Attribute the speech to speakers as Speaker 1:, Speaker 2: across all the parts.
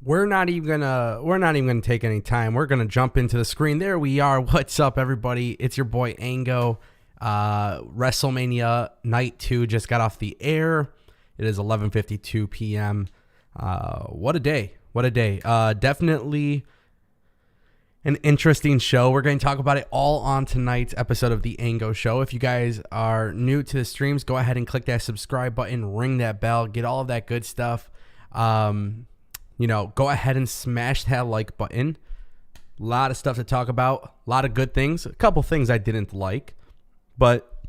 Speaker 1: We're not even gonna take any time. We're gonna jump into the screen. There we are. What's up, everybody? It's your boy Ango. WrestleMania Night 2 just got off the air. It is 11:52 p.m. What a day! What a day! Definitely an interesting show. We're going to talk about it all on tonight's episode of the Ango Show. If you guys are new to the streams, go ahead and click that subscribe button, ring that bell, get all of that good stuff. Go ahead and smash that like button. A lot of stuff to talk about, a lot of good things, a couple things I didn't like, but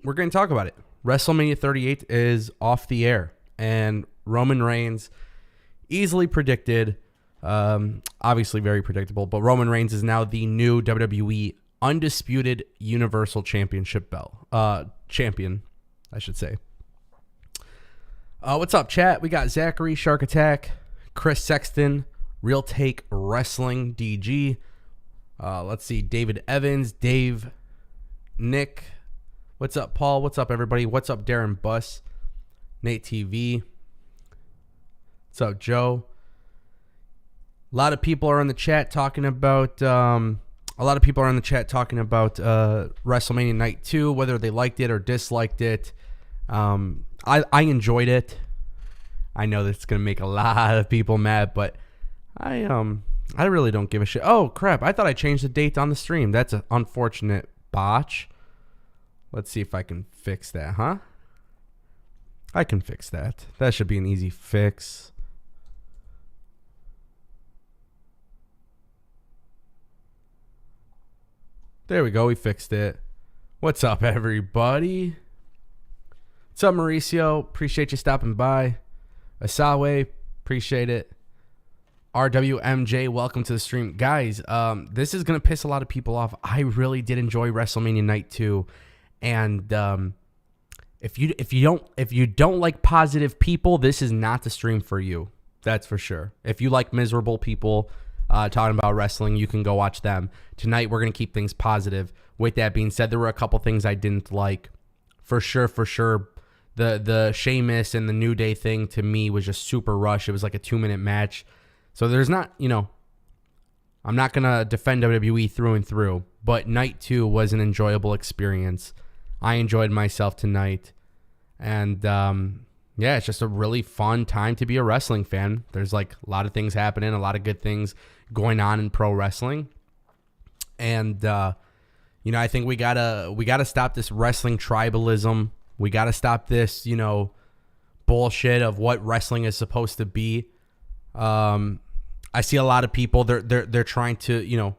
Speaker 1: we're going to talk about it. WrestleMania 38 is off the air, and Roman Reigns, easily predicted, obviously very predictable, but Roman Reigns is now the new WWE Undisputed Universal Championship champion, I should say. What's up, chat? We got Zachary, Shark Attack, Chris Sexton, Real Take Wrestling, DG. Let's see, David Evans, Dave, Nick. What's up, Paul? What's up, everybody? What's up, Darren Buss, Nate TV. What's up, Joe? A lot of people are in the chat talking about WrestleMania Night 2, whether they liked it or disliked it. I enjoyed it. I know that's going to make a lot of people mad, but I really don't give a shit. Oh, crap. I thought I changed the date on the stream. That's an unfortunate botch. Let's see if I can fix that, huh? I can fix that. That should be an easy fix. There we go. We fixed it. What's up, everybody? What's up, Mauricio? Appreciate you stopping by. Asawe, appreciate it. RWMJ, welcome to the stream. Guys, this is going to piss a lot of people off. I really did enjoy WrestleMania Night 2. And if you don't like positive people, this is not the stream for you. That's for sure. If you like miserable people talking about wrestling, you can go watch them. Tonight, we're going to keep things positive. With that being said, there were a couple things I didn't like. For sure. The Sheamus and the New Day thing to me was just super rushed. It was like a 2-minute match. So there's not, I'm not going to defend WWE through and through, but Night 2 was an enjoyable experience. I enjoyed myself tonight. And, it's just a really fun time to be a wrestling fan. There's like a lot of things happening, a lot of good things going on in pro wrestling. And, I think we gotta stop this wrestling tribalism. We got to stop this, bullshit of what wrestling is supposed to be. I see a lot of people, they're trying to,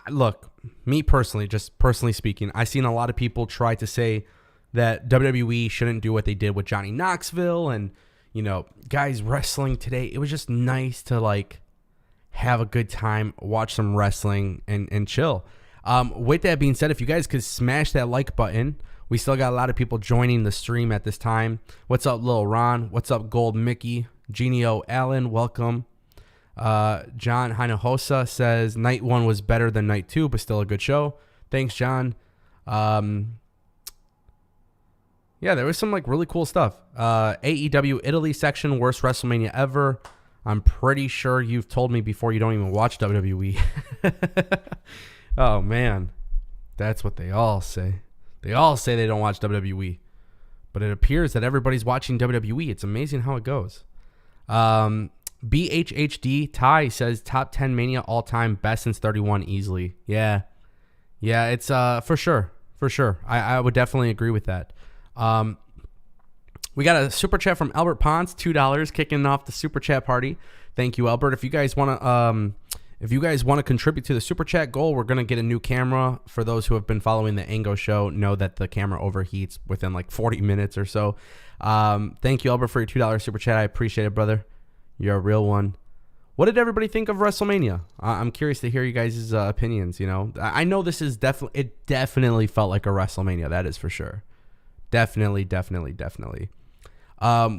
Speaker 1: look, me personally, just personally speaking, I've seen a lot of people try to say that WWE shouldn't do what they did with Johnny Knoxville. And, guys, wrestling today, it was just nice to, have a good time, watch some wrestling, and chill. With that being said, if you guys could smash that like button. We still got a lot of people joining the stream at this time. What's up, Lil Ron? What's up, Gold Mickey? Genio Allen, welcome. John Hinojosa says, Night 1 was better than Night 2, but still a good show. Thanks, John. There was some really cool stuff. AEW Italy section, worst WrestleMania ever. I'm pretty sure you've told me before you don't even watch WWE. Oh, man. That's what they all say. They all say they don't watch WWE, but it appears that everybody's watching WWE. It's amazing how it goes. BHHD Ty says top 10 Mania all time, best since 31 easily. Yeah, it's for sure. I would definitely agree with that. We got a super chat from Albert Ponce, $2 kicking off the super chat party. Thank you, Albert. If you guys want to contribute to the super chat goal, we're going to get a new camera. For those who have been following the Ango show, know that the camera overheats within 40 minutes or so. Thank you, Albert, for your $2 super chat. I appreciate it, brother. You're a real one. What did everybody think of WrestleMania? I'm curious to hear you guys' opinions. I know this is definitely felt like a WrestleMania. That is for sure. Definitely.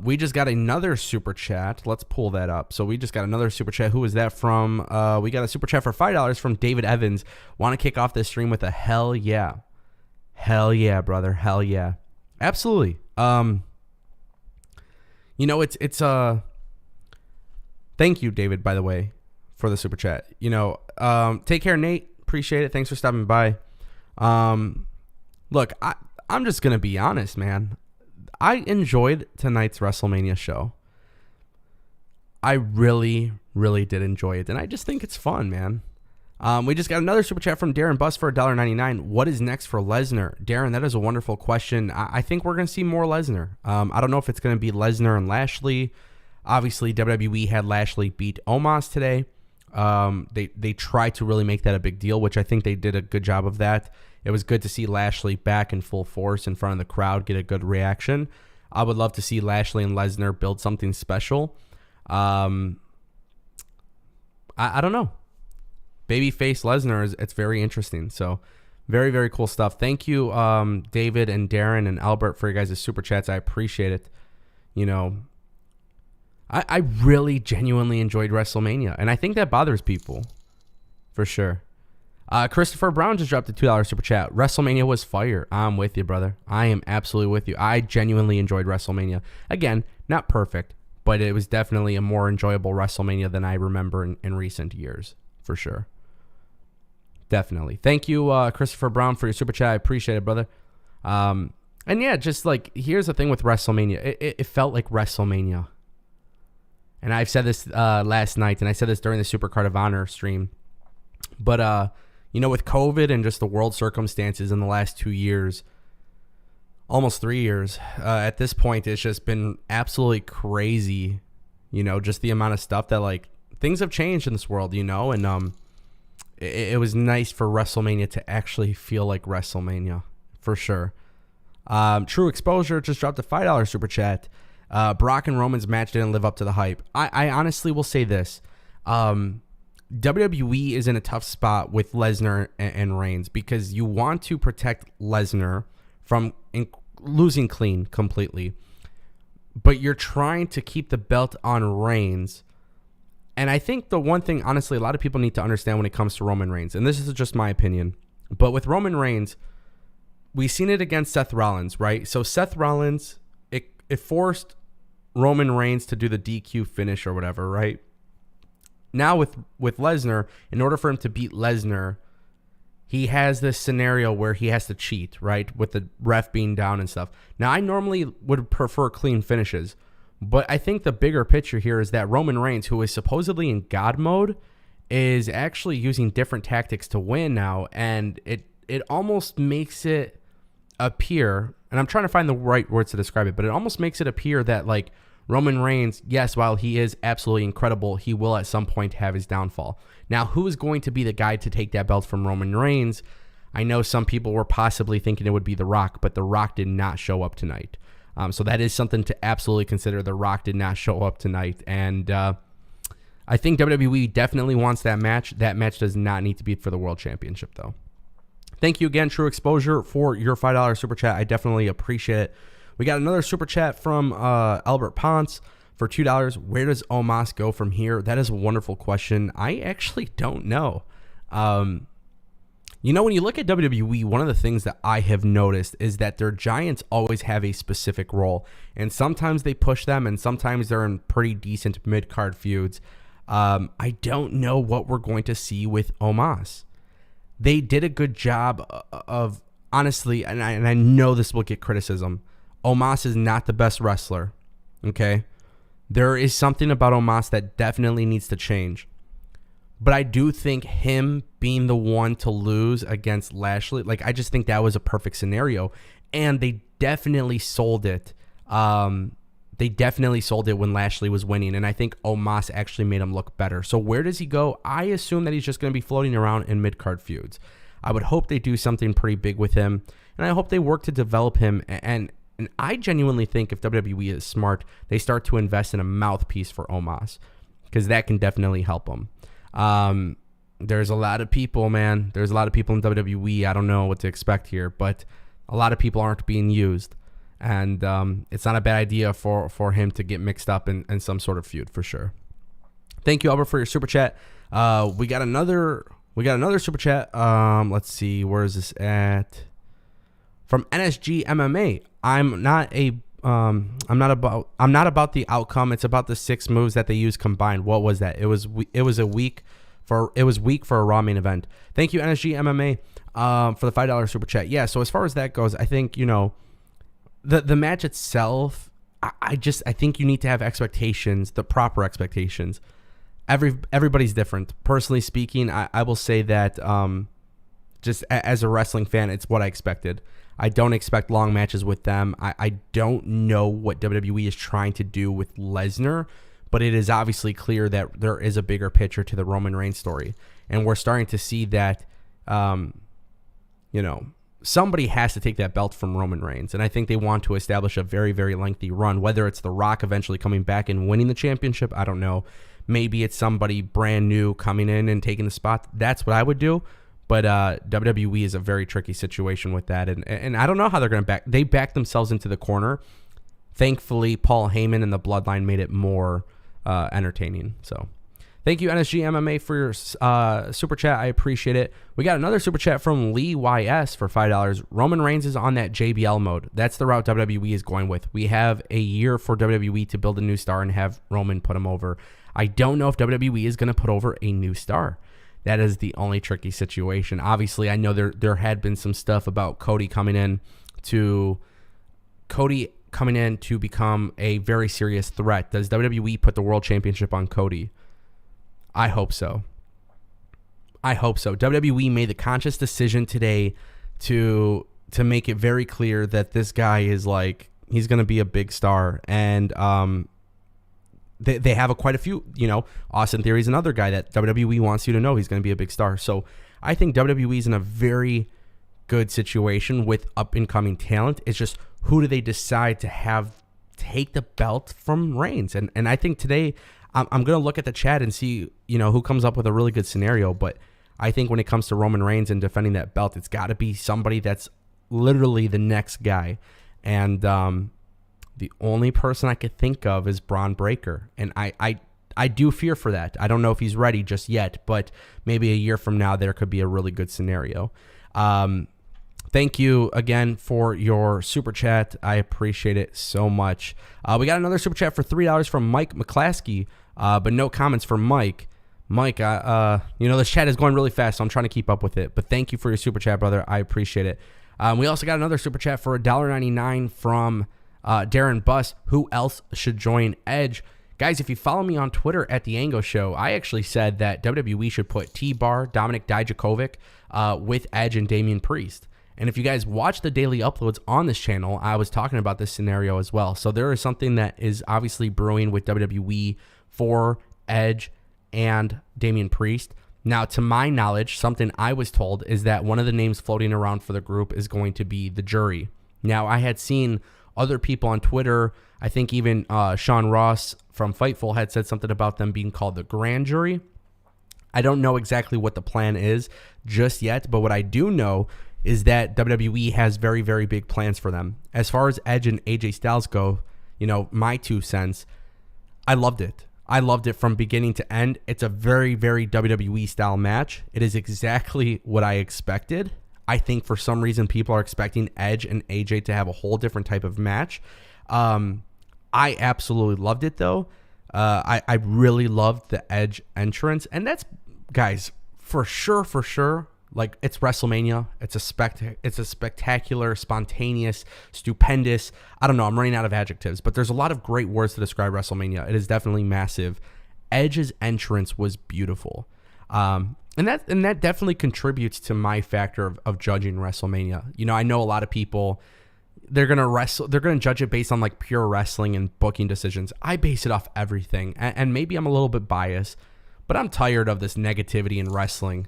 Speaker 1: We just got another super chat. Let's pull that up. So we just got another super chat. Who is that from? We got a super chat for $5 from David Evans. Want to kick off this stream with a hell yeah. Hell yeah, brother. Hell yeah. Absolutely. It's Thank you, David, by the way, for the super chat. Take care, Nate. Appreciate it. Thanks for stopping by. Look, I'm just going to be honest, man. I enjoyed tonight's WrestleMania show. I really, really did enjoy it. And I just think it's fun, man. We just got another super chat from Darren Buss for $1.99. What is next for Lesnar? Darren, that is a wonderful question. I think we're going to see more Lesnar. I don't know if it's going to be Lesnar and Lashley. Obviously, WWE had Lashley beat Omos today. They tried to really make that a big deal, which I think they did a good job of that. It was good to see Lashley back in full force in front of the crowd, get a good reaction. I would love to see Lashley and Lesnar build something special. I don't know. Babyface Lesnar, it's very interesting. So very, very cool stuff. Thank you, David and Darren and Albert, for your guys' super chats. I appreciate it. I really genuinely enjoyed WrestleMania, and I think that bothers people for sure. Christopher Brown just dropped a $2 super chat. WrestleMania was fire. I'm with you, brother. I am absolutely with you. I genuinely enjoyed WrestleMania. Again, not perfect, but it was definitely a more enjoyable WrestleMania than I remember in recent years, for sure. Definitely. Thank you, Christopher Brown, for your super chat. I appreciate it, brother. And yeah, just like, here's the thing with WrestleMania. It felt like WrestleMania. And I've said this last night, and I said this during the Supercard of Honor stream. But, with COVID and just the world circumstances in the last 2 years, almost 3 years, at this point, it's just been absolutely crazy, just the amount of stuff that, like, things have changed in this world, and it was nice for WrestleMania to actually feel like WrestleMania, for sure. True Exposure just dropped a $5 super chat. Brock and Roman's match didn't live up to the hype. I honestly will say this. WWE is in a tough spot with Lesnar and Reigns because you want to protect Lesnar from losing clean completely, but you're trying to keep the belt on Reigns. And I think the one thing, honestly, a lot of people need to understand when it comes to Roman Reigns, and this is just my opinion, but with Roman Reigns, we've seen it against Seth Rollins, right? So Seth Rollins, it forced Roman Reigns to do the DQ finish or whatever, right? Now with Lesnar, in order for him to beat Lesnar, he has this scenario where he has to cheat, right? With the ref being down and stuff. Now, I normally would prefer clean finishes, but I think the bigger picture here is that Roman Reigns, who is supposedly in God mode, is actually using different tactics to win now, and it almost makes it appear, and I'm trying to find the right words to describe it, but it almost makes it appear that, like, Roman Reigns, yes, while he is absolutely incredible, he will at some point have his downfall. Now, who is going to be the guy to take that belt from Roman Reigns? I know some people were possibly thinking it would be The Rock, but The Rock did not show up tonight. So that is something to absolutely consider. The Rock did not show up tonight. And I think WWE definitely wants that match. That match does not need to be for the World Championship, though. Thank you again, True Exposure, for your $5 super chat. I definitely appreciate it. We got another super chat from Albert Ponce for $2. Where does Omos go from here? That is a wonderful question. I actually don't know. When you look at WWE, one of the things that I have noticed is that their giants always have a specific role. And sometimes they push them, and sometimes they're in pretty decent mid-card feuds. I don't know what we're going to see with Omos. They did a good job of, honestly, and I know this will get criticism, Omos is not the best wrestler, okay? There is something about Omos that definitely needs to change. But I do think him being the one to lose against Lashley, like, I just think that was a perfect scenario. And they definitely sold it. They definitely sold it when Lashley was winning. And I think Omos actually made him look better. So where does he go? I assume that he's just going to be floating around in mid-card feuds. I would hope they do something pretty big with him. And I hope they work to develop him. And I genuinely think if WWE is smart, they start to invest in a mouthpiece for Omos, because that can definitely help him. There's a lot of people, man. There's a lot of people in WWE. I don't know what to expect here, but a lot of people aren't being used. And it's not a bad idea for him to get mixed up in some sort of feud, for sure. Thank you, Albert, for your super chat. We got another super chat. Let's see, where is this at? From NSG MMA. I'm not a I'm not about the outcome. It's about the 6 moves that they use combined. What was that? It was weak for a Raw main event. Thank you, NSG MMA, for the $5 super chat. Yeah. So as far as that goes, I think, the match itself, I think you need to have expectations, the proper expectations. Everybody's different. Personally speaking, I will say that just as a wrestling fan, it's what I expected. I don't expect long matches with them. I don't know what WWE is trying to do with Lesnar, but it is obviously clear that there is a bigger picture to the Roman Reigns story. And we're starting to see that, somebody has to take that belt from Roman Reigns. And I think they want to establish a very, very lengthy run. Whether it's The Rock eventually coming back and winning the championship, I don't know. Maybe it's somebody brand new coming in and taking the spot. That's what I would do. But WWE is a very tricky situation with that. And I don't know how they're going to they backed themselves into the corner. Thankfully, Paul Heyman and the Bloodline made it more entertaining. So thank you, NSG MMA, for your super chat. I appreciate it. We got another super chat from Lee YS for $5. Roman Reigns is on that JBL mode. That's the route WWE is going with. We have a year for WWE to build a new star and have Roman put him over. I don't know if WWE is going to put over a new star. That is the only tricky situation. Obviously, I know there had been some stuff about Cody coming in to become a very serious threat. Does WWE put the World Championship on Cody? I hope so. WWE made the conscious decision today to make it very clear that this guy is he's going to be a big star. And they have quite a few, Austin Theory is another guy that WWE wants you to know he's going to be a big star. So I think WWE is in a very good situation with up-and-coming talent. It's just, who do they decide to have take the belt from Reigns? And I think today I'm going to look at the chat and see, who comes up with a really good scenario. But I think when it comes to Roman Reigns and defending that belt, it's got to be somebody that's literally the next guy. And the only person I could think of is Braun Breaker. And I do fear for that. I don't know if he's ready just yet, but maybe a year from now, there could be a really good scenario. Thank you again for your super chat. I appreciate it so much. We got another super chat for $3 from Mike McClaskey, but no comments for Mike. Mike, this chat is going really fast, so I'm trying to keep up with it. But thank you for your super chat, brother. I appreciate it. We also got another super chat for $1.99 from Darren Buss. Who else should join Edge? Guys, if you follow me on Twitter at The Ango Show, I actually said that WWE should put T-Bar, Dominic Dijakovic, with Edge and Damian Priest. And if you guys watch the daily uploads on this channel, I was talking about this scenario as well. So there is something that is obviously brewing with WWE for Edge and Damian Priest. Now, to my knowledge, something I was told is that one of the names floating around for the group is going to be the Jury. Now, I had seen other people on Twitter, I think even Sean Ross from Fightful had said something about them being called the Grand Jury. I don't know exactly what the plan is just yet, but what I do know is that WWE has very, very big plans for them. As far as Edge and AJ Styles go, my 2 cents, I loved it. I loved it from beginning to end. It's a very, very WWE style match. It is exactly what I expected. I think for some reason people are expecting Edge and AJ to have a whole different type of match. I absolutely loved it, though. I really loved the Edge entrance. And that's, guys, for sure. It's WrestleMania. It's a spectacular, spontaneous, stupendous. I don't know. I'm running out of adjectives, but there's a lot of great words to describe WrestleMania. It is definitely massive. Edge's entrance was beautiful. And that definitely contributes to my factor of judging WrestleMania. I know a lot of people, they're gonna judge it based on pure wrestling and booking decisions. I base it off everything, and maybe I'm a little bit biased, but I'm tired of this negativity in wrestling.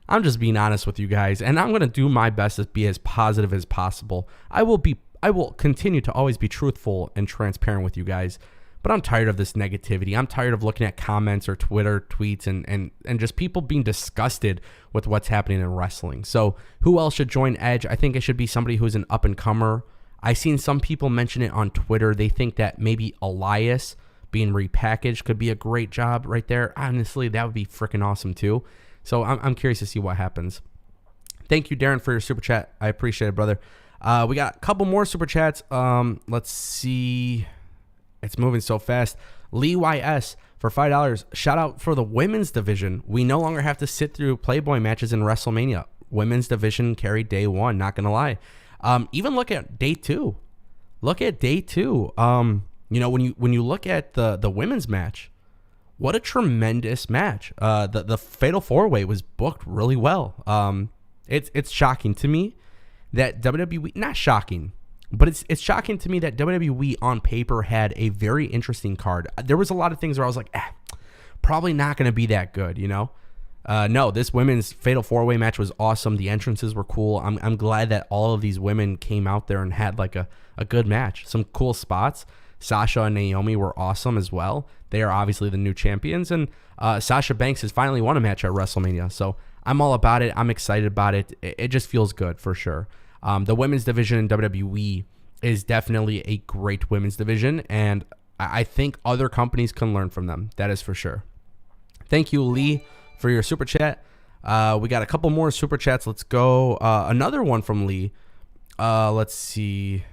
Speaker 1: I'm just being honest with you guys, and I'm gonna do my best to be as positive as possible. I will continue to always be truthful and transparent with you guys. But I'm tired of this negativity. I'm tired of looking at comments or Twitter tweets and just people being disgusted with what's happening in wrestling. So who else should join Edge? I think it should be somebody who's an up-and-comer. I've seen some people mention it on Twitter. They think that maybe Elias being repackaged could be a great job right there. Honestly, that would be freaking awesome too. So I'm curious to see what happens. Thank you, Darren, for your super chat. I appreciate it, brother. We got a couple more super chats. Let's see. It's moving so fast. Lee YS for $5. Shout out for the women's division. We no longer have to sit through Playboy matches in WrestleMania. Women's division carried day one. Not gonna lie. Even look at day two. Look at day two. When you look at the women's match, what a tremendous match. The Fatal 4-Way was booked really well. It's shocking to me that WWE, not shocking, but it's shocking to me that WWE on paper had a very interesting card. There was a lot of things where I was like, probably not going to be that good, No, this women's Fatal 4-Way match was awesome. The entrances were cool. I'm glad that all of these women came out there and had like a good match. Some cool spots. Sasha and Naomi were awesome as well. They are obviously the new champions, and Sasha Banks has finally won a match at WrestleMania. So I'm all about it. I'm excited about it. It just feels good for sure. The women's division in WWE is definitely a great women's division, and I think other companies can learn from them. That is for sure. Thank you, Lee, for your super chat. We got a couple more super chats. Let's go. Another one from Lee. Let's see.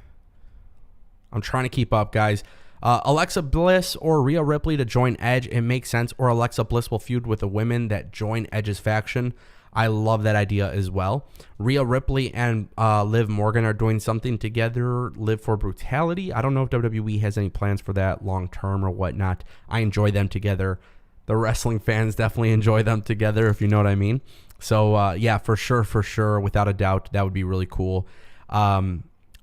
Speaker 1: I'm trying to keep up, guys. Alexa Bliss or Rhea Ripley to join Edge. It makes sense. Or Alexa Bliss will feud with the women that join Edge's faction. I love that idea as well. Rhea Ripley and Liv Morgan are doing something together. Live for Brutality. I don't know if WWE has any plans for that long term or whatnot. I enjoy them together. The wrestling fans definitely enjoy them together, if you know what I mean. So, yeah, for sure, without a doubt, that would be really cool.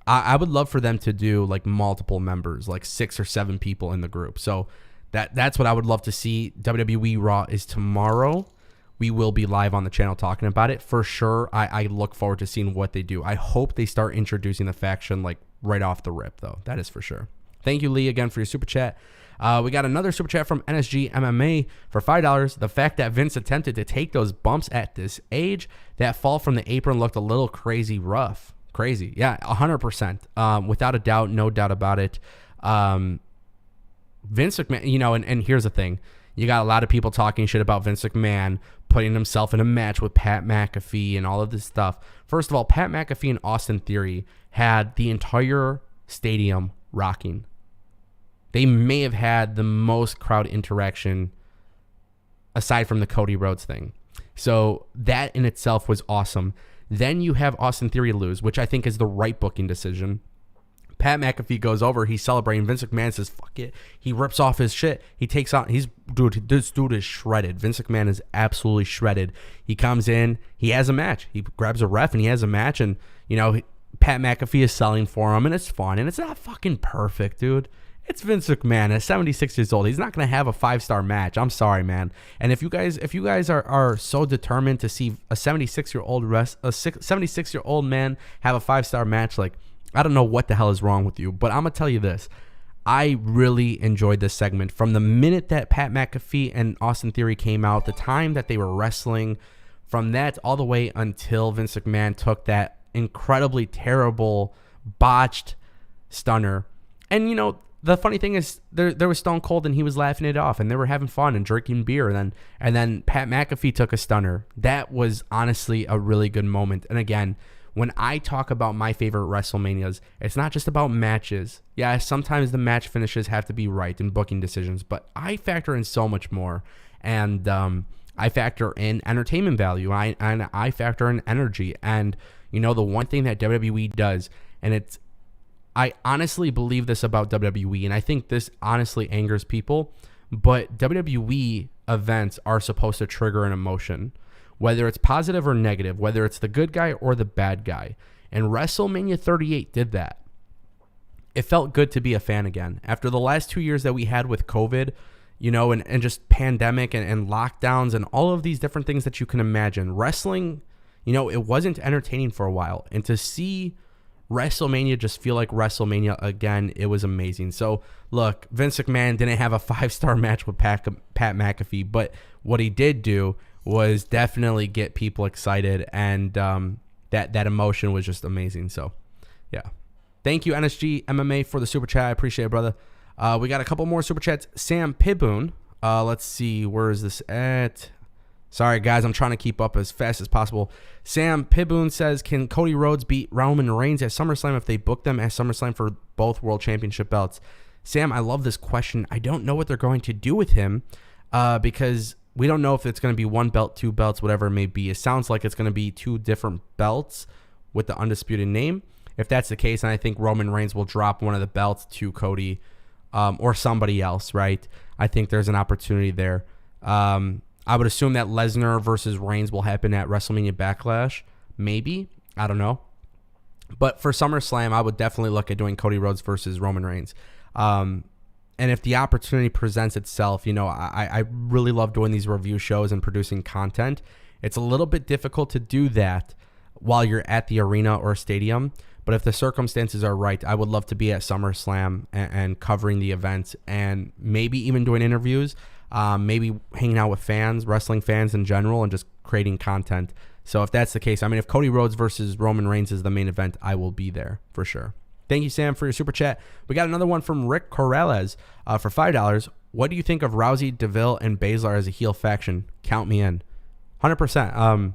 Speaker 1: I would love for them to do like multiple members, like 6 or 7 people in the group. So that's what I would love to see. WWE Raw is tomorrow. We will be live on the channel talking about it for sure. I look forward to seeing what they do. I hope they start introducing the faction like right off the rip, though. That is for sure. Thank you, Lee, again for your super chat. We got another super chat from NSG MMA for $5. The fact that Vince attempted to take those bumps at this age, that fall from the apron looked a little crazy rough. Crazy. Yeah, 100%. Without a doubt, no doubt about it. Vince McMahon, and here's the thing. You got a lot of people talking shit about Vince McMahon putting himself in a match with Pat McAfee and all of this stuff. First of all, Pat McAfee and Austin Theory had the entire stadium rocking. They may have had the most crowd interaction aside from the Cody Rhodes thing. So that in itself was awesome. Then you have Austin Theory lose, which I think is the right booking decision. Pat McAfee goes over. He's celebrating. Vince McMahon says, fuck it. He rips off his shit. He takes out. This dude is shredded. Vince McMahon is absolutely shredded. He comes in. He has a match. He grabs a ref and he has a match. And, Pat McAfee is selling for him. And it's fun. And it's not fucking perfect, dude. It's Vince McMahon at 76 years old. He's not going to have a 5-star match. I'm sorry, man. And if you guys are so determined to see a 76-year-old man have a 5-star match, like, I don't know what the hell is wrong with you. But I'm going to tell you this. I really enjoyed this segment. From the minute that Pat McAfee and Austin Theory came out, the time that they were wrestling, from that all the way until Vince McMahon took that incredibly terrible, botched stunner. And, the funny thing is, there was Stone Cold and he was laughing it off and they were having fun and drinking beer. And then Pat McAfee took a stunner. That was honestly a really good moment. And again, when I talk about my favorite WrestleManias, it's not just about matches. Yeah, sometimes the match finishes have to be right in booking decisions, but I factor in so much more. And I factor in entertainment value. And I factor in energy. And, the one thing that WWE does, and I honestly believe this about WWE, and I think this honestly angers people, but WWE events are supposed to trigger an emotion, whether it's positive or negative, whether it's the good guy or the bad guy. And WrestleMania 38 did that. It felt good to be a fan again. After the last 2 years that we had with COVID, and just pandemic and lockdowns and all of these different things that you can imagine, wrestling, it wasn't entertaining for a while. And to see WrestleMania just feel like WrestleMania again, it was amazing. So look, Vince McMahon didn't have a 5-star match with Pat McAfee, but what he did do was definitely get people excited, and that emotion was just amazing. So yeah, thank you NSG MMA for the super chat. I appreciate it, brother. We got a couple more super chats. Sam Piboon, let's see, where is this at? Sorry, guys. I'm trying to keep up as fast as possible. Sam Piboon says, can Cody Rhodes beat Roman Reigns at SummerSlam if they book them at SummerSlam for both World Championship belts? Sam, I love this question. I don't know what they're going to do with him because we don't know if it's going to be one belt, two belts, whatever it may be. It sounds like it's going to be two different belts with the Undisputed name. If that's the case, and I think Roman Reigns will drop one of the belts to Cody or somebody else, right? I think there's an opportunity there. I would assume that Lesnar versus Reigns will happen at WrestleMania Backlash. Maybe. I don't know. But for SummerSlam, I would definitely look at doing Cody Rhodes versus Roman Reigns. And if the opportunity presents itself, you know, I really love doing these review shows and producing content. It's a little bit difficult to do that while you're at the arena or stadium. But if the circumstances are right, I would love to be at SummerSlam and covering the event and maybe even doing interviews. Maybe hanging out with fans, wrestling fans in general, and just creating content. So if that's the case, I mean, if Cody Rhodes versus Roman Reigns is the main event, I will be there for sure. Thank you, Sam, for your super chat. We got another one from Rick Corrales for $5. What do you think of Rousey, Deville, and Baszler as a heel faction? Count me in. 100%.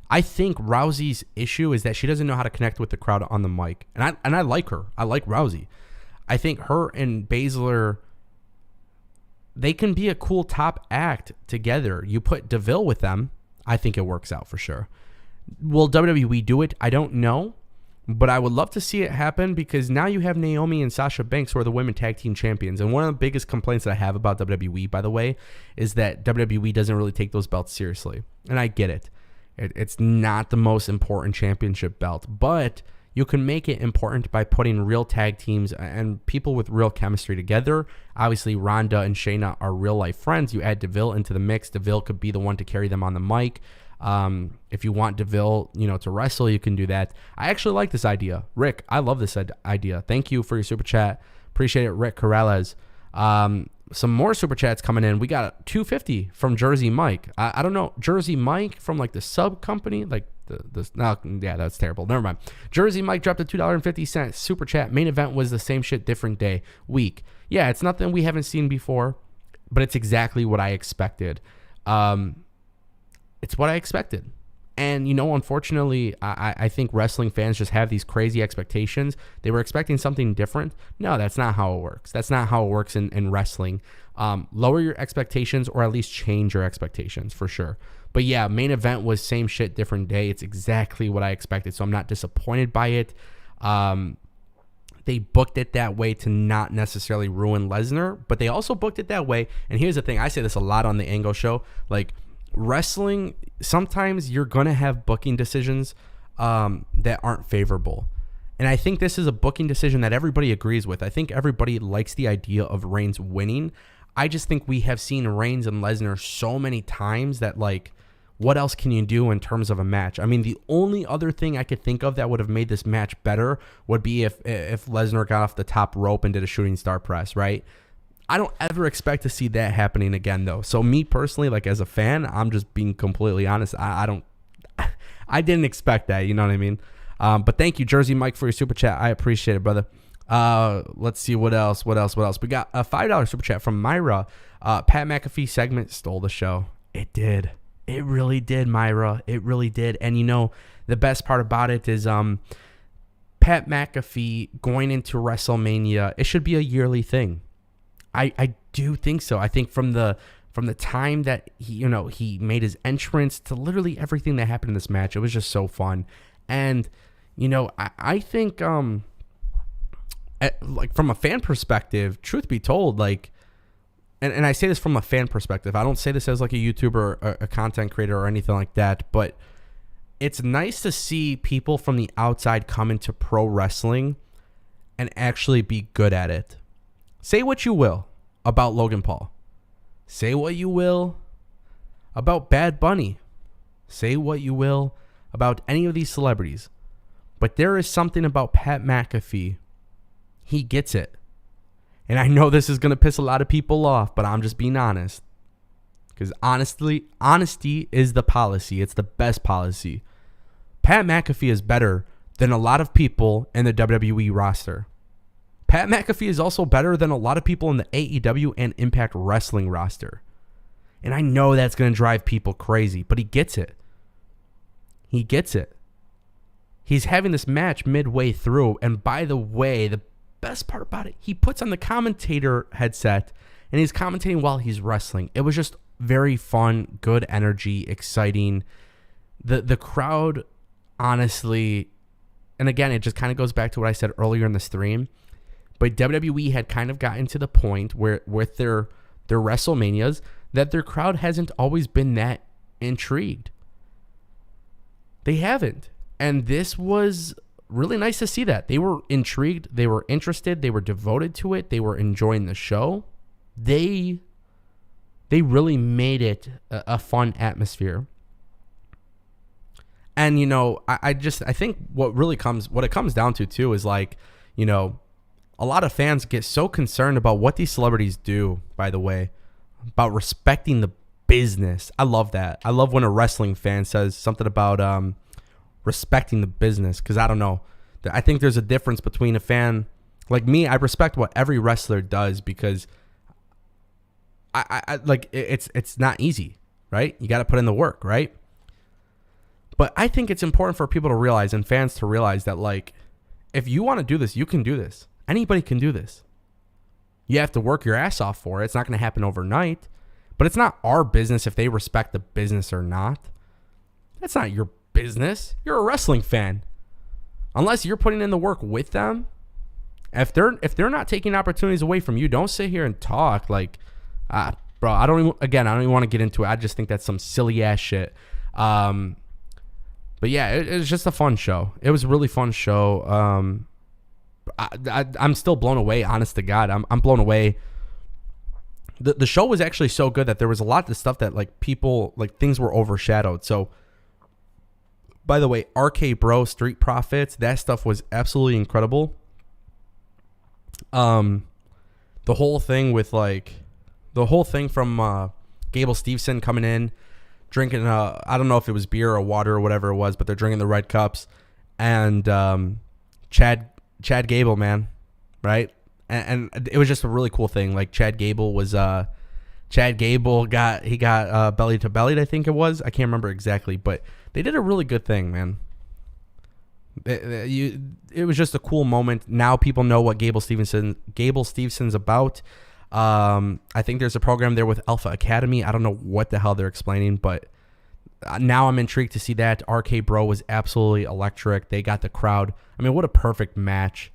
Speaker 1: I think Rousey's issue is that she doesn't know how to connect with the crowd on the mic. And I like her. I like Rousey. I think her and Baszler, they can be a cool top act together. You put Deville with them, I think it works out for sure. Will WWE do it? I don't know, but I would love to see it happen because now you have Naomi and Sasha Banks who are the women tag team champions. And one of the biggest complaints that I have about WWE, by the way, is that WWE doesn't really take those belts seriously. And I get it. It's not the most important championship belt, but you can make it important by putting real tag teams and people with real chemistry together. Obviously, Ronda and Shayna are real-life friends. You add Deville into the mix. Deville could be the one to carry them on the mic. If you want Deville, to wrestle, you can do that. I actually like this idea. Rick, I love this idea. Thank you for your super chat. Appreciate it, Rick Corrales. Some more super chats coming in. We got $2.50 from Jersey Mike. I don't know. Jersey Mike from like the sub company, like yeah, that's terrible. Never mind. Jersey Mike dropped a $2.50 super chat. Main event was the same shit, different day, week. Yeah, it's nothing we haven't seen before, but it's exactly what I expected. It's what I expected. And, unfortunately, I think wrestling fans just have these crazy expectations. They were expecting something different. No, that's not how it works. That's not how it works in wrestling. Lower your expectations or at least change your expectations for sure. But yeah, main event was same shit, different day. It's exactly what I expected. So I'm not disappointed by it. They booked it that way to not necessarily ruin Lesnar, but they also booked it that way. And here's the thing. I say this a lot on the Ango show. Like, wrestling, sometimes you're going to have booking decisions that aren't favorable. And I think this is a booking decision that everybody agrees with. I think everybody likes the idea of Reigns winning. I just think we have seen Reigns and Lesnar so many times that, like, what else can you do in terms of a match? I mean, the only other thing I could think of that would have made this match better would be if Lesnar got off the top rope and did a shooting star press, right? I don't ever expect to see that happening again, though. So me personally, like as a fan, I'm just being completely honest. I didn't expect that. You know what I mean? But thank you, Jersey Mike, for your super chat. I appreciate it, brother. Let's see what else. We got a $5 super chat from Myra. Pat McAfee segment stole the show. It did. It really did, Myra. It really did. And the best part about it is Pat McAfee going into WrestleMania. It should be a yearly thing. I do think so. I think from the time that he made his entrance to literally everything that happened in this match, it was just so fun. And I think like from a fan perspective, truth be told, like, and I say this from a fan perspective. I don't say this as like a YouTuber or a content creator or anything like that, but it's nice to see people from the outside come into pro wrestling and actually be good at it. Say what you will about Logan Paul. Say what you will about Bad Bunny. Say what you will about any of these celebrities. But there is something about Pat McAfee. He gets it. And I know this is going to piss a lot of people off, but I'm just being honest. Because honesty is the policy. It's the best policy. Pat McAfee is better than a lot of people in the WWE roster. Pat McAfee is also better than a lot of people in the AEW and Impact Wrestling roster. And I know that's going to drive people crazy, but he gets it. He gets it. He's having this match midway through. And by the way, the best part about it, he puts on the commentator headset and he's commentating while he's wrestling. It was just very fun, good energy, exciting. The crowd, honestly, and again, it just kind of goes back to what I said earlier in the stream, but WWE had kind of gotten to the point where with their WrestleManias that their crowd hasn't always been that intrigued. They haven't. And this was really nice to see that. They were intrigued. They were interested. They were devoted to it. They were enjoying the show. They really made it a fun atmosphere. And, you know, I think what it comes down to too is like, you know, a lot of fans get so concerned about what these celebrities do, by the way, about respecting the business. I love that. I love when a wrestling fan says something about respecting the business, because I don't know. I think there's a difference between a fan like me. I respect what every wrestler does because I like it's not easy, right? You got to put in the work, right? But I think it's important for people to realize and fans to realize that, like, if you want to do this, you can do this. Anybody can do this. You have to work your ass off for it. It's not going to happen overnight. But it's not our business if they respect the business or not. That's not your business. You're a wrestling fan. Unless you're putting in the work with them. If they're not taking opportunities away from you, don't sit here and talk like, bro, I don't even want to get into it. I just think that's some silly ass shit. But yeah, it was just a fun show. It was a really fun show. I'm still blown away, honest to God. I'm blown away. The show was actually so good that there was a lot of stuff that like people, like things were overshadowed. So, by the way, RK Bro, Street Profits, that stuff was absolutely incredible. The whole thing from Gable Steveson coming in, drinking, I don't know if it was beer or water or whatever it was, but they're drinking the red cups. And Chad Gable, man, right? And it was just a really cool thing. Like Chad Gable got belly to belly, I think it was. I can't remember exactly, but they did a really good thing, man. It was just a cool moment. Now people know what Gable Stevenson's about. I think there's a program there with Alpha Academy. I don't know what the hell they're explaining, but now I'm intrigued to see that. RK Bro was absolutely electric. They got the crowd. I mean, what a perfect match.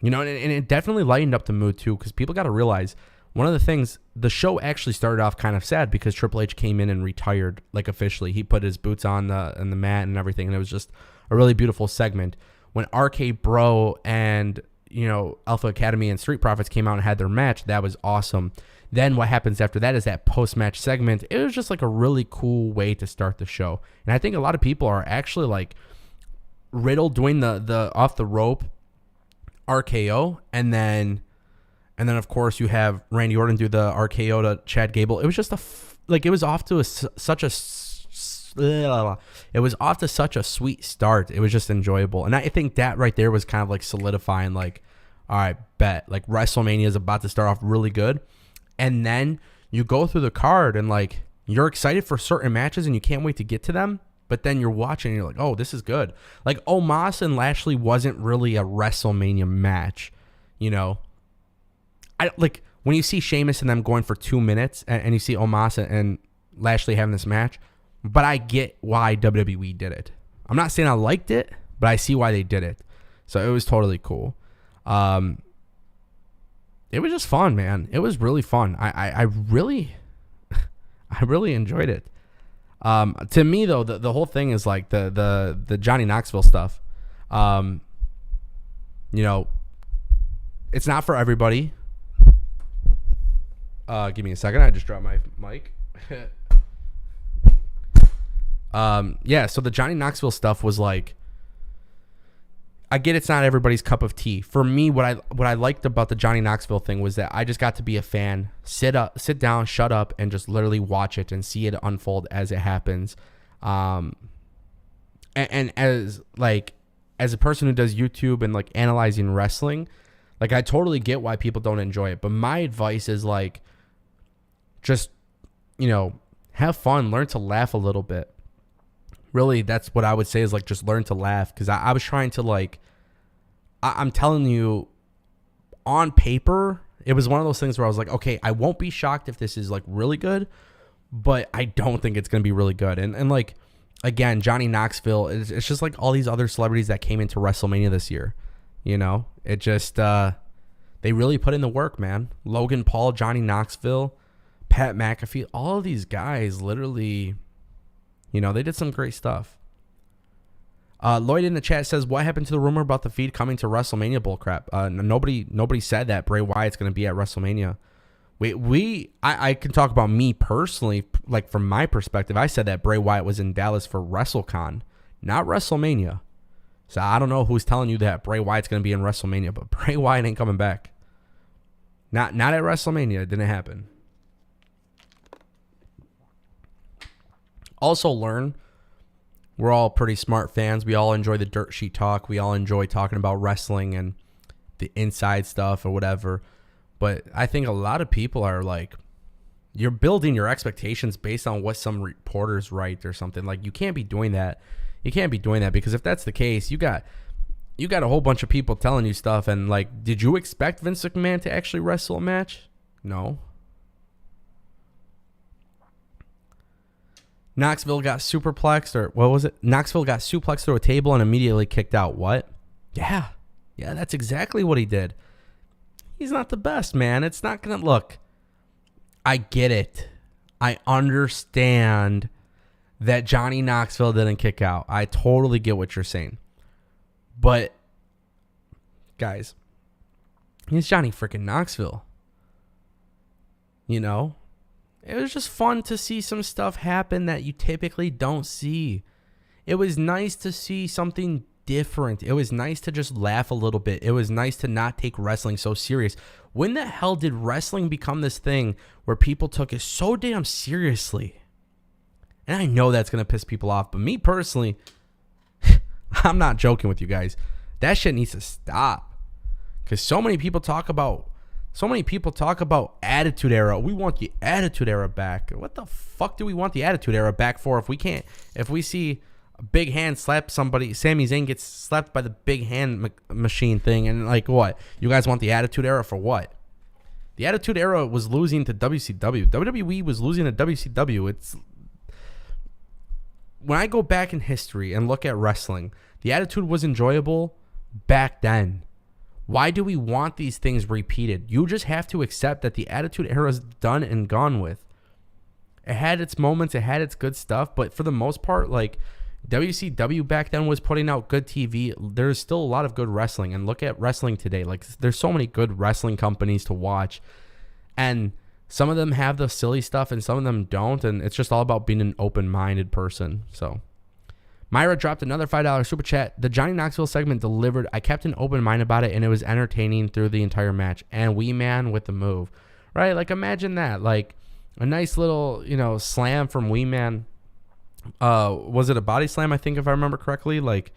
Speaker 1: You know, and it definitely lightened up the mood too, because people got to realize one of the things, the show actually started off kind of sad because Triple H came in and retired, like officially. He put his boots on the mat and everything, and it was just a really beautiful segment. When RK Bro and, you know, Alpha Academy and Street Profits came out and had their match, that was awesome. Then what happens after that is that post-match segment. It was just like a really cool way to start the show. And I think a lot of people are actually like Riddle doing the off the rope RKO, and then of course you have Randy Orton do the RKO to Chad Gable. It was just it was off to such a sweet start. It was just enjoyable, and I think that right there was kind of like solidifying, like, all right, bet, like WrestleMania is about to start off really good, and then you go through the card and like you're excited for certain matches and you can't wait to get to them. But then you're watching and you're like, oh, this is good. Like, Omos and Lashley wasn't really a WrestleMania match, you know? I like when you see Sheamus and them going for 2 minutes and you see Omos and Lashley having this match, but I get why WWE did it. I'm not saying I liked it, but I see why they did it. So it was totally cool. It was just fun, man. It was really fun. I really enjoyed it. To me though, the whole thing is like the Johnny Knoxville stuff. You know, it's not for everybody. Give me a second. I just dropped my mic. Yeah. So the Johnny Knoxville stuff was like, I get it's not everybody's cup of tea. For me, what I liked about the Johnny Knoxville thing was that I just got to be a fan, sit down, shut up, and just literally watch it and see it unfold as it happens. And as a person who does YouTube and like analyzing wrestling, like I totally get why people don't enjoy it. But my advice is like, just have fun, learn to laugh a little bit. Really, that's what I would say is like just learn to laugh, because I was trying to like, I'm telling you, on paper, it was one of those things where I was like, okay, I won't be shocked if this is like really good, but I don't think it's going to be really good. And like, again, Johnny Knoxville, it's just like all these other celebrities that came into WrestleMania this year. It just, they really put in the work, man. Logan Paul, Johnny Knoxville, Pat McAfee, all of these guys literally, they did some great stuff. Lloyd in the chat says, what happened to the rumor about the feed coming to WrestleMania bullcrap? Nobody said that Bray Wyatt's going to be at WrestleMania. I can talk about me personally, like from my perspective. I said that Bray Wyatt was in Dallas for WrestleCon, not WrestleMania. So I don't know who's telling you that Bray Wyatt's going to be in WrestleMania, but Bray Wyatt ain't coming back. Not at WrestleMania. It didn't happen. Also learn, we're all pretty smart fans. We all enjoy the dirt sheet talk. We all enjoy talking about wrestling and the inside stuff or whatever. But I think a lot of people are like, you're building your expectations based on what some reporters write or something. Like, you can't be doing that. You can't be doing that, because if that's the case, you got a whole bunch of people telling you stuff. And like, did you expect Vince McMahon to actually wrestle a match? No. Knoxville got superplexed, or what was it? Knoxville got suplexed through a table and immediately kicked out. What? Yeah, that's exactly what he did. He's not the best, man. It's not going to look. I get it. I understand that Johnny Knoxville didn't kick out. I totally get what you're saying. But, guys, he's Johnny freaking Knoxville. It was just fun to see some stuff happen that you typically don't see. It was nice to see something different. It was nice to just laugh a little bit. It was nice to not take wrestling so serious. When the hell did wrestling become this thing where people took it so damn seriously? And I know that's going to piss people off, but me personally, I'm not joking with you guys. That shit needs to stop. Because so many people talk about Attitude Era. We want the Attitude Era back. What the fuck do we want the Attitude Era back for if we see a big hand slap somebody, Sami Zayn gets slapped by the big hand machine thing, and like, what? You guys want the Attitude Era for what? The Attitude Era was losing to WCW. WWE was losing to WCW. When I go back in history and look at wrestling, the Attitude was enjoyable back then. Why do we want these things repeated? You just have to accept that the Attitude Era is done and gone with. It had its moments, it had its good stuff, but for the most part, like, WCW back then was putting out good TV. There's still a lot of good wrestling, and look at wrestling today. Like, there's so many good wrestling companies to watch, and some of them have the silly stuff and some of them don't, and it's just all about being an open-minded person. So Myra dropped another $5 super chat. The Johnny Knoxville segment delivered. I kept an open mind about it, and it was entertaining through the entire match. And Wee Man with the move, right? Like, imagine that, like a nice little, slam from Wee Man. Was it a body slam? I think, if I remember correctly. Like,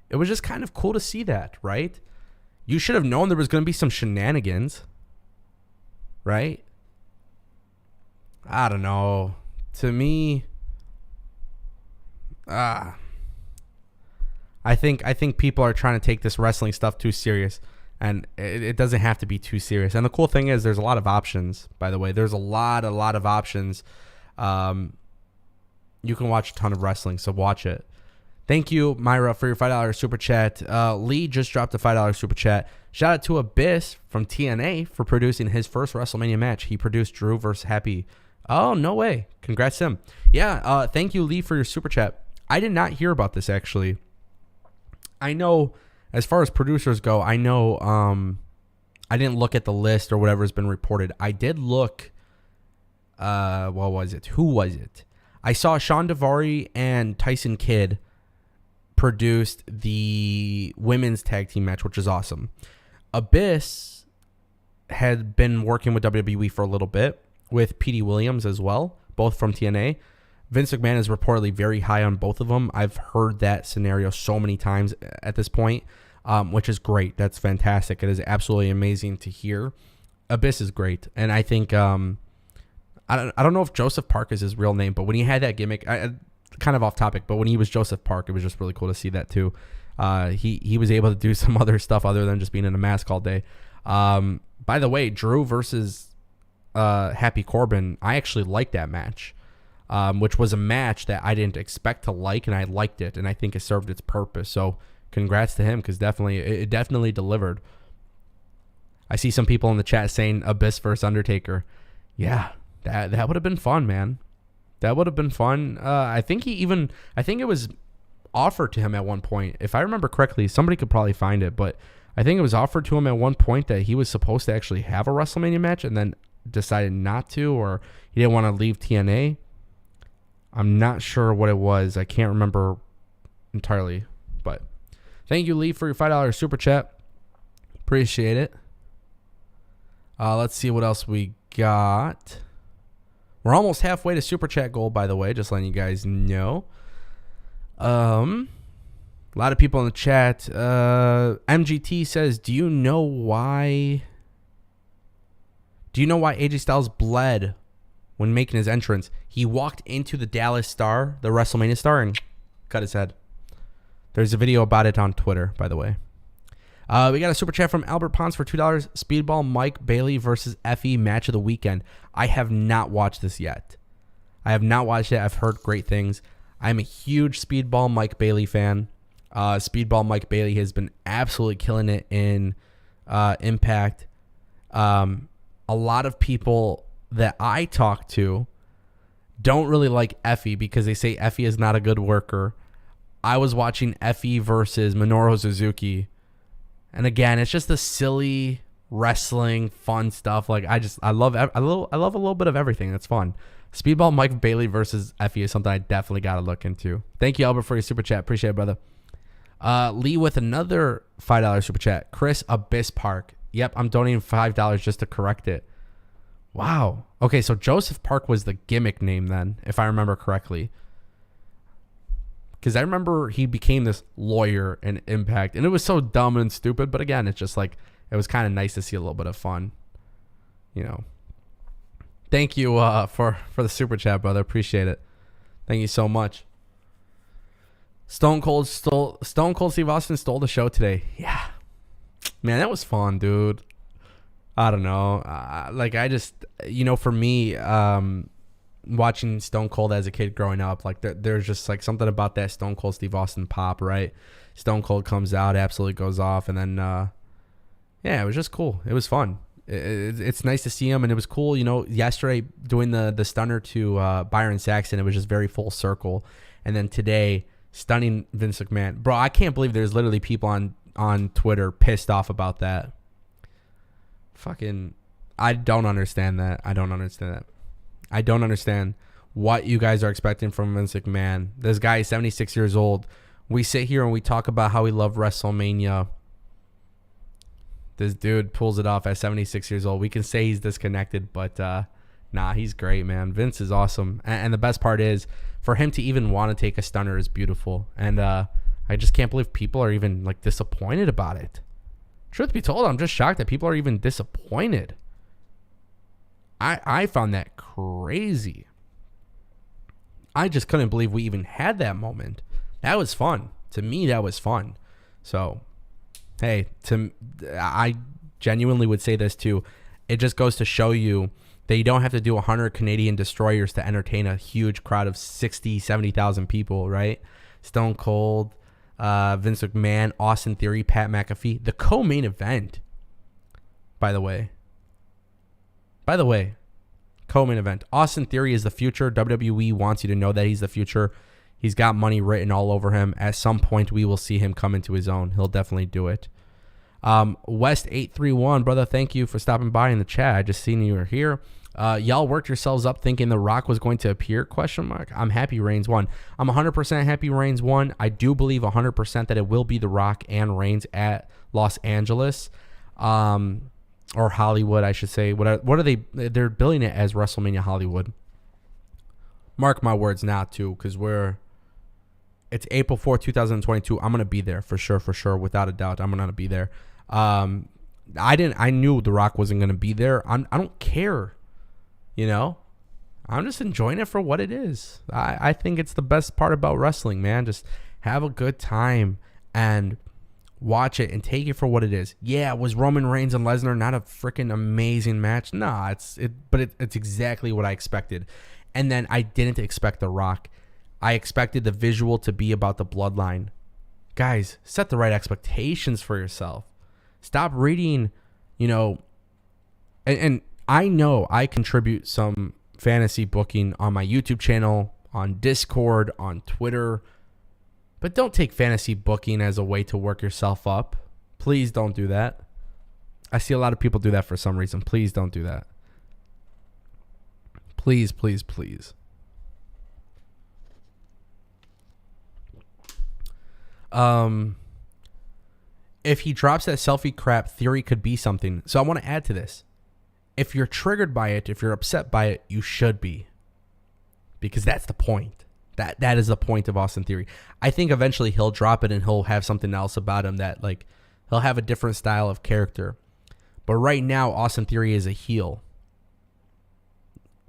Speaker 1: it was just kind of cool to see that, right? You should have known there was going to be some shenanigans, right? I don't know. To me, I think people are trying to take this wrestling stuff too serious, and it doesn't have to be too serious. And the cool thing is, there's a lot of options. By the way, there's a lot of options. You can watch a ton of wrestling, so watch it. Thank you, Myra, for your $5 super chat. Lee just dropped a $5 super chat. Shout out to Abyss from TNA for producing his first WrestleMania match. He produced Drew vs. Happy. Oh, no way. Congrats to him. Yeah, thank you, Lee, for your super chat. I did not hear about this, actually. I know, as far as producers go, I know I didn't look at the list or whatever has been reported. I did look, what was it? Who was it? I saw Sean Daivari and Tyson Kidd produced the women's tag team match, which is awesome. Abyss had been working with WWE for a little bit, with Petey Williams as well, both from TNA. Vince McMahon is reportedly very high on both of them. I've heard that scenario so many times at this point, which is great. That's fantastic. It is absolutely amazing to hear. Abyss is great, and I think I don't know if Joseph Park is his real name, but when he had that gimmick, kind of off topic, but when he was Joseph Park, it was just really cool to see that too. He was able to do some other stuff other than just being in a mask all day. By the way, Drew versus Happy Corbin, I actually liked that match, which was a match that I didn't expect to like, and I liked it, and I think it served its purpose. So congrats to him, because it definitely delivered. I see some people in the chat saying Abyss versus Undertaker. Yeah, that would have been fun, man. That would have been fun. I think it was offered to him at one point. If I remember correctly, somebody could probably find it, but I think it was offered to him at one point that he was supposed to actually have a WrestleMania match and then decided not to, or he didn't want to leave TNA. I'm not sure what it was. I can't remember entirely, but thank you, Lee, for your $5 super chat. Appreciate it. Let's see what else we got. We're almost halfway to super chat goal, by the way, just letting you guys know. A lot of people in the chat. MGT says, do you know why AJ Styles bled when making his entrance? He walked into the Dallas Star, the WrestleMania Star, and cut his head. There's a video about it on Twitter, by the way. We got a super chat from Albert Pons for $2. Speedball Mike Bailey versus Effie match of the weekend. I have not watched this yet. I have not watched it. I've heard great things. I'm a huge Speedball Mike Bailey fan. Speedball Mike Bailey has been absolutely killing it in Impact. A lot of people that I talk to don't really like Effie because they say Effie is not a good worker. I was watching Effie versus Minoru Suzuki. And again, it's just the silly wrestling, fun stuff. Like I love a little bit of everything. That's fun. Speedball Mike Bailey versus Effie is something I definitely got to look into. Thank you, Albert, for your super chat. Appreciate it, brother. Lee with another $5 super chat. Chris Abyss Park. Yep, I'm donating $5 just to correct it. Wow. Okay, so Joseph Park was the gimmick name then, if I remember correctly. Because I remember he became this lawyer in Impact, and it was so dumb and stupid. But again, it's just like, it was kind of nice to see a little bit of fun, you know. Thank you for the super chat, brother. Appreciate it. Thank you so much. Stone Cold Steve Austin stole the show today. Yeah, man, that was fun, dude. I don't know. For me, watching Stone Cold as a kid growing up, like there's just like something about that Stone Cold Steve Austin pop, right? Stone Cold comes out, absolutely goes off, and then it was just cool. It was fun. It's nice to see him, and it was cool. You know, yesterday doing the stunner to Byron Saxton, it was just very full circle, and then today stunning Vince McMahon. Bro, I can't believe there's literally people on Twitter pissed off about that. Fucking, I don't understand that. I don't understand what you guys are expecting from Vince McMahon. This guy is 76 years old. We sit here and we talk about how we love WrestleMania. This dude pulls it off at 76 years old. We can say he's disconnected, but nah, he's great, man. Vince is awesome. And the best part is, for him to even want to take a stunner is beautiful. And I just can't believe people are even like disappointed about it. Truth be told, I'm just shocked that people are even disappointed. I found that crazy. I just couldn't believe we even had that moment. That was fun. To me, that was fun. So, hey, I genuinely would say this too. It just goes to show you that you don't have to do 100 Canadian destroyers to entertain a huge crowd of 60, 70,000 people, right? Stone Cold, Vince McMahon, Austin Theory, Pat McAfee. The co-main event, by the way, co-main event. Austin Theory is the future. WWE wants you to know that he's the future. He's got money written all over him. At some point, we will see him come into his own. He'll definitely do it. West831, brother, thank you for stopping by in the chat. I just seen you were here. Y'all worked yourselves up thinking The Rock was going to appear? ? I'm happy Reigns won. I'm 100% happy Reigns won. I do believe 100% that it will be The Rock and Reigns at Los Angeles. Or Hollywood, I should say. What are they? They're billing it as WrestleMania Hollywood. Mark my words now, too, because it's April 4th, 2022. I'm going to be there for sure, without a doubt. I'm going to be there. I knew The Rock wasn't going to be there. I don't care, you know? I'm just enjoying it for what it is. I think it's the best part about wrestling, man. Just have a good time and watch it and take it for what it is. Yeah, was Roman Reigns and Lesnar not a freaking amazing match? Nah, it's exactly what I expected. And then I didn't expect The Rock. I expected the visual to be about the bloodline. Guys, set the right expectations for yourself. Stop reading, and I know I contribute some fantasy booking on my YouTube channel, on Discord, on Twitter, but don't take fantasy booking as a way to work yourself up. Please don't do that. I see a lot of people do that for some reason. Please don't do that. Please, please, please. If he drops that selfie crap, Theory could be something. So I want to add to this. If you're triggered by it, if you're upset by it, you should be. Because that's the point. That is the point of Austin Theory. I think eventually he'll drop it and he'll have something else about him that, like, he'll have a different style of character. But right now, Austin Theory is a heel.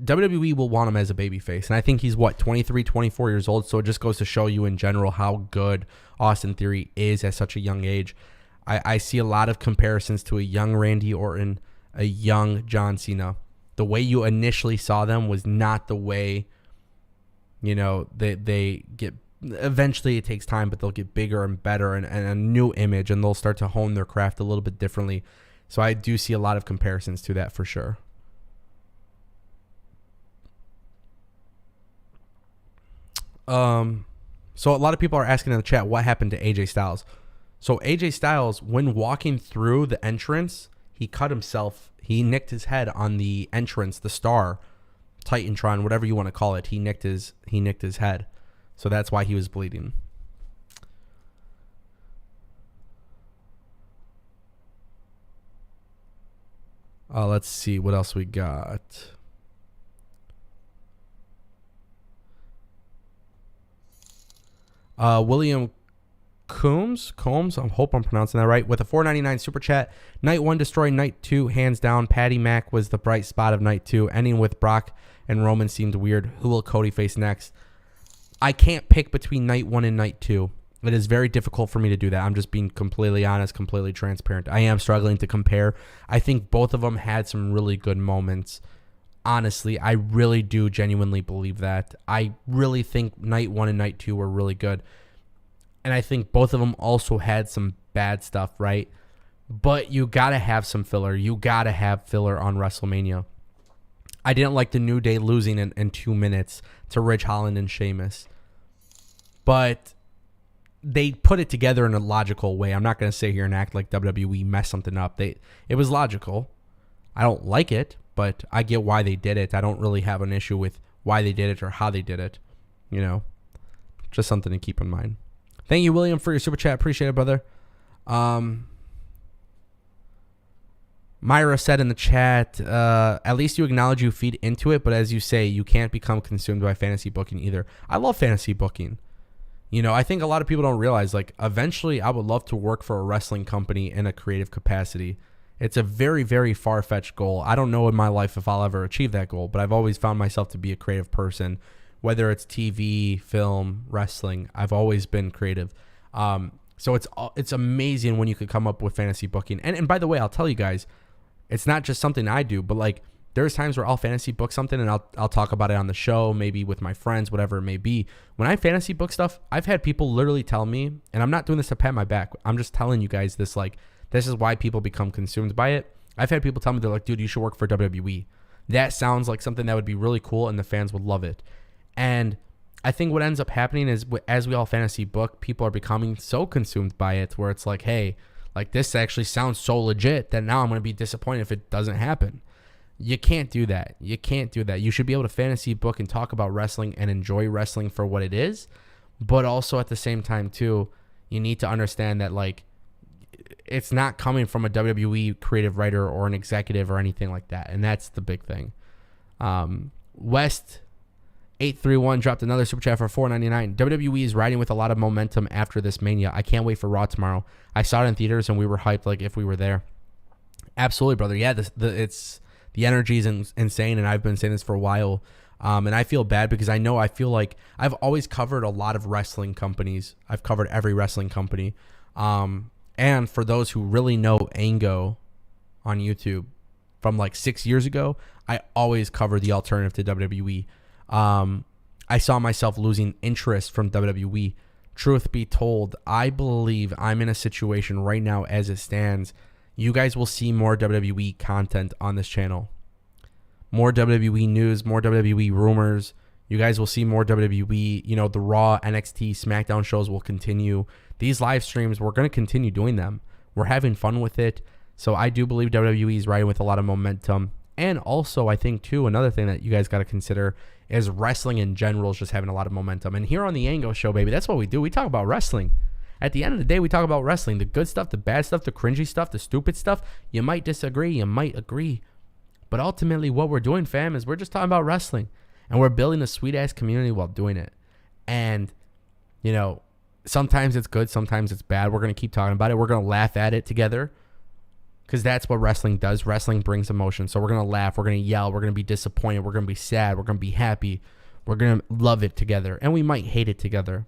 Speaker 1: WWE will want him as a babyface. And I think he's, 23, 24 years old. So it just goes to show you in general how good Austin Theory is at such a young age. I see a lot of comparisons to a young Randy Orton, a young John Cena. The way you initially saw them was not the way, they get. Eventually it takes time, but they'll get bigger and better and a new image, and they'll start to hone their craft a little bit differently. So I do see a lot of comparisons to that for sure. So a lot of people are asking in the chat, what happened to AJ Styles? So AJ Styles, when walking through the entrance, he cut himself. He nicked his head on the entrance, the star, Titantron, whatever you want to call it. He nicked his head. So that's why he was bleeding. Let's see what else we got. William Combs, I hope I'm pronouncing that right, with a $4.99 super chat. Night 1 destroyed Night 2, hands down. Patty Mac was the bright spot of Night 2. Ending with Brock and Roman seemed weird. Who will Cody face next? I can't pick between Night 1 and Night 2. It is very difficult for me to do that. I'm just being completely honest, completely transparent. I am struggling to compare. I think both of them had some really good moments. Honestly, I really do genuinely believe that. I really think Night 1 and Night 2 were really good. And I think both of them also had some bad stuff, right? But you got to have some filler. You got to have filler on WrestleMania. I didn't like the New Day losing in 2 minutes to Ridge Holland and Sheamus. But they put it together in a logical way. I'm not going to sit here and act like WWE messed something up. It was logical. I don't like it, but I get why they did it. I don't really have an issue with why they did it or how they did it. Just something to keep in mind. Thank you, William, for your super chat. Appreciate it, brother. Myra said in the chat, at least you acknowledge you feed into it, but as you say, you can't become consumed by fantasy booking either. I love fantasy booking. I think a lot of people don't realize, eventually I would love to work for a wrestling company in a creative capacity. It's a very, very far-fetched goal. I don't know in my life if I'll ever achieve that goal, but I've always found myself to be a creative person. Whether it's TV, film, wrestling, I've always been creative. So it's amazing when you could come up with fantasy booking. And by the way, I'll tell you guys, it's not just something I do, but there's times where I'll fantasy book something and I'll talk about it on the show, maybe with my friends, whatever it may be. When I fantasy book stuff, I've had people literally tell me, and I'm not doing this to pat my back. I'm just telling you guys this, this is why people become consumed by it. I've had people tell me, they're like, dude, you should work for WWE. That sounds like something that would be really cool and the fans would love it. And I think what ends up happening is, as we all fantasy book, people are becoming so consumed by it where it's like, hey, this actually sounds so legit that now I'm going to be disappointed if it doesn't happen. You can't do that. You should be able to fantasy book and talk about wrestling and enjoy wrestling for what it is. But also at the same time, too, you need to understand that, it's not coming from a WWE creative writer or an executive or anything like that. And that's the big thing. West 831 dropped another super chat for $4.99. WWE is riding with a lot of momentum after this Mania. I can't wait for Raw tomorrow. I saw it in theaters and we were hyped if we were there. Absolutely, brother. Yeah, The energy is insane, and I've been saying this for a while. And I feel bad because I feel like I've always covered a lot of wrestling companies. I've covered every wrestling company. And for those who really know Ango on YouTube from like 6 years ago, I always cover the alternative to WWE. I saw myself losing interest from WWE. Truth be told, I believe I'm in a situation right now as it stands. You guys will see more WWE content on this channel. More WWE news, more WWE rumors. You guys will see more WWE. You know, the Raw, NXT, SmackDown shows will continue. These live streams, we're going to continue doing them. We're having fun with it. So I do believe WWE is riding with a lot of momentum. And also, I think, too, another thing that you guys got to consider is wrestling in general is just having a lot of momentum. And here on the Ango Show, baby, that's what we do. We talk about wrestling. At the end of the day, we talk about wrestling. The good stuff, the bad stuff, the cringy stuff, the stupid stuff. You might disagree. You might agree. But ultimately, what we're doing, fam, is we're just talking about wrestling. And we're building a sweet-ass community while doing it. And, you know, sometimes it's good. Sometimes it's bad. We're going to keep talking about it. We're going to laugh at it together. Because that's what wrestling does. Wrestling brings emotion. So we're going to laugh. We're going to yell. We're going to be disappointed. We're going to be sad. We're going to be happy. We're going to love it together. And we might hate it together.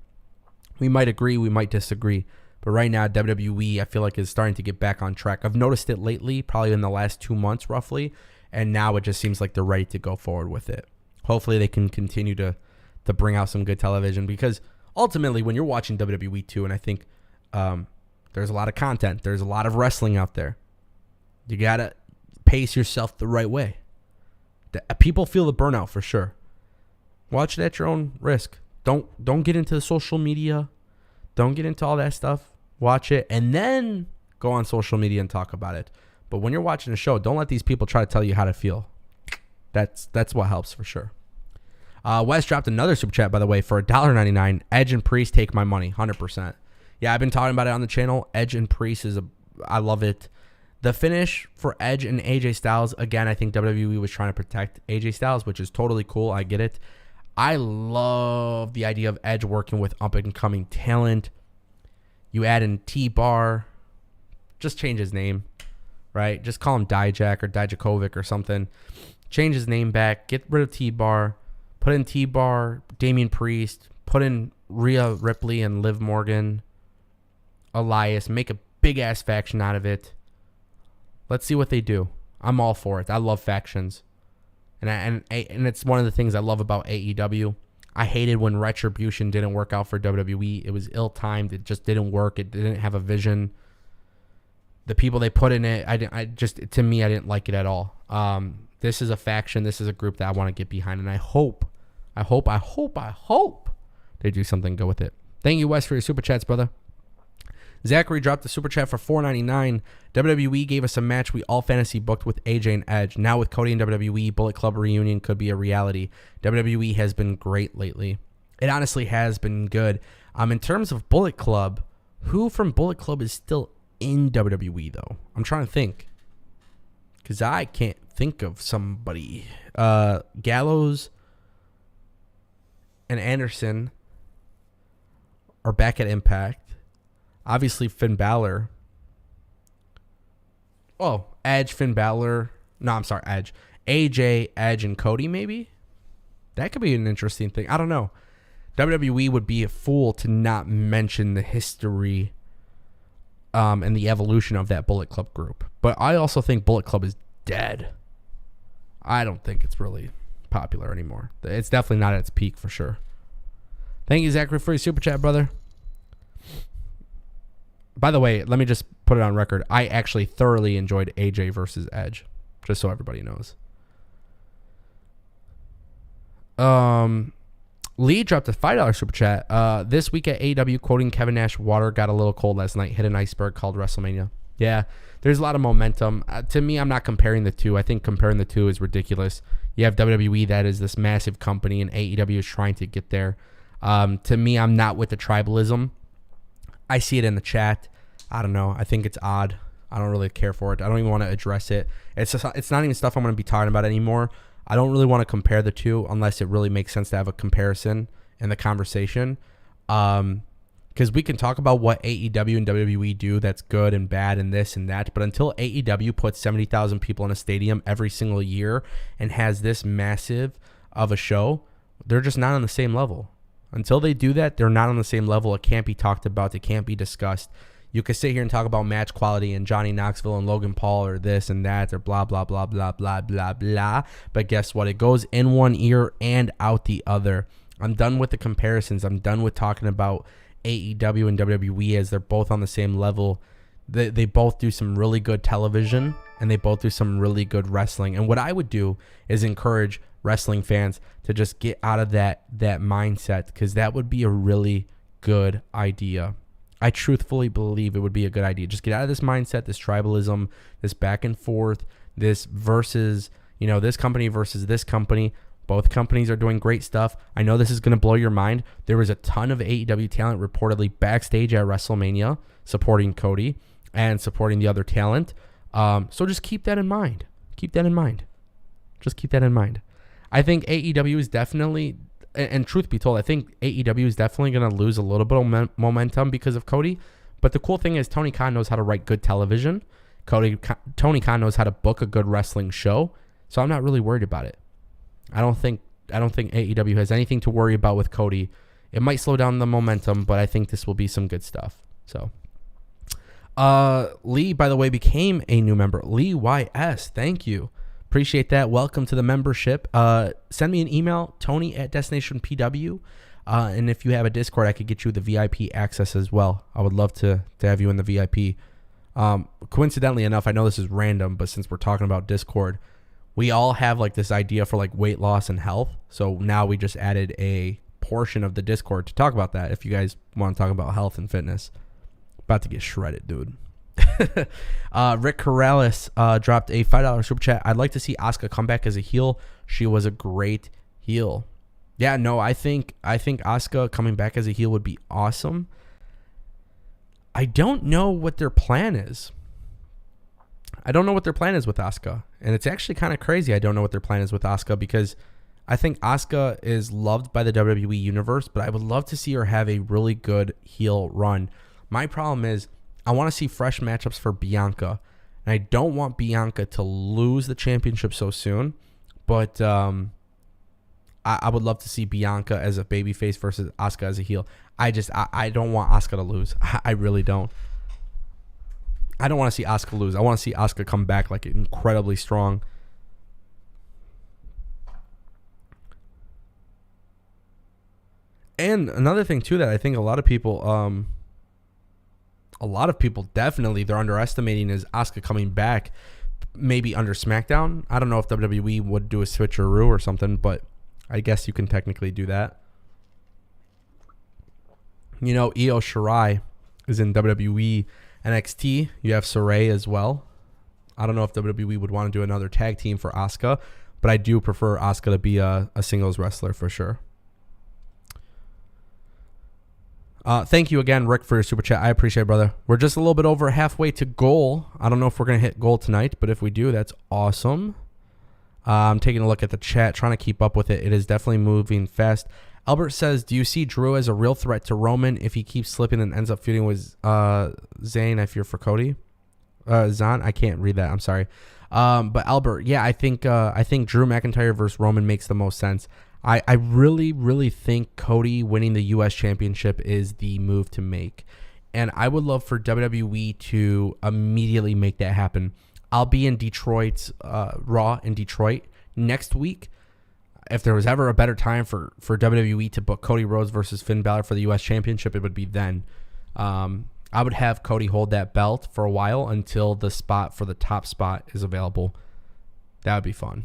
Speaker 1: We might agree. We might disagree. But right now, WWE, I feel like, is starting to get back on track. I've noticed it lately, probably in the last 2 months, roughly. And now it just seems like they're ready to go forward with it. Hopefully they can continue to bring out some good television. Because ultimately, when you're watching WWE too, and I think there's a lot of content. There's a lot of wrestling out there. You got to pace yourself the right way. People feel the burnout for sure. Watch it at your own risk. Don't get into social media. Don't get into all that stuff. Watch it and then go on social media and talk about it. But when you're watching a show, don't let these people try to tell you how to feel. That's what helps for sure. Wes dropped another super chat, by the way, for $1.99. Edge and Priest take my money, 100%. Yeah, I've been talking about it on the channel. Edge and Priest I love it. The finish for Edge and AJ Styles, again, I think WWE was trying to protect AJ Styles, which is totally cool. I get it. I love the idea of Edge working with up-and-coming talent. You add in T-Bar. Just change his name, right? Just call him Dijak or Dijakovic or something. Change his name back. Get rid of T-Bar. Put in T-Bar, Damian Priest. Put in Rhea Ripley and Liv Morgan. Elias. Make a big-ass faction out of it. Let's see what they do. I'm all for it. I love factions. And it's one of the things I love about AEW. I hated when Retribution didn't work out for WWE. It was ill-timed. It just didn't work. It didn't have a vision. The people they put in it, to me, I didn't like it at all. This is a faction. This is a group that I want to get behind. And I hope they do something good with it. Thank you, Wes, for your super chats, brother. Zachary dropped the super chat for $4.99. WWE gave us a match we all fantasy booked with AJ and Edge. Now with Cody and WWE, Bullet Club reunion could be a reality. WWE has been great lately. It honestly has been good. In terms of Bullet Club, who from Bullet Club is still in WWE, though? I'm trying to think. Because I can't think of somebody. Gallows and Anderson are back at Impact. Obviously, Finn Balor. Oh, Edge, Finn Balor. No, I'm sorry, Edge. AJ, Edge, and Cody, maybe? That could be an interesting thing. I don't know. WWE would be a fool to not mention the history and the evolution of that Bullet Club group. But I also think Bullet Club is dead. I don't think it's really popular anymore. It's definitely not at its peak for sure. Thank you, Zachary, for your super chat, brother. By the way, let me just put it on record. I actually thoroughly enjoyed AJ versus Edge, just so everybody knows. Lee dropped a $5 super chat. This week at AEW, quoting Kevin Nash, water got a little cold last night. Hit an iceberg called WrestleMania. Yeah, there's a lot of momentum. To me, I'm not comparing the two. I think comparing the two is ridiculous. You have WWE that is this massive company, and AEW is trying to get there. To me, I'm not with the tribalism. I see it in the chat. I don't know. I think it's odd. I don't really care for it. I don't even want to address it. It's not even stuff I'm going to be talking about anymore. I don't really want to compare the two unless it really makes sense to have a comparison in the conversation. To Because we can talk about what AEW and WWE do that's good and bad and this and that, but until AEW puts 70,000 people in a stadium every single year and has this massive of a show, they're just not on the same level. Until they do that, they're not on the same level. It can't be talked about. It can't be discussed. You could sit here and talk about match quality and Johnny Knoxville and Logan Paul or this and that or blah, blah, blah, blah, blah, blah, blah. But guess what? It goes in one ear and out the other. I'm done with the comparisons. I'm done with talking about AEW and WWE as they're both on the same level. They both do some really good television and they both do some really good wrestling. And what I would do is encourage wrestling fans to just get out of that mindset, because that would be a really good idea. I truthfully believe it would be a good idea. Just get out of this mindset, this tribalism, this back and forth, this versus, this company versus this company. Both companies are doing great stuff. I know this is going to blow your mind. There was a ton of AEW talent reportedly backstage at WrestleMania supporting Cody and supporting the other talent. So just keep that in mind. Just keep that in mind. I think AEW is definitely, and truth be told, I think AEW is definitely going to lose a little bit of momentum because of Cody. But the cool thing is Tony Khan knows how to write good television. Tony Khan knows how to book a good wrestling show. So I'm not really worried about it. I don't think AEW has anything to worry about with Cody. It might slow down the momentum, but I think this will be some good stuff. So, Lee, by the way, became a new member. Lee YS, thank you. Appreciate that. Welcome to the membership. Send me an email, Tony@DestinationPW. And if you have a Discord, I could get you the VIP access as well. I would love to have you in the VIP. Coincidentally enough, I know this is random, but since we're talking about Discord, we all have like this idea for like weight loss and health. So now we just added a portion of the Discord to talk about that. If you guys want to talk about health and fitness, about to get shredded, dude. Rick Corrales dropped a $5 super chat. I'd like to see Asuka come back as a heel. She was a great heel. Yeah, no, I think Asuka coming back as a heel would be awesome. I don't know what their plan is. with Asuka. And it's actually kind of crazy I don't know what their plan is with Asuka, because I think Asuka is loved by the WWE universe, but I would love to see her have a really good heel run. My problem is I want to see fresh matchups for Bianca. And I don't want Bianca to lose the championship so soon. But I would love to see Bianca as a babyface versus Asuka as a heel. I don't want Asuka to lose. I really don't. I don't want to see Asuka lose. I want to see Asuka come back like incredibly strong. And another thing too that I think a lot of people definitely they're underestimating is Asuka coming back maybe under SmackDown. I don't know if WWE would do a switcheroo or something, but I guess you can technically do that. Io Shirai is in WWE NXT. You have Saray as well. I don't know if WWE would want to do another tag team for Asuka, but I do prefer Asuka to be a singles wrestler for sure. Thank you again, Rick, for your super chat. I appreciate it, brother. We're just a little bit over halfway to goal. I don't know if we're going to hit goal tonight, but if we do, that's awesome. I'm taking a look at the chat, trying to keep up with it. It is definitely moving fast. Albert says, do you see Drew as a real threat to Roman if he keeps slipping and ends up feuding with Zayn if you're for Cody? Zan? I can't read that. I'm sorry. But Albert, yeah, I think Drew McIntyre versus Roman makes the most sense. I really, really think Cody winning the U.S. Championship is the move to make. And I would love for WWE to immediately make that happen. I'll be in Detroit, Raw in Detroit next week. If there was ever a better time for WWE to book Cody Rhodes versus Finn Balor for the U.S. Championship, it would be then. I would have Cody hold that belt for a while until the spot for the top spot is available. That would be fun.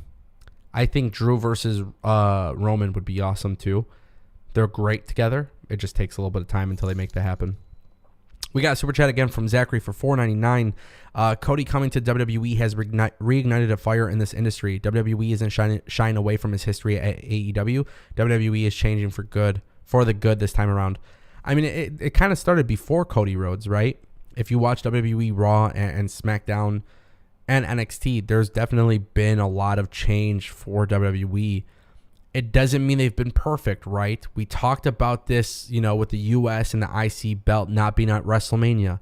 Speaker 1: I think Drew versus Roman would be awesome too. They're great together. It just takes a little bit of time until they make that happen. We got a super chat again from Zachary for $4.99. Cody coming to WWE has reignited a fire in this industry. WWE isn't shying away from his history at AEW. WWE is changing for the good this time around. I mean, it kind of started before Cody Rhodes, right? If you watch WWE Raw and SmackDown and NXT, there's definitely been a lot of change for WWE. It doesn't mean they've been perfect, right? We talked about this, with the US and the IC belt not being at WrestleMania.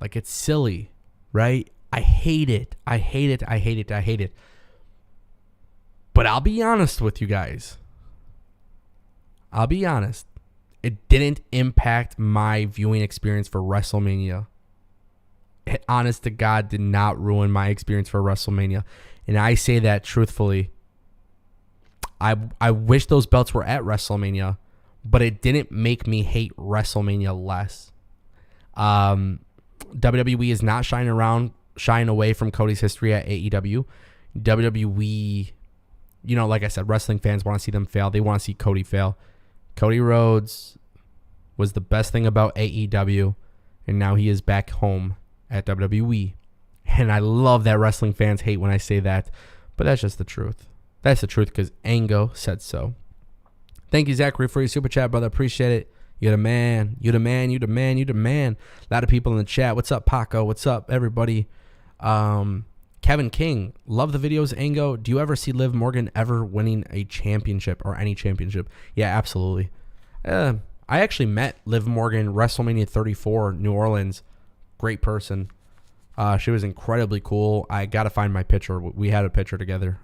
Speaker 1: Like, it's silly, right? I hate it. I hate it. I hate it. I hate it. But I'll be honest with you guys. I'll be honest. It didn't impact my viewing experience for WrestleMania. It, honest to God, did not ruin my experience for WrestleMania. And I say that truthfully. I wish those belts were at WrestleMania, but it didn't make me hate WrestleMania less. WWE is not shying away from Cody's history at AEW. WWE, like I said, wrestling fans want to see them fail. They want to see Cody fail. Cody Rhodes was the best thing about AEW, and now he is back home at WWE. And I love that wrestling fans hate when I say that, but that's just the truth. That's the truth because Ango said so. Thank you, Zachary, for your super chat, brother. Appreciate it. You're the man. You're the man. You're the man. You're the man. A lot of people in the chat. What's up, Paco? What's up, everybody? Kevin King. Love the videos, Ango. Do you ever see Liv Morgan ever winning a championship or any championship? Yeah, absolutely. I actually met Liv Morgan WrestleMania 34, New Orleans. Great person. She was incredibly cool. I got to find my picture. We had a picture together.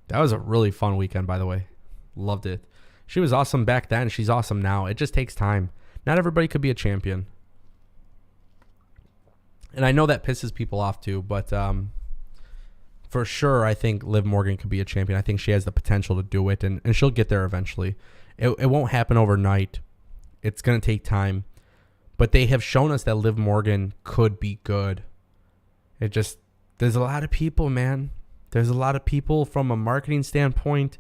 Speaker 1: That was a really fun weekend, by the way. Loved it. She was awesome back then. She's awesome now. It just takes time. Not everybody could be a champion. And I know that pisses people off too, but for sure, I think Liv Morgan could be a champion. I think she has the potential to do it, and she'll get there eventually. It won't happen overnight. It's going to take time. But they have shown us that Liv Morgan could be good. There's a lot of people, man. There's a lot of people from a marketing standpoint,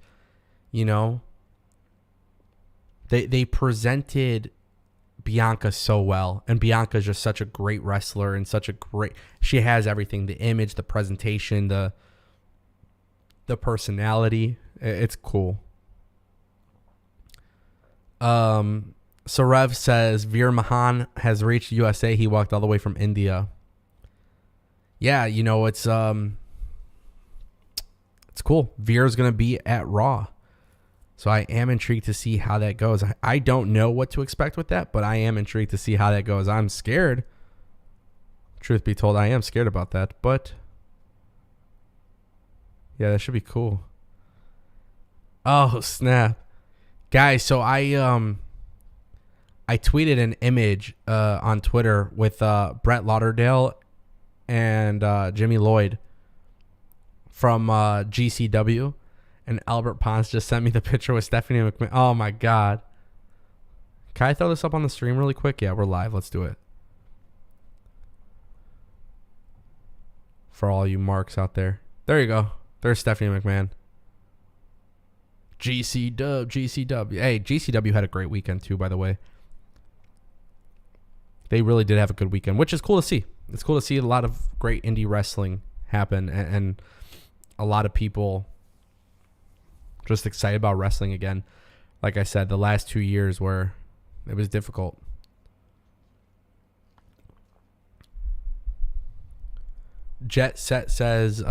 Speaker 1: They presented Bianca so well, and Bianca's just such a great wrestler and she has everything, the image, the presentation, the personality. It's cool. Sarev says Veer Mahan has reached USA. He walked all the way from India. Yeah, it's cool. Veer's going to be at Raw. So I am intrigued to see how that goes. I don't know what to expect with that, but I am intrigued to see how that goes. I'm scared. Truth be told, I am scared about that, but yeah, that should be cool. Oh, snap. Guys, so I tweeted an image on Twitter with Brett Lauderdale and Jimmy Lloyd from GCW. And Albert Pons just sent me the picture with Stephanie McMahon. Oh, my God. Can I throw this up on the stream really quick? Yeah, we're live. Let's do it. For all you marks out there. There you go. There's Stephanie McMahon. GCW. Hey, GCW had a great weekend, too, by the way. They really did have a good weekend, which is cool to see. It's cool to see a lot of great indie wrestling happen and a lot of people just excited about wrestling again. Like I said, the last 2 years where it was difficult. Jet Set says,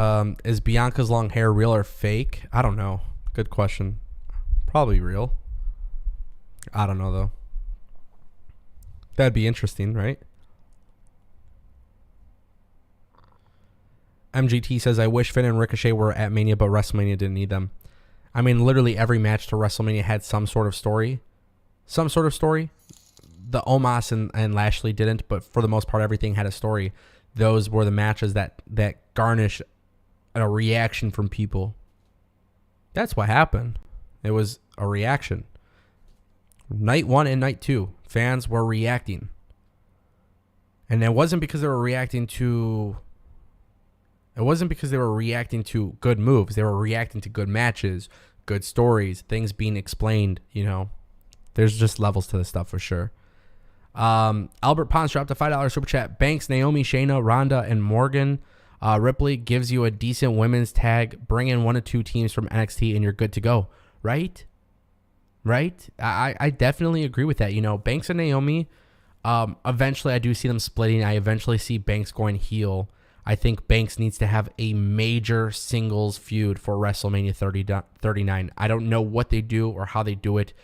Speaker 1: is Bianca's long hair real or fake? I don't know. Good question. Probably real. I don't know, though. That'd be interesting, right? MGT says, I wish Finn and Ricochet were at Mania, but WrestleMania didn't need them. I mean, literally every match to WrestleMania had some sort of story. Some sort of story. The Omos and Lashley didn't, but for the most part, everything had a story. Those were the matches that garnished a reaction from people. That's what happened. It was a reaction. Night 1 and night 2, fans were reacting. And it wasn't because they were reacting to... It wasn't because they were reacting to good moves. They were reacting to good matches, good stories, things being explained, There's just levels to this stuff for sure. Albert Pons dropped a $5 super chat. Banks, Naomi, Shayna, Ronda, and Morgan. Ripley gives you a decent women's tag. Bring in 1 or 2 teams from NXT and you're good to go. Right? I definitely agree with that. Banks and Naomi, eventually I do see them splitting. I eventually see Banks going heel. I think Banks needs to have a major singles feud for WrestleMania 39. I don't know what they do or how they do it.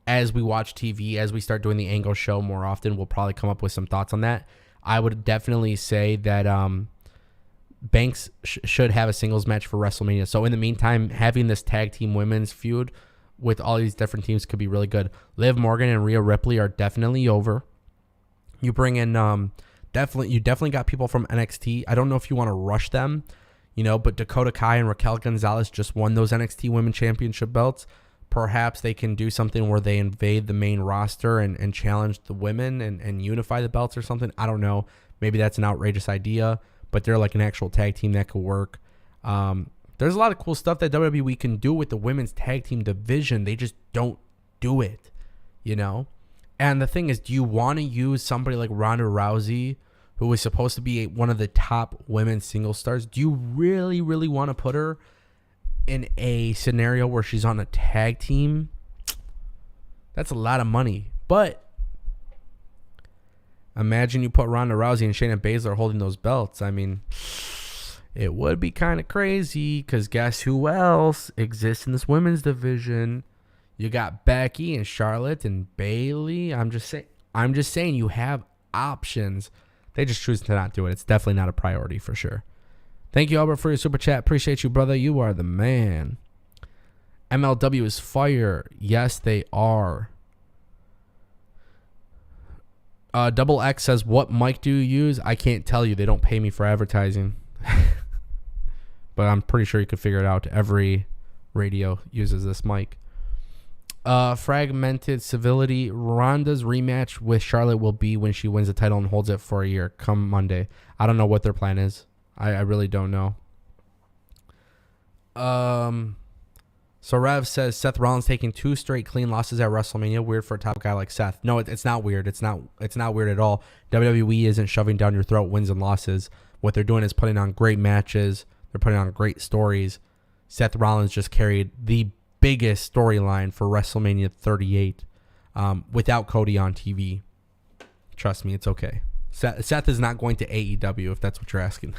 Speaker 1: As we watch TV, as we start doing the Ango show more often, we'll probably come up with some thoughts on that. I would definitely say that Banks should have a singles match for WrestleMania. So in the meantime, having this tag team women's feud with all these different teams could be really good. Liv Morgan and Rhea Ripley are definitely over. You bring in definitely got people from NXT. I don't know if you want to rush them, but Dakota Kai and Raquel Gonzalez just won those NXT Women Championship belts. Perhaps they can do something where they invade the main roster and challenge the women and unify the belts or something. I don't know. Maybe that's an outrageous idea, but they're like an actual tag team that could work. There's a lot of cool stuff that WWE can do with the women's tag team division. They just don't do it, And the thing is, do you want to use somebody like Ronda Rousey, who was supposed to be one of the top women's single stars? Do you really, really want to put her in a scenario where she's on a tag team? That's a lot of money. But imagine you put Ronda Rousey and Shayna Baszler holding those belts. I mean, it would be kind of crazy, because guess who else exists in this women's division? You got Becky and Charlotte and Bayley. I'm just saying you have options. They just choose to not do it. It's definitely not a priority for sure. Thank you, Albert, for your super chat. Appreciate you, brother. You are the man. MLW is fire. Yes, they are. Double X says, what mic do you use? I can't tell you. They don't pay me for advertising. But I'm pretty sure you could figure it out. Every radio uses this mic. Fragmented Civility. Ronda's rematch with Charlotte will be when she wins the title and holds it for a year come Monday. I don't know what their plan is. I really don't know. So Rev says Seth Rollins taking 2 straight clean losses at WrestleMania. Weird for a top guy like Seth. No, it's not weird. It's not weird at all. WWE isn't shoving down your throat wins and losses. What they're doing is putting on great matches. They're putting on great stories. Seth Rollins just carried the biggest storyline for WrestleMania 38 without Cody on TV. Trust me, it's okay. Seth is not going to AEW, if that's what you're asking.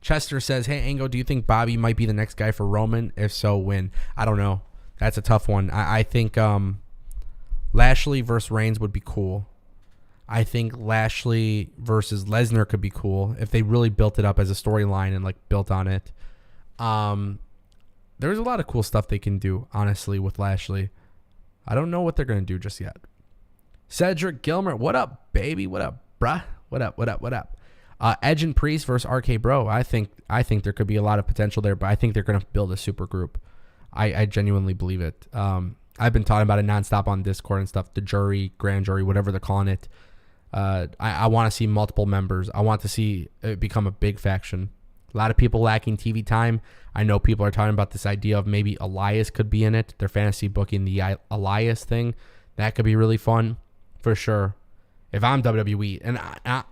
Speaker 1: Chester says, hey, Ango, do you think Bobby might be the next guy for Roman? If so, when? I don't know. That's a tough one. I think Lashley versus Reigns would be cool. I think Lashley versus Lesnar could be cool if they really built it up as a storyline and built on it. There's a lot of cool stuff they can do, honestly, with Lashley. I don't know what they're going to do just yet. Cedric Gilmer, what up, baby? What up, bruh? What up? Edge and Priest versus RK Bro. I think there could be a lot of potential there, but I think they're going to build a super group. I genuinely believe it. I've been talking about it nonstop on Discord and stuff. The jury, grand jury, whatever they're calling it. I want to see multiple members. I want to see it become a big faction. A lot of people lacking TV time. I know people are talking about this idea of maybe Elias could be in it. They're fantasy booking the Elias thing. That could be really fun for sure. If I'm WWE, and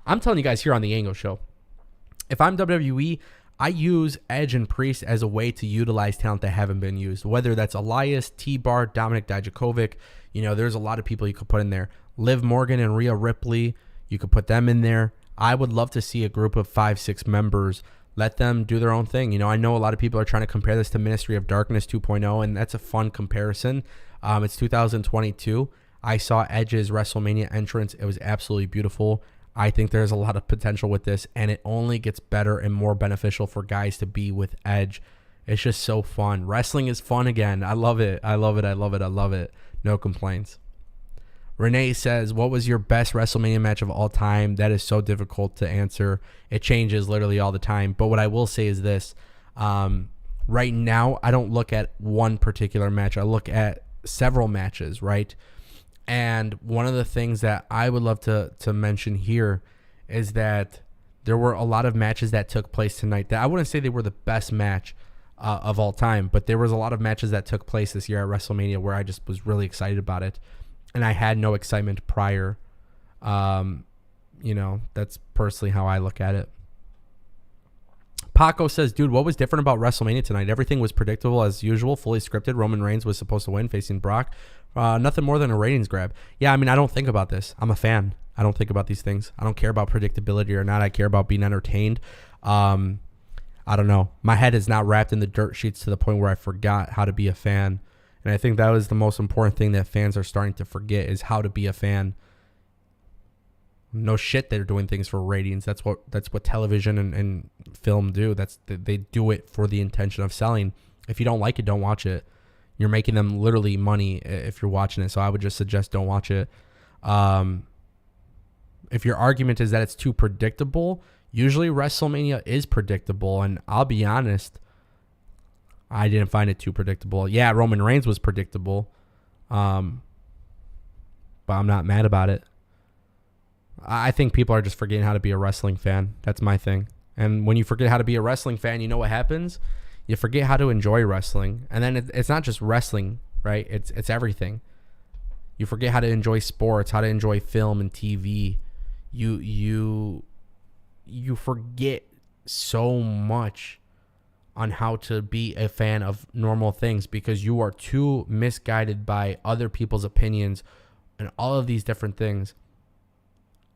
Speaker 1: I'm telling you guys here on the Ango Show, if I'm WWE, I use Edge and Priest as a way to utilize talent that haven't been used. Whether that's Elias, T-Bar, Dominic Dijakovic, there's a lot of people you could put in there. Liv Morgan and Rhea Ripley, you could put them in there. I would love to see a group of 5-6 members. Let them do their own thing. I know a lot of people are trying to compare this to Ministry of Darkness 2.0, and that's a fun comparison. It's 2022. I saw Edge's WrestleMania entrance. It was absolutely beautiful. I think there's a lot of potential with this, and it only gets better and more beneficial for guys to be with Edge. It's just so fun. Wrestling is fun again. I love it. No complaints. Renee says, what was your best WrestleMania match of all time? That is so difficult to answer. It changes literally all the time. But what I will say is this. Right now, I don't look at one particular match. I look at several matches, right? And one of the things that I would love to mention here is that there were a lot of matches that took place tonight that I wouldn't say they were the best match of all time, but there was a lot of matches that took place this year at WrestleMania where I just was really excited about it. And I had no excitement prior. That's personally how I look at it. Paco says, dude, what was different about WrestleMania tonight? Everything was predictable as usual, fully scripted. Roman Reigns was supposed to win facing Brock. Nothing more than a ratings grab. Yeah, I don't think about this. I'm a fan. I don't think about these things. I don't care about predictability or not. I care about being entertained. I don't know. My head is not wrapped in the dirt sheets to the point where I forgot how to be a fan. And I think that was the most important thing that fans are starting to forget is how to be a fan. No shit, they're doing things for ratings. That's what television and film do. They do it for the intention of selling. If you don't like it, don't watch it. You're making them literally money if you're watching it. So I would just suggest don't watch it. If your argument is that it's too predictable, usually WrestleMania is predictable, and I'll be honest, I didn't find it too predictable. Yeah, Roman Reigns was predictable, but I'm not mad about it. I think people are just forgetting how to be a wrestling fan. That's my thing. And when you forget how to be a wrestling fan, you know what happens? You forget how to enjoy wrestling. And then it's not just wrestling, right? It's everything. You forget how to enjoy sports, how to enjoy film and TV. You forget so much on how to be a fan of normal things because you are too misguided by other people's opinions and all of these different things.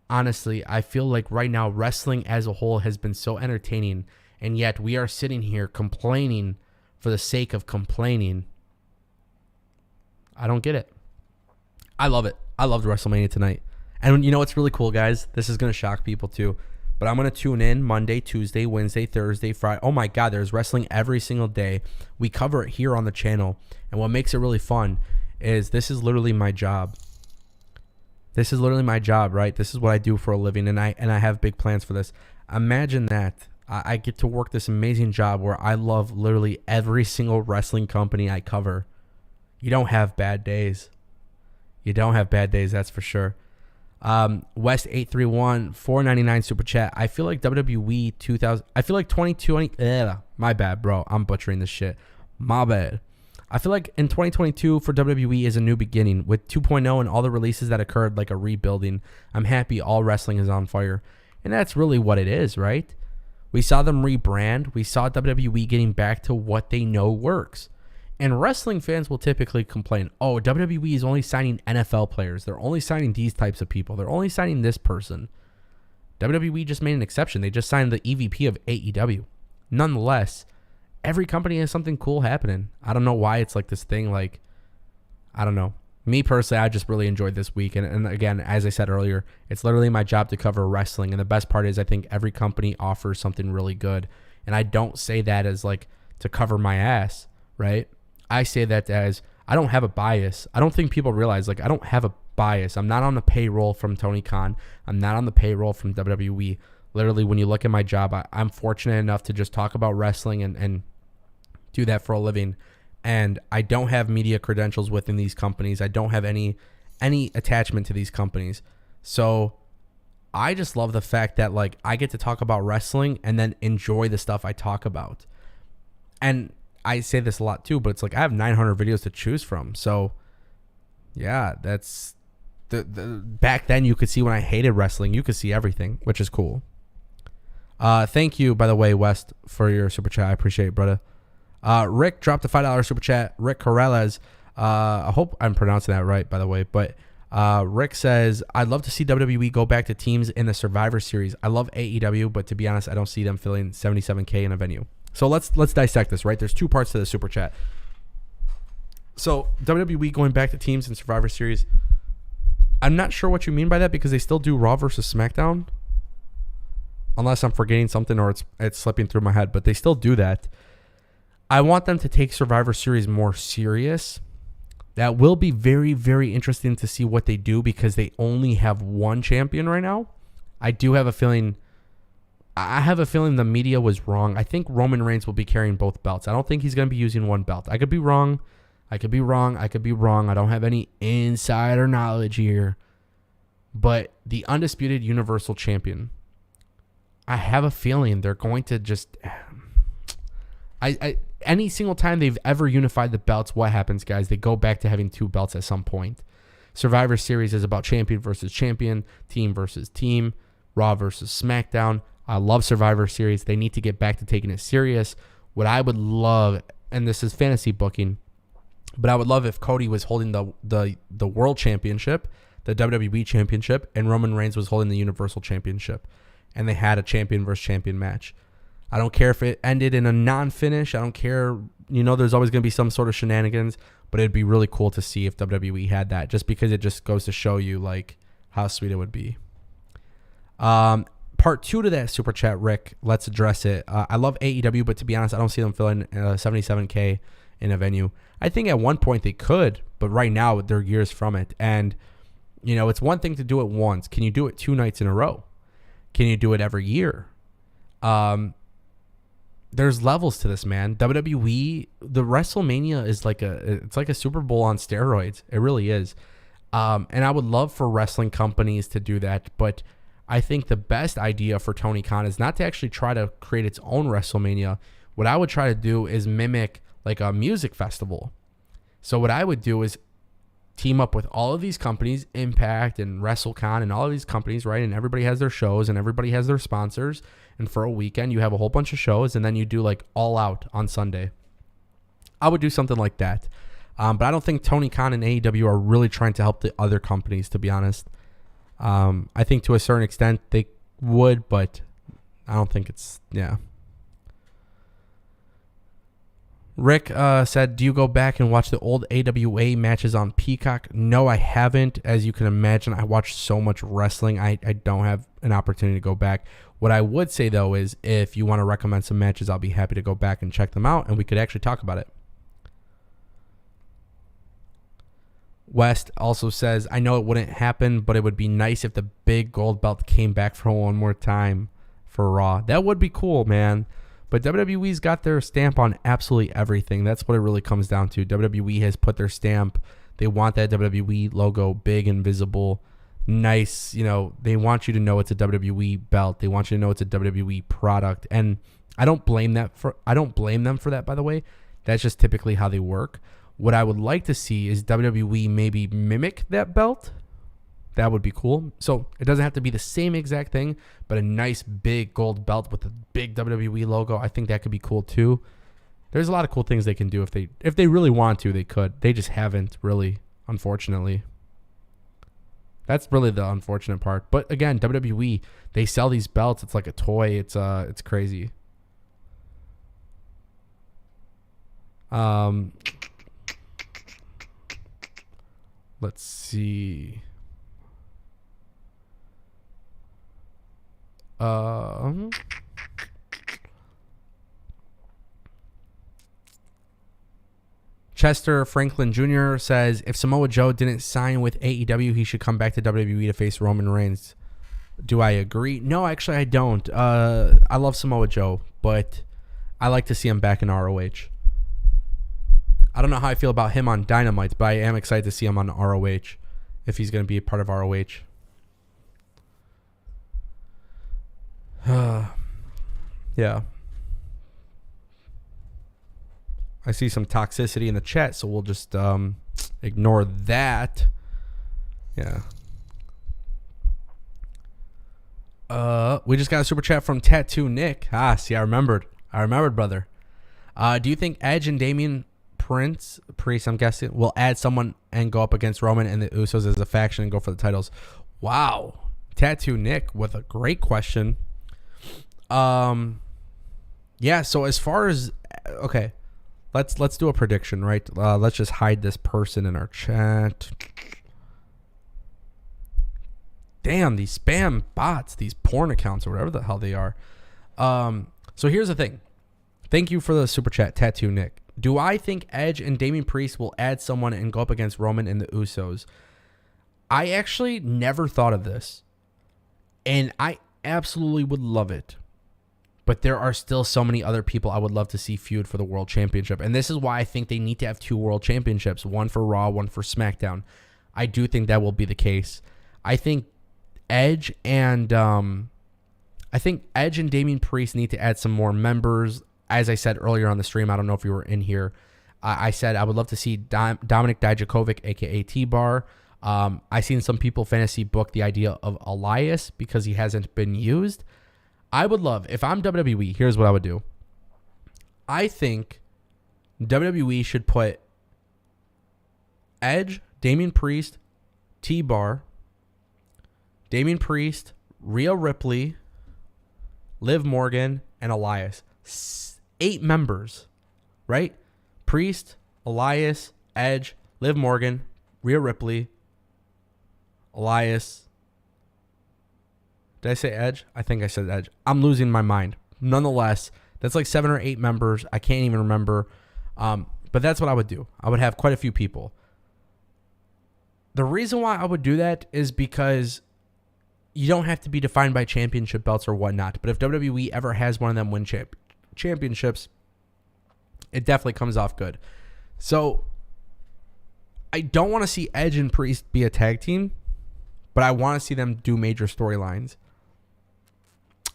Speaker 1: Honestly, I feel like right now wrestling as a whole has been so entertaining, and yet we are sitting here complaining for the sake of complaining. I don't get it. I love it. I loved WrestleMania tonight. And you know what's really cool, guys? This is going to shock people too. But I'm going to tune in Monday, Tuesday, Wednesday, Thursday, Friday. Oh my God, there's wrestling every single day. We cover it here on the channel. And what makes it really fun is this is literally my job. This is literally my job, right? This is what I do for a living, and I have big plans for this. Imagine that. I get to work this amazing job where I love literally every single wrestling company I cover. You don't have bad days. You don't have bad days, that's for sure. West 831 499 super chat. I feel like WWE 2000. I feel like 2020. My bad, bro. I'm butchering this shit. My bad. I feel like in 2022 for WWE is a new beginning with 2.0 and all the releases that occurred, like a rebuilding. I'm happy all wrestling is on fire, and that's really what it is, right? We saw them rebrand. We saw WWE getting back to what they know works. And wrestling fans will typically complain, oh, WWE is only signing NFL players. They're only signing these types of people. They're only signing this person. WWE just made an exception. They just signed the EVP of AEW. Nonetheless, every company has something cool happening. I don't know why it's like this thing. Like, I don't know. Me personally, I just really enjoyed this week. And again, as I said earlier, it's literally my job to cover wrestling. And the best part is I think every company offers something really good. And I don't say that as like to cover my ass, right? I say that as I don't have a bias. I don't think people realize, like, I don't have a bias. I'm not on the payroll from Tony Khan. I'm not on the payroll from WWE. Literally, when you look at my job, I'm fortunate enough to just talk about wrestling and do that for a living. And I don't have media credentials within these companies. I don't have any attachment to these companies. So I just love the fact that, like, I get to talk about wrestling and then enjoy the stuff I talk about. And I say this a lot too, but it's like I have 900 videos to choose from. So yeah, that's the back then you could see when I hated wrestling, you could see everything, which is cool. Thank you, by the way, West, for your super chat. I appreciate it, brother. Rick dropped a $5 super chat. Rick Corrales. I hope I'm pronouncing that right, by the way. But Rick says, I'd love to see WWE go back to teams in the Survivor Series. I love AEW, but to be honest, I don't see them filling 77K in a venue. So let's dissect this, right? There's two parts to the super chat. So WWE going back to teams in Survivor Series. I'm not sure what you mean by that because they still do Raw versus SmackDown. Unless I'm forgetting something or it's slipping through my head, but they still do that. I want them to take Survivor Series more serious. That will be very, very interesting to see what they do because they only have one champion right now. I have a feeling the media was wrong. I think Roman Reigns will be carrying both belts. I don't think he's going to be using one belt. I could be wrong. I don't have any insider knowledge here. But the Undisputed Universal Champion, I have a feeling they're going to just... Any single time they've ever unified the belts, what happens, guys? They go back to having two belts at some point. Survivor Series is about champion versus champion, team versus team, Raw versus SmackDown. I love Survivor Series. They need to get back to taking it serious. What I would love, and this is fantasy booking, but I would love if Cody was holding the world championship. the WWE Championship and Roman Reigns was holding the Universal Championship, and they had a champion versus champion match. I don't care if it ended in a non-finish. I don't care. There's always going to be some sort of shenanigans, but it'd be really cool to see if WWE had that, just because it just goes to show you like how sweet it would be. Part 2 to that super chat, Rick. Let's address it. I love AEW, but to be honest, I don't see them filling $77K in a venue. I think at one point they could, but right now they're years from it. And, it's one thing to do it once. Can you do it 2 nights in a row? Can you do it every year? There's levels to this, man. WWE, the WrestleMania is like a Super Bowl on steroids. It really is. And I would love for wrestling companies to do that, but I think the best idea for Tony Khan is not to actually try to create its own WrestleMania. What I would try to do is mimic like a music festival. So what I would do is team up with all of these companies, Impact and WrestleCon and all of these companies, right? And everybody has their shows and everybody has their sponsors. And for a weekend, you have a whole bunch of shows, and then you do like All Out on Sunday. I would do something like that. But I don't think Tony Khan and AEW are really trying to help the other companies, to be honest. I think to a certain extent they would, but I don't think it's, yeah. Rick said, do you go back and watch the old AWA matches on Peacock? No, I haven't. As you can imagine, I watch so much wrestling. I don't have an opportunity to go back. What I would say, though, is if you want to recommend some matches, I'll be happy to go back and check them out, and we could actually talk about it. West also says, I know it wouldn't happen, but it would be nice if the big gold belt came back for one more time for Raw. That would be cool, man. But WWE's got their stamp on absolutely everything. That's what it really comes down to. WWE has put their stamp. They want that WWE logo big and visible, nice. They want you to know it's a WWE belt. They want you to know it's a WWE product. And I don't blame them for that, by the way. That's just typically how they work. What I would like to see is WWE maybe mimic that belt. That would be cool. So it doesn't have to be the same exact thing, but a nice big gold belt with a big WWE logo. I think that could be cool too. There's a lot of cool things they can do if they really want to. They could. They just haven't really, unfortunately. That's really the unfortunate part. But again, WWE, they sell these belts. It's like a toy. It's crazy. Let's see. Chester Franklin Jr. says, if Samoa Joe didn't sign with AEW, he should come back to WWE to face Roman Reigns. Do I agree? No, actually, I don't. I love Samoa Joe, but I like to see him back in ROH. I don't know how I feel about him on Dynamite, but I am excited to see him on ROH if he's going to be a part of ROH. Yeah. I see some toxicity in the chat, so we'll just ignore that. Yeah. We just got a super chat from Tattoo Nick. See, I remembered, brother. Do you think Edge and Damian Priest, I'm guessing, will add someone and go up against Roman and the Usos as a faction and go for the titles? Wow. Tattoo Nick with a great question. Yeah, so as far as, okay, let's do a prediction, right? Let's just hide this person in our chat. Damn, these spam bots, these porn accounts or whatever the hell they are. So here's the thing. Thank you for the super chat, Tattoo Nick. Do I think Edge and Damian Priest will add someone and go up against Roman and the Usos? I actually never thought of this, and I absolutely would love it. But there are still so many other people I would love to see feud for the World Championship. And this is why I think they need to have 2 World Championships, one for Raw, one for SmackDown. I do think that will be the case. I think Edge and Damian Priest need to add some more members. As I said earlier on the stream, I don't know if you were in here. I said I would love to see Dominic Dijakovic, a.k.a. T-Bar. I seen some people fantasy book the idea of Elias because he hasn't been used. I would love, if I'm WWE, here's what I would do. I think WWE should put Edge, Damian Priest, T-Bar, Damian Priest, Rhea Ripley, Liv Morgan, and Elias. 8 members, right? Priest, Elias, Edge, Liv Morgan, Rhea Ripley, Elias. Did I say Edge? I think I said Edge. I'm losing my mind. Nonetheless, that's like 7 or 8 members. I can't even remember. But that's what I would do. I would have quite a few people. The reason why I would do that is because you don't have to be defined by championship belts or whatnot. But if WWE ever has one of them win championships, it definitely comes off good. So I don't want to see Edge and Priest be a tag team, but I want to see them do major storylines.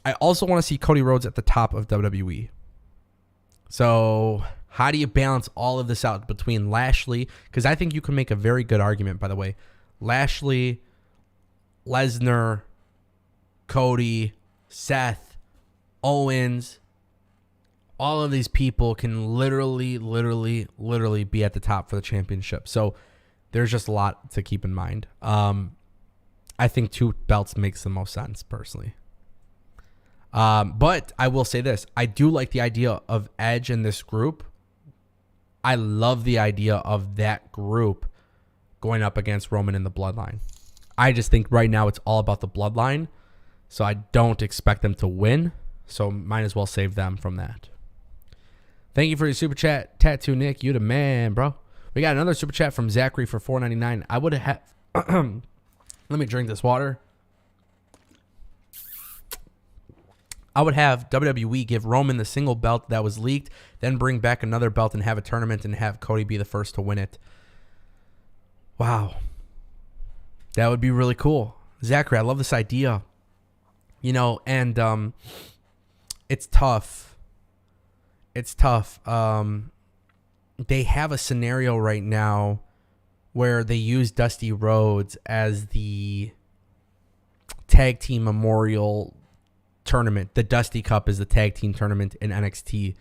Speaker 1: I also want to see Cody Rhodes at the top of WWE. So how do you balance all of this out between Lashley? Because I think you can make a very good argument, by the way. Lashley, Lesnar, Cody, Seth, Owens, all of these people can literally be at the top for the championship. So there's just a lot to keep in mind. I think 2 belts makes the most sense, personally. But I will say this. I do like the idea of Edge in this group. I love the idea of that group going up against Roman in the Bloodline. I just think right now it's all about the Bloodline. So I don't expect them to win. So might as well save them from that. Thank you for your super chat, Tattoo Nick. You the man, bro. We got another super chat from Zachary for $4.99. I would have... Let me drink this water. I would have WWE give Roman the single belt that was leaked, then bring back another belt and have a tournament and have Cody be the first to win it. Wow. That would be really cool. Zachary, I love this idea. You know, and it's tough. It's tough. They have a scenario right now where they use Dusty Rhodes as the tag team memorial tournament. The Dusty Cup is the tag team tournament in NXT.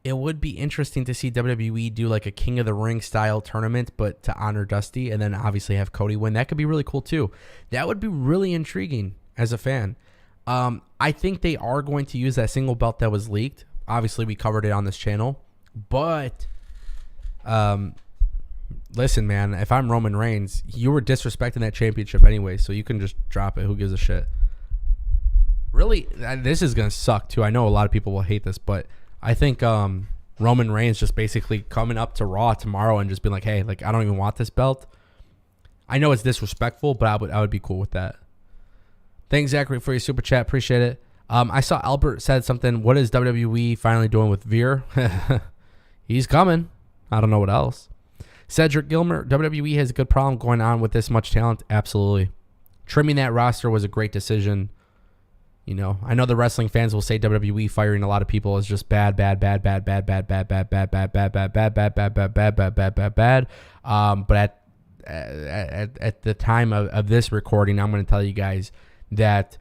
Speaker 1: It would be interesting to see WWE do like a King of the Ring style tournament, but to honor Dusty, and then obviously have Cody win. That could be really cool too. That would be really intriguing as a fan. I think they are going to use that single belt that was leaked. Obviously, we covered it on this channel, but listen, man, if I'm Roman Reigns, you were disrespecting that championship anyway, so you can just drop it. Who gives a shit? Really, this is going to suck too. I know a lot of people will hate this, but I think Roman Reigns just basically coming up to Raw tomorrow and just being like, hey, like, I don't even want this belt. I know it's disrespectful, but I would be cool with that. Thanks, Zachary, for your super chat. Appreciate it. I saw Albert said something. What is WWE finally doing with Veer? He's coming. I don't know what else. Cedric Gilmer, WWE has a good problem going on with this much talent. Absolutely. Trimming that roster was a great decision. You know, I know the wrestling fans will say WWE firing a lot of people is just bad. But at the time of this recording, I'm going to tell you guys that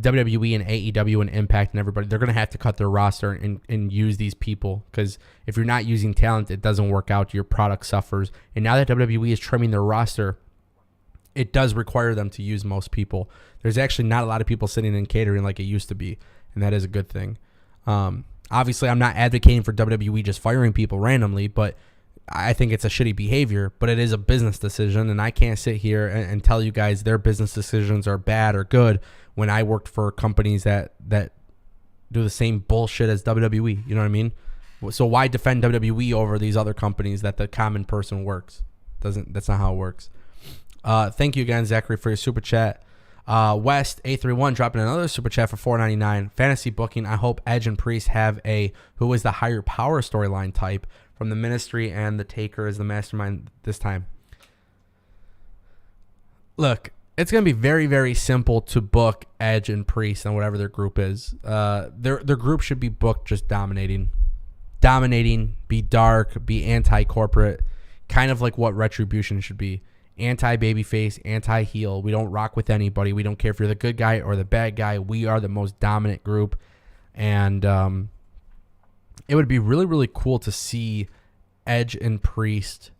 Speaker 1: WWE and AEW and Impact and everybody, they're going to have to cut their roster and use these people, because if you're not using talent, it doesn't work out. Your product suffers. And now that WWE is trimming their roster, it does require them to use most people. There's actually not a lot of people sitting in catering like it used to be, and that is a good thing. Obviously, I'm not advocating for WWE just firing people randomly, but I think it's a shitty behavior, but it is a business decision, and I can't sit here and tell you guys their business decisions are bad or good when I worked for companies that do the same bullshit as WWE. You know what I mean? So why defend WWE over these other companies that the common person works? That's not how it works. Thank you again, Zachary, for your super chat. West 831 dropping another super chat for $4.99. Fantasy booking. I hope Edge and Priest have a who is the higher power storyline type from the Ministry, and the Taker is the mastermind this time. Look, it's going to be very, very simple to book Edge and Priest and whatever their group is. Their group should be booked just dominating, be dark, be anti-corporate, kind of like what Retribution should be. Anti-babyface, anti-heel. We don't rock with anybody. We don't care if you're the good guy or the bad guy. We are the most dominant group. And it would be really, really cool to see Edge and Priest.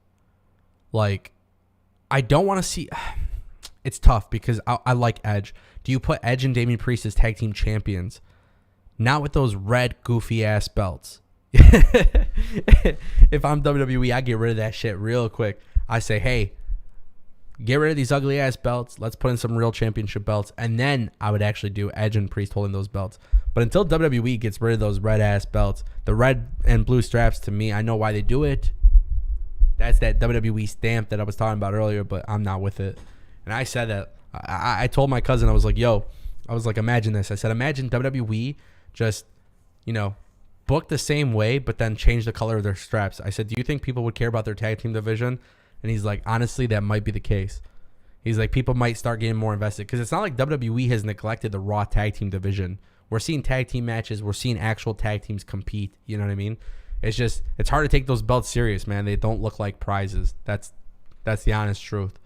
Speaker 1: Like, I don't want to see... it's tough because I like Edge. Do you put Edge and Damian Priest as tag team champions? Not with those red goofy ass belts. If I'm WWE, I get rid of that shit real quick. I say, hey, get rid of these ugly ass belts. Let's put in some real championship belts. And then I would actually do Edge and Priest holding those belts. But until WWE gets rid of those red ass belts, the red and blue straps, to me, I know why they do it. That's that WWE stamp that I was talking about earlier, but I'm not with it. And I said that. I told my cousin, I was like, imagine this. I said, imagine WWE just, book the same way, but then change the color of their straps. I said, do you think people would care about their tag team division? And he's like, honestly, that might be the case. He's like, people might start getting more invested because it's not like WWE has neglected the Raw tag team division. We're seeing tag team matches. We're seeing actual tag teams compete. You know what I mean? It's just, it's hard to take those belts serious, man. They don't look like prizes. That's the honest truth.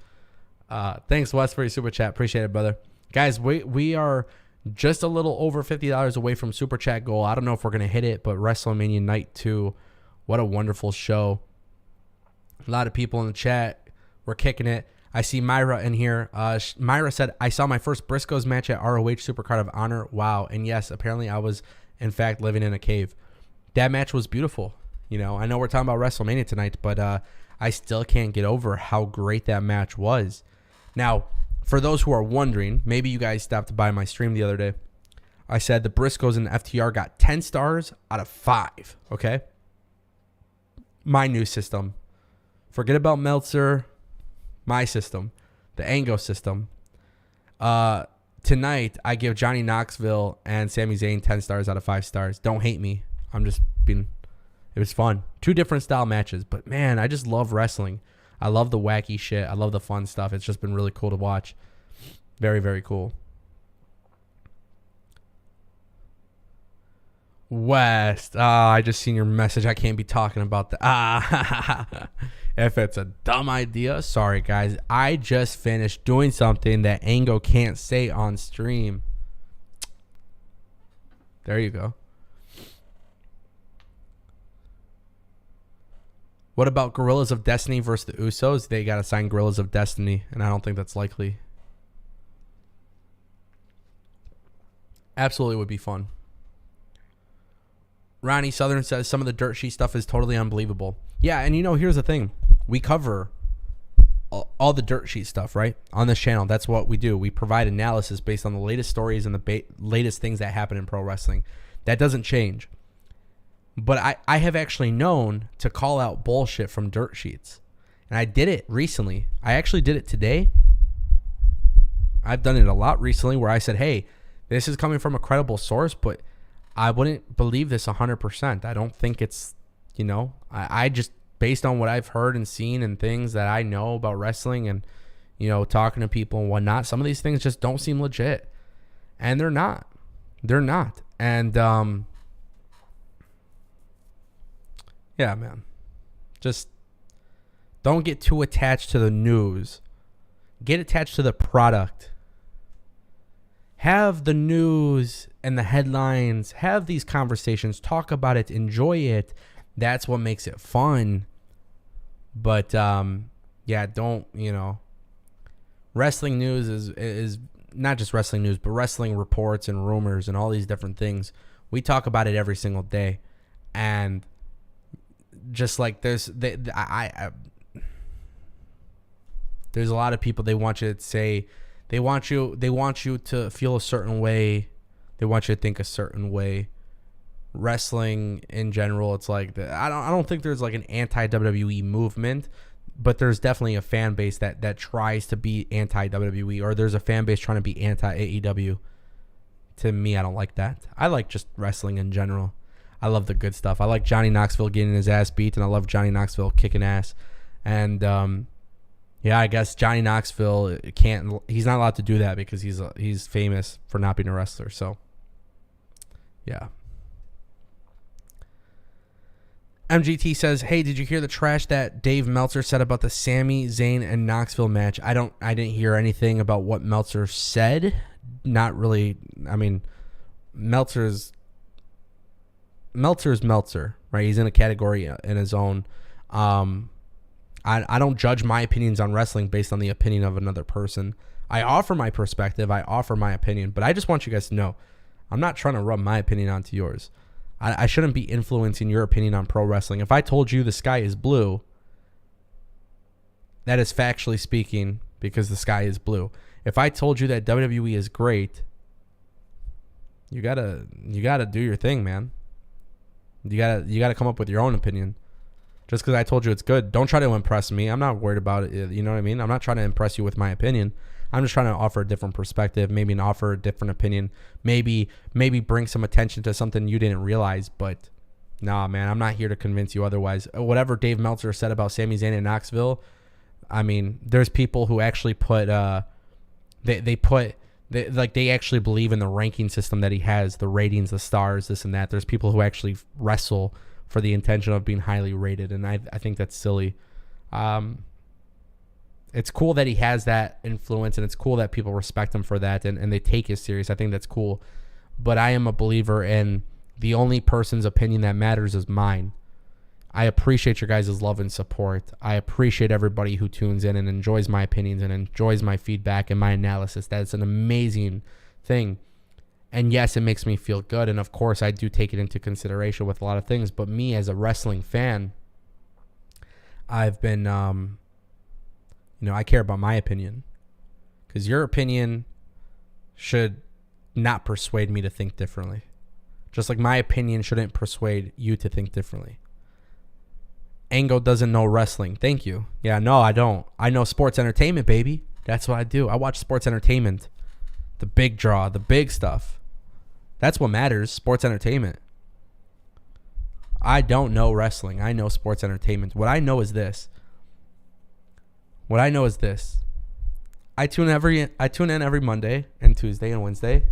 Speaker 1: Thanks, Wes, for your super chat. Appreciate it, brother. Guys, we are just a little over $50 away from super chat goal. I don't know if we're going to hit it, but WrestleMania Night 2, what a wonderful show. A lot of people in the chat were kicking it. I see Myra in here. Myra said, I saw my first Briscoes match at ROH Supercard of Honor. Wow. And yes, apparently I was, in fact, living in a cave. That match was beautiful. I know we're talking about WrestleMania tonight, but I still can't get over how great that match was. Now, for those who are wondering, maybe you guys stopped by my stream the other day. I said the Briscoes and the FTR got 10 stars out of 5. Okay? My new system. Forget about Meltzer. My system. The Ango system. Tonight, I give Johnny Knoxville and Sami Zayn 10 stars out of 5 stars. Don't hate me. I'm just being... It was fun. 2 different style matches. But, man, I just love wrestling. I love the wacky shit. I love the fun stuff. It's just been really cool to watch. Very, very cool. West. I just seen your message. I can't be talking about that. If it's a dumb idea, sorry, guys. I just finished doing something that Ango can't say on stream. There you go. What about Gorillas of Destiny versus the Usos? They got to sign Gorillas of Destiny, and I don't think that's likely. Absolutely would be fun. Ronnie Southern says some of the dirt sheet stuff is totally unbelievable. Yeah, and here's the thing. We cover all the dirt sheet stuff, right? On this channel. That's what we do. We provide analysis based on the latest stories and the latest things that happen in pro wrestling. That doesn't change. But I have actually known to call out bullshit from dirt sheets. And I did it recently. I actually did it today. I've done it a lot recently where I said, hey, this is coming from a credible source, but I wouldn't believe this 100%. I don't think it's, I just, based on what I've heard and seen and things that I know about wrestling and, talking to people and whatnot, some of these things just don't seem legit. And they're not. They're not. And, yeah, man. Just don't get too attached to the news. Get attached to the product. Have the news and the headlines. Have these conversations. Talk about it. Enjoy it. That's what makes it fun. But, yeah, don't, wrestling news is not just wrestling news, but wrestling reports and rumors and all these different things. We talk about it every single day. And just like there's a lot of people, they want you to say, they want you to feel a certain way. They want you to think a certain way. Wrestling in general, it's like I don't think there's like an anti-WWE movement, but there's definitely a fan base that tries to be anti-WWE, or there's a fan base trying to be anti-AEW. To me, I don't like that. I like just wrestling in general. I love the good stuff. I like Johnny Knoxville getting his ass beat, and I love Johnny Knoxville kicking ass. And yeah, I guess Johnny Knoxville can't. He's not allowed to do that because he's famous for not being a wrestler. So, yeah. MGT says, "Hey, did you hear the trash that Dave Meltzer said about the Sami Zayn and Knoxville match?" I didn't hear anything about what Meltzer said. Not really. I mean, Meltzer's Meltzer, right? He's in a category in his own. I don't judge my opinions on wrestling based on the opinion of another person. I offer my perspective. I offer my opinion. But I just want you guys to know, I'm not trying to rub my opinion onto yours. I shouldn't be influencing your opinion on pro wrestling. If I told you the sky is blue, that is factually speaking because the sky is blue. If I told you that WWE is great, you gotta do your thing, man. You gotta come up with your own opinion. Just because I told you it's good, don't try to impress me. I'm not worried about it. You know what I mean? I'm not trying to impress you with my opinion. I'm just trying to offer a different perspective, maybe offer a different opinion, maybe bring some attention to something you didn't realize. But nah, man, I'm not here to convince you otherwise. Whatever Dave Meltzer said about Sami Zayn in Knoxville, I mean, there's people who actually put they actually believe in the ranking system that he has, the ratings, the stars, this and that. There's people who actually wrestle for the intention of being highly rated, and I think that's silly. It's cool that he has that influence, and it's cool that people respect him for that, and they take it serious. I think that's cool. But I am a believer in the only person's opinion that matters is mine. I appreciate your guys' love and support. I appreciate everybody who tunes in and enjoys my opinions and enjoys my feedback and my analysis. That's an amazing thing. And yes, it makes me feel good. And of course, I do take it into consideration with a lot of things. But me as a wrestling fan, I've been, I care about my opinion. Because your opinion should not persuade me to think differently. Just like my opinion shouldn't persuade you to think differently. Ango doesn't know wrestling. Thank you. Yeah, no, I don't. I know sports entertainment, baby. That's what I do. I watch sports entertainment. The big draw, the big stuff. That's what matters, sports entertainment. I don't know wrestling. I know sports entertainment. What I know is this. I tune in every Monday and Tuesday and Wednesday.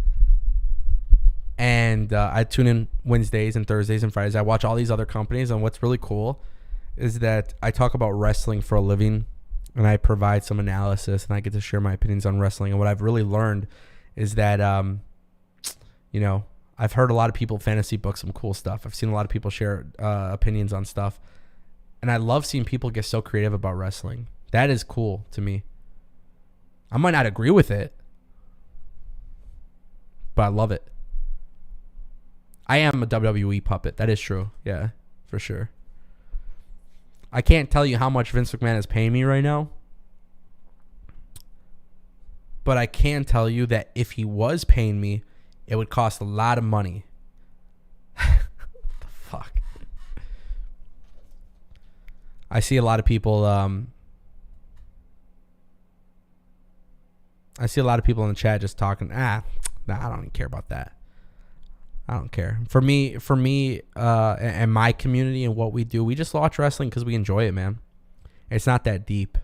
Speaker 1: And I tune in Wednesdays and Thursdays and Fridays. I watch all these other companies, and what's really cool is that I talk about wrestling for a living, and I provide some analysis, and I get to share my opinions on wrestling. And what I've really learned is that, I've heard a lot of people fantasy book some cool stuff. I've seen a lot of people share opinions on stuff, and I love seeing people get so creative about wrestling. That is cool to me. I might not agree with it, but I love it. I am a WWE puppet. That is true. Yeah, for sure. I can't tell you how much Vince McMahon is paying me right now, but I can tell you that if he was paying me, it would cost a lot of money. What the fuck? I see a lot of people. I see a lot of people in the chat just talking. Nah, I don't even care about that. I don't care. For me, and my community and what we do, we just watch wrestling because we enjoy it, man. It's not that deep.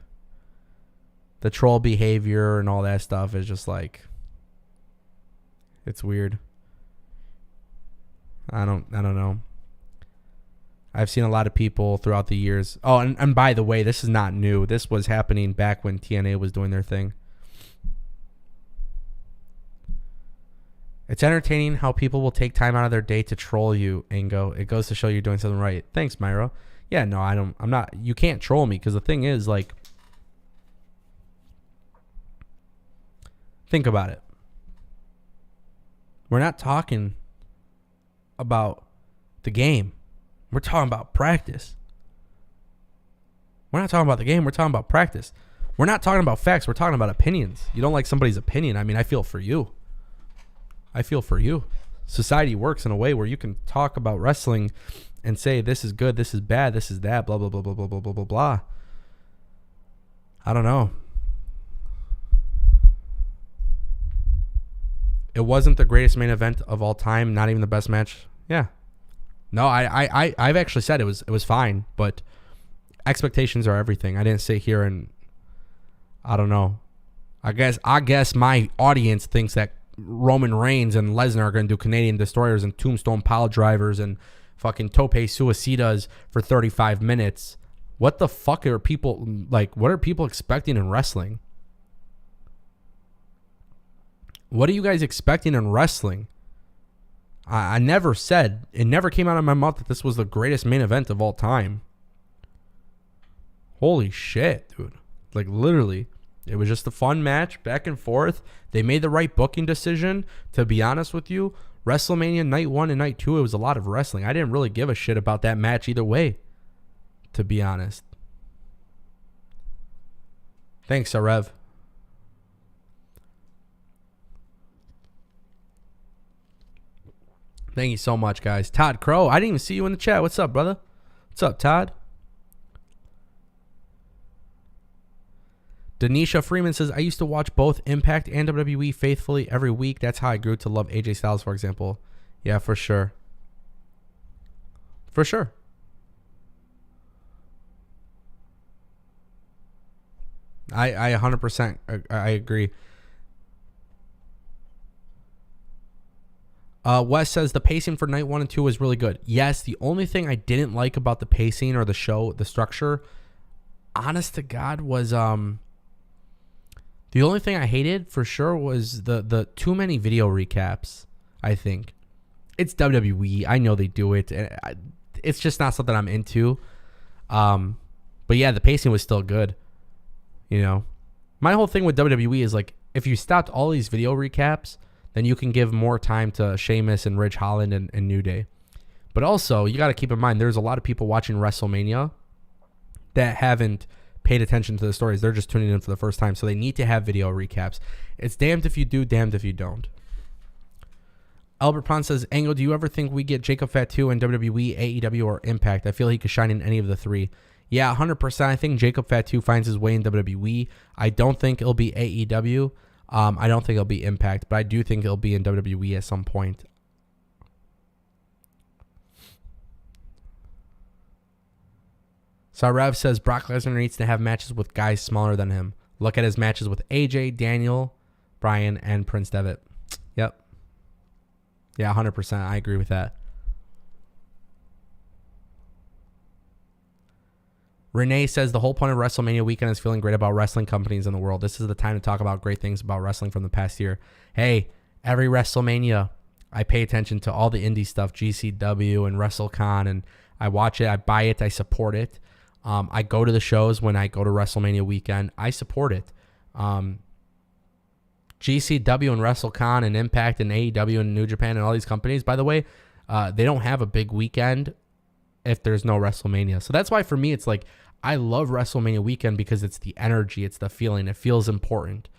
Speaker 1: The troll behavior and all that stuff is just like, it's weird. I don't know. I've seen a lot of people throughout the years. Oh, and by the way, this is not new. This was happening back when TNA was doing their thing. It's entertaining how people will take time out of their day to troll you, Ango. It goes to show you're doing something right. Thanks, Myra. Yeah, no, I'm not. You can't troll me because the thing is, like, think about it. We're not talking about the game. We're talking about practice. We're not talking about the game. We're talking about practice. We're not talking about facts. We're talking about opinions. You don't like somebody's opinion. I mean, I feel for you. Society works in a way where you can talk about wrestling and say this is good, this is bad, this is that, blah, blah, blah, blah, blah, blah, blah, blah, blah. I don't know. It wasn't the greatest main event of all time, not even the best match. Yeah. No, I've actually said it was fine, but expectations are everything. I didn't sit here and I don't know. I guess my audience thinks that Roman Reigns and Lesnar are going to do Canadian Destroyers and Tombstone Pile Drivers and fucking Tope Suicidas for 35 minutes. What the fuck are people, like, what are people expecting in wrestling? What are you guys expecting in wrestling? I never said, it never came out of my mouth that this was the greatest main event of all time. Holy shit, dude. Like, literally. It was just a fun match, back and forth. They made the right booking decision. To be honest with you, WrestleMania Night 1 and Night 2, it was a lot of wrestling. I didn't really give a shit about that match either way, to be honest. Thanks, Arev. Thank you so much, guys. Todd Crow, I didn't even see you in the chat. What's up, brother? What's up, Todd? Denisha Freeman says, I used to watch both Impact and WWE faithfully every week. That's how I grew to love AJ Styles, for example. Yeah, for sure. For sure. I 100% I agree. Wes says the pacing for night 1 and 2 was really good. Yes, the only thing I didn't like about the pacing or the show, the structure, honest to God, was the only thing I hated for sure was the too many video recaps. I think it's WWE. I know they do it, and it's just not something I'm into. But yeah, the pacing was still good. You know, my whole thing with WWE is like, if you stopped all these video recaps, then you can give more time to Sheamus and Ridge Holland and New Day. But also, you got to keep in mind, there's a lot of people watching WrestleMania that haven't paid attention to the stories. They're just tuning in for the first time, so they need to have video recaps. It's damned if you do, damned if you don't. Albert Pond says, Ango, do you ever think we get Jacob Fatu in WWE, AEW, or Impact? I feel he could shine in any of the three. Yeah, 100%. I think Jacob Fatu finds his way in WWE. I don't think it'll be AEW. I don't think it'll be Impact, but I do think it'll be in WWE at some point. Sarev says Brock Lesnar needs to have matches with guys smaller than him. Look at his matches with AJ, Daniel, Bryan, and Prince Devitt. Yep. Yeah, 100%. I agree with that. Renee says the whole point of WrestleMania weekend is feeling great about wrestling companies in the world. This is the time to talk about great things about wrestling from the past year. Hey, every WrestleMania, I pay attention to all the indie stuff, GCW and WrestleCon, and I watch it, I buy it, I support it. I go to the shows when I go to WrestleMania weekend. I support it. GCW and WrestleCon and Impact and AEW and New Japan and all these companies, by the way, they don't have a big weekend if there's no WrestleMania. So that's why for me, it's like, I love WrestleMania weekend because it's the energy, it's the feeling, it feels important.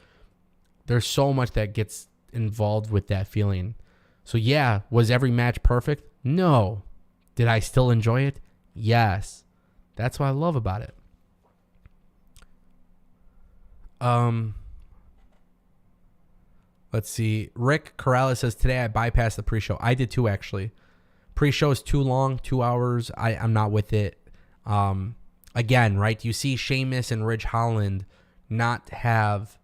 Speaker 1: There's so much that gets involved with that feeling. So yeah, was every match perfect? No. Did I still enjoy it? Yes. That's what I love about it. Let's see. Rick Corrales says, today I bypassed the pre-show. I did too, actually. Pre-show is too long, 2 hours. I'm not with it. Again, right? You see Sheamus and Ridge Holland not have...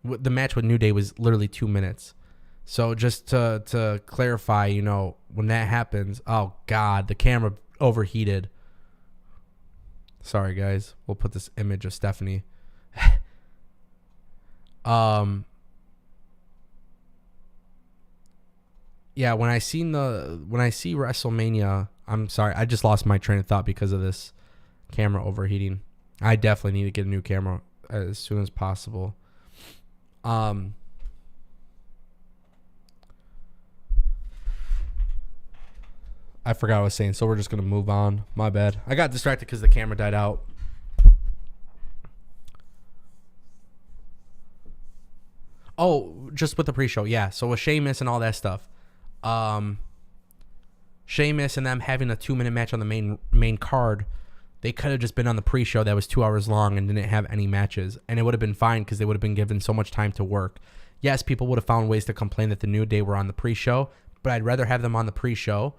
Speaker 1: The match with New Day was literally 2 minutes. So just to clarify, you know, when that happens, oh, God, the camera overheated. Sorry, guys. We'll put this image of Stephanie. Yeah, when I see WrestleMania, I'm sorry, I just lost my train of thought because of this camera overheating. I definitely need to get a new camera as soon as possible. I forgot what I was saying, so we're just gonna move on. My bad. I got distracted because the camera died out. Oh, just with the pre-show, yeah. So with Sheamus and all that stuff. Sheamus and them having a 2-minute match on the main card, they could have just been on the pre-show that was 2 hours long and didn't have any matches, and it would have been fine because they would have been given so much time to work. Yes, people would have found ways to complain that the New Day were on the pre-show, but I'd rather have them on the pre-show,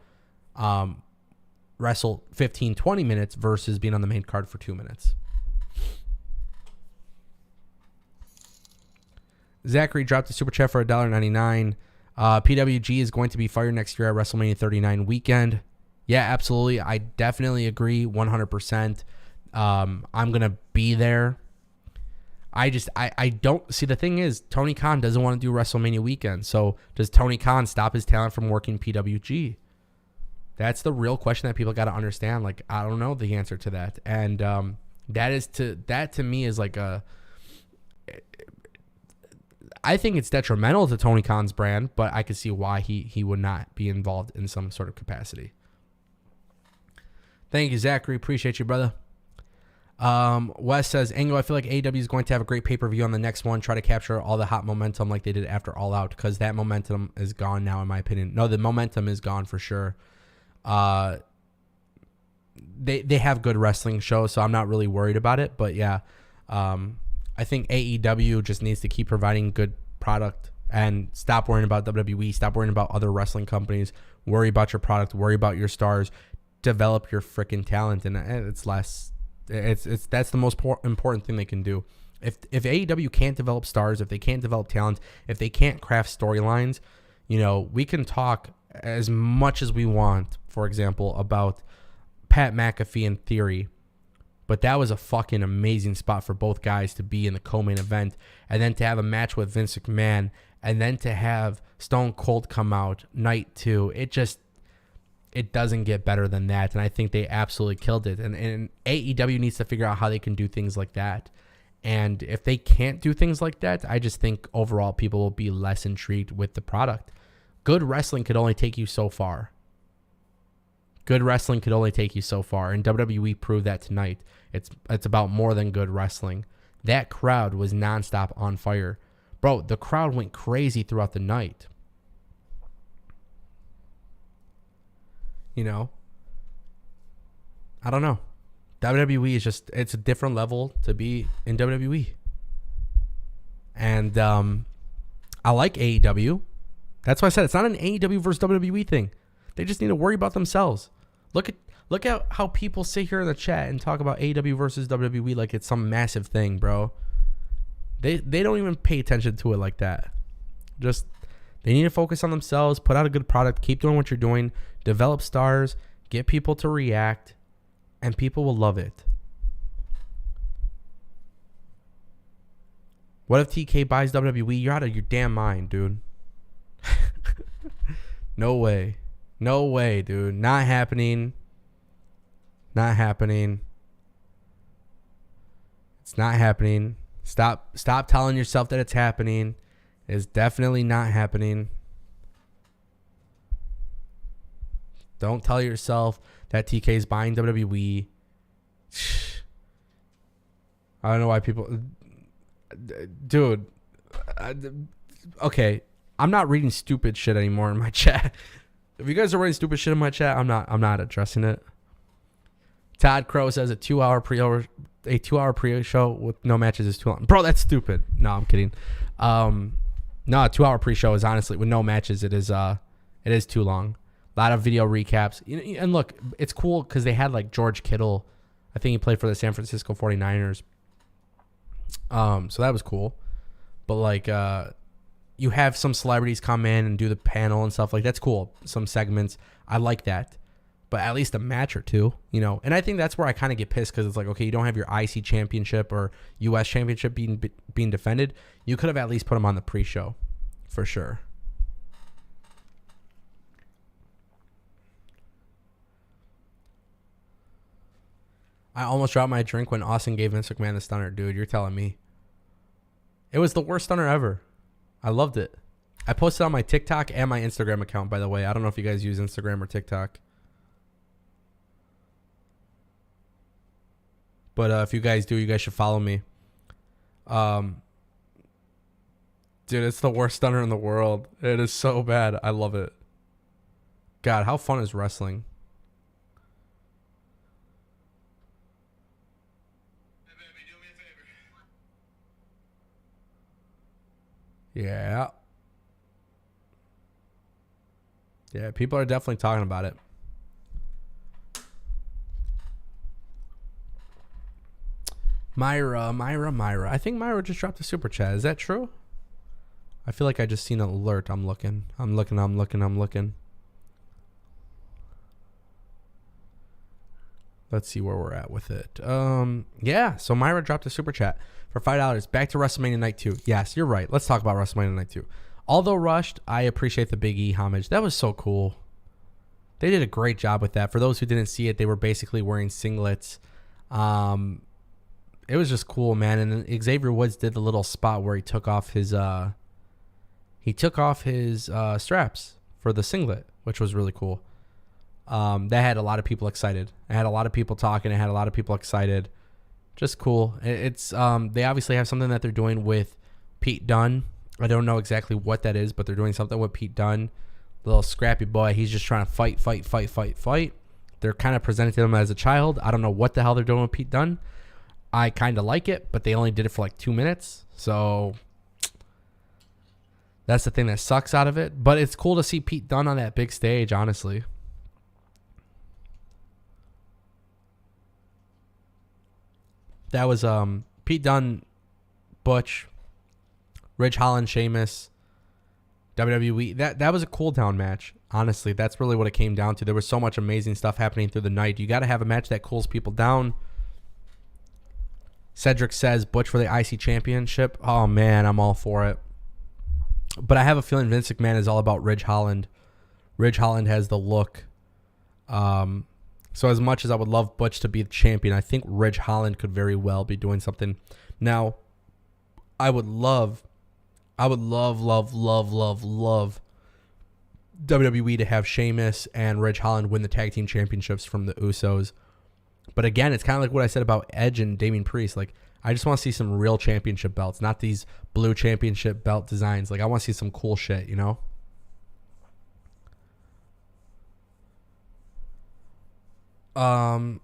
Speaker 1: wrestle 15-20 minutes versus being on the main card for 2 minutes. Zachary dropped a super chat for $1.99. PWG is going to be fired next year at WrestleMania 39 weekend. Yeah, absolutely. I definitely agree 100%. I'm going to be there. I don't see, the thing is, Tony Khan doesn't want to do WrestleMania weekend. So does Tony Khan stop his talent from working PWG? That's the real question that people got to understand. Like, I don't know the answer to that. And That to me is like I think it's detrimental to Tony Khan's brand, but I could see why he would not be involved in some sort of capacity. Thank you, Zachary. Appreciate you, brother. Wes says, Ango, I feel like AEW is going to have a great pay-per-view on the next one. Try to capture all the hot momentum like they did after All Out, because that momentum is gone now, in my opinion. No, the momentum is gone for sure. They have good wrestling shows, so I'm not really worried about it. But yeah, I think AEW just needs to keep providing good product and stop worrying about WWE, stop worrying about other wrestling companies, worry about your product, worry about your stars, develop your freaking talent, and it's less. It's that's the most important thing they can do. If AEW can't develop stars, if they can't develop talent, if they can't craft storylines, we can talk as much as we want, for example, about Pat McAfee in theory, but that was a fucking amazing spot for both guys to be in the co-main event, and then to have a match with Vince McMahon, and then to have Stone Cold come out night 2. It doesn't get better than that, and I think they absolutely killed it. And AEW needs to figure out how they can do things like that. And if they can't do things like that, I just think overall people will be less intrigued with the product. Good wrestling could only take you so far. Good wrestling could only take you so far, and WWE proved that tonight. It's about more than good wrestling. That crowd was nonstop on fire. Bro, the crowd went crazy throughout the night. I don't know. WWE is it's a different level to be in WWE. And I like AEW. That's why I said it's not an AEW versus WWE thing. They just need to worry about themselves. Look at how people sit here in the chat and talk about AEW versus WWE like it's some massive thing, bro. They don't even pay attention to it like that. Just they need to focus on themselves, put out a good product, keep doing what you're doing, develop stars, get people to react, and people will love it. What if TK buys WWE? You're out of your damn mind, dude. No way. No way, dude. Not happening. Not happening. It's not happening. Stop telling yourself that it's happening. It's definitely not happening. Don't tell yourself that TK is buying WWE. I don't know why people... Dude. Okay. I'm not reading stupid shit anymore in my chat. If you guys are writing stupid shit in my chat, I'm not addressing it. Todd Crow says a 2-hour pre-show with no matches is too long. Bro, that's stupid. No, I'm kidding. No, a 2-hour pre-show is honestly with no matches. It is too long. A lot of video recaps. And look, it's cool because they had like George Kittle. I think he played for the San Francisco 49ers. So that was cool. But like, you have some celebrities come in and do the panel and stuff like that's cool. Some segments. I like that. But at least a match or two, And I think that's where I kind of get pissed because it's like, okay, you don't have your IC championship or US championship being defended. You could have at least put them on the pre-show for sure. I almost dropped my drink when Austin gave Vince McMahon the stunner. Dude, you're telling me. It was the worst stunner ever. I loved it. I posted on my TikTok and my Instagram account, by the way. I don't know if you guys use Instagram or TikTok. But if you guys do, you guys should follow me. Dude, it's the worst stunner in the world. It is so bad. I love it. God, how fun is wrestling?
Speaker 2: Hey, baby, do me a favor.
Speaker 1: Yeah. Yeah, people are definitely talking about it. Myra. I think Myra just dropped a super chat. Is that true? I feel like I just seen an alert. I'm looking. Let's see where we're at with it. Yeah, so Myra dropped a super chat for $5. Back to WrestleMania Night 2. Yes, you're right. Let's talk about WrestleMania Night 2. Although rushed, I appreciate the Big E homage. That was so cool. They did a great job with that. For those who didn't see it, they were basically wearing singlets. just cool, man. And then Xavier Woods did the little spot where he took off his straps for the singlet, which was really cool. That had a lot of people excited. It had a lot of people talking. It had a lot of people excited. Just cool. It's they obviously have something that they're doing with Pete Dunne. I don't know exactly what that is, but they're doing something with Pete Dunne. Little scrappy boy. He's just trying to fight. They're kind of presenting him as a child. I don't know what the hell they're doing with Pete Dunne. I kind of like it, but they only did it for like 2 minutes. So that's the thing that sucks out of it. But it's cool to see Pete Dunne on that big stage, honestly. That was Pete Dunne, Butch, Ridge Holland, Sheamus, WWE. That was a cool down match. Honestly, that's really what it came down to. There was so much amazing stuff happening through the night. You got to have a match that cools people down. Cedric says Butch for the IC Championship. Oh, man, I'm all for it. But I have a feeling Vince McMahon is all about Ridge Holland. Ridge Holland has the look. So as much as I would love Butch to be the champion, I think Ridge Holland could very well be doing something. Now, I would love WWE to have Sheamus and Ridge Holland win the tag team championships from the Usos. But again, it's kind of like what I said about Edge and Damian Priest. Like, I just want to see some real championship belts, not these blue championship belt designs. Like, I want to see some cool shit, you know? Vimor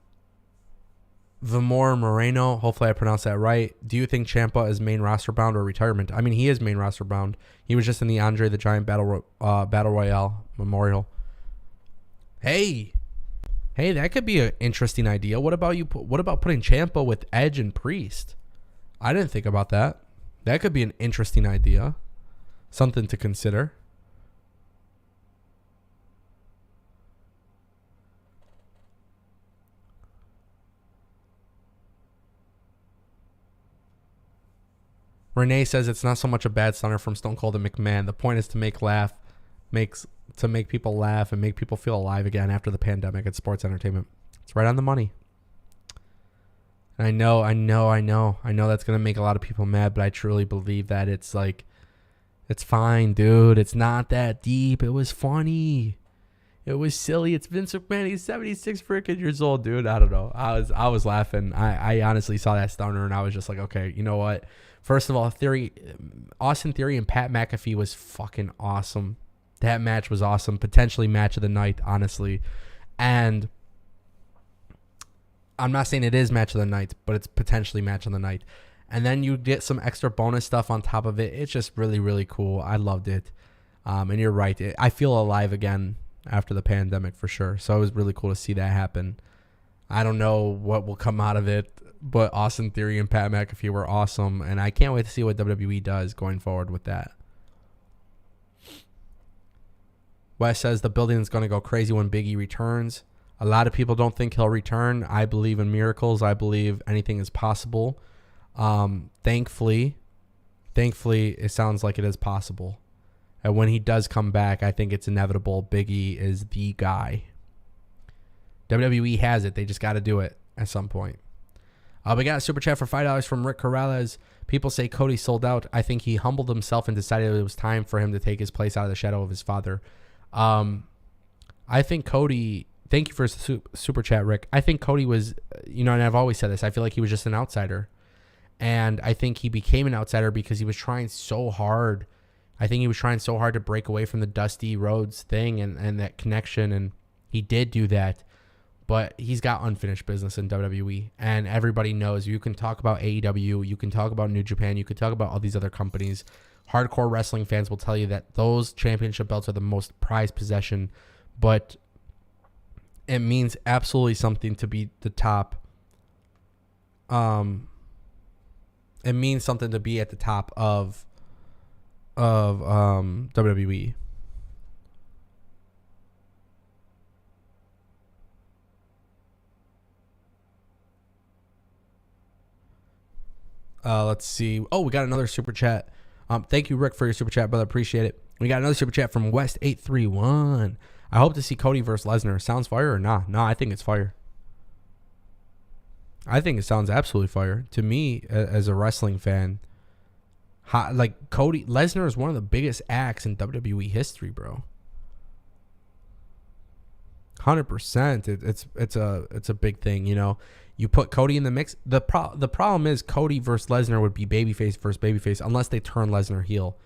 Speaker 1: Moreno, hopefully I pronounced that right. Do you think Ciampa is main roster bound or retirement? I mean, he is main roster bound. He was just in the Andre the Giant Battle Royale Memorial. Hey, that could be an interesting idea. What about putting Ciampa with Edge and Priest? I didn't think about that. That could be an interesting idea. Something to consider. Renee says it's not so much a bad stunner from Stone Cold and McMahon. The point is to make people laugh and make people feel alive again after the pandemic. It's sports entertainment. It's right on the money. And I know that's going to make a lot of people mad, but I truly believe that it's like, it's fine, dude. It's not that deep. It was funny. It was silly. It's Vince McMahon. He's 76 freaking years old, dude. I don't know. I was laughing. I honestly saw that stunner and I was just like, okay, you know what? First of all, Austin Theory and Pat McAfee was fucking awesome. That match was awesome. Potentially match of the night, honestly. And I'm not saying it is match of the night, but it's potentially match of the night. And then you get some extra bonus stuff on top of it. It's just really, really cool. I loved it. And you're right. I feel alive again after the pandemic for sure. So it was really cool to see that happen. I don't know what will come out of it, but Austin Theory and Pat McAfee were awesome. And I can't wait to see what WWE does going forward with that. Wes says the building is going to go crazy when Big E returns. A lot of people don't think he'll return. I believe in miracles. I believe anything is possible. Thankfully, it sounds like it is possible. And when he does come back, I think it's inevitable. Big E is the guy. WWE has it. They just got to do it at some point. We got a super chat for $5 from Rick Corrales. People say Cody sold out. I think he humbled himself and decided it was time for him to take his place out of the shadow of his father. I think Cody, thank you for super chat, Rick. I think Cody was, and I've always said this, I feel like he was just an outsider. And I think he became an outsider because he was trying so hard. I think he was trying so hard to break away from the Dusty Rhodes thing and that connection. And he did do that. But he's got unfinished business in WWE. And everybody knows you can talk about AEW. You can talk about New Japan. You can talk about all these other companies. Hardcore wrestling fans will tell you that those championship belts are the most prized possession. But it means absolutely something to be the top. It means something to be at the top of WWE. Let's see. Oh, we got another super chat. Thank you, Rick, for your super chat, brother. Appreciate it. We got another super chat from West831. I hope to see Cody versus Lesnar. Sounds fire or not? No, I think it's fire. I think it sounds absolutely fire. To me, as a wrestling fan, like Cody Lesnar is one of the biggest acts in WWE history, bro. 100%. It's a big thing, you know. You put Cody in the mix. The problem is Cody versus Lesnar would be babyface versus babyface unless they turn Lesnar heel.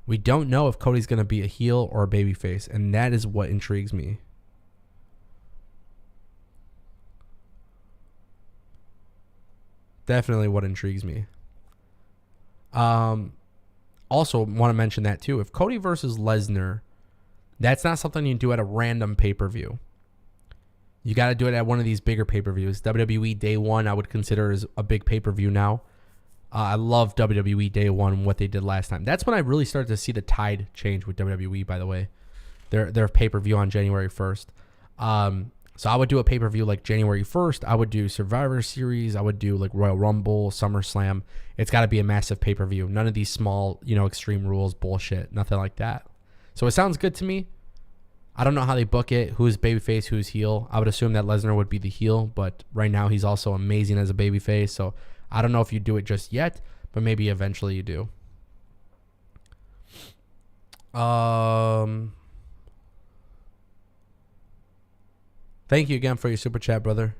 Speaker 1: We don't know if Cody's going to be a heel or a babyface, and that is what intrigues me. Definitely what intrigues me. Also want to mention that too. If Cody versus Lesnar, that's not something you do at a random pay-per-view. You got to do it at one of these bigger pay-per-views. WWE Day 1 I would consider as a big pay-per-view now. I love WWE Day 1 and what they did last time. That's when I really started to see the tide change with WWE, by the way. Their pay-per-view on January 1st. So I would do a pay-per-view like January 1st. I would do Survivor Series. I would do like Royal Rumble, SummerSlam. It's got to be a massive pay-per-view. None of these small, Extreme Rules bullshit. Nothing like that. So it sounds good to me. I don't know how they book it. Who's babyface, who's heel. I would assume that Lesnar would be the heel, but right now he's also amazing as a babyface. So I don't know if you do it just yet, but maybe eventually you do. Thank you again for your super chat, brother.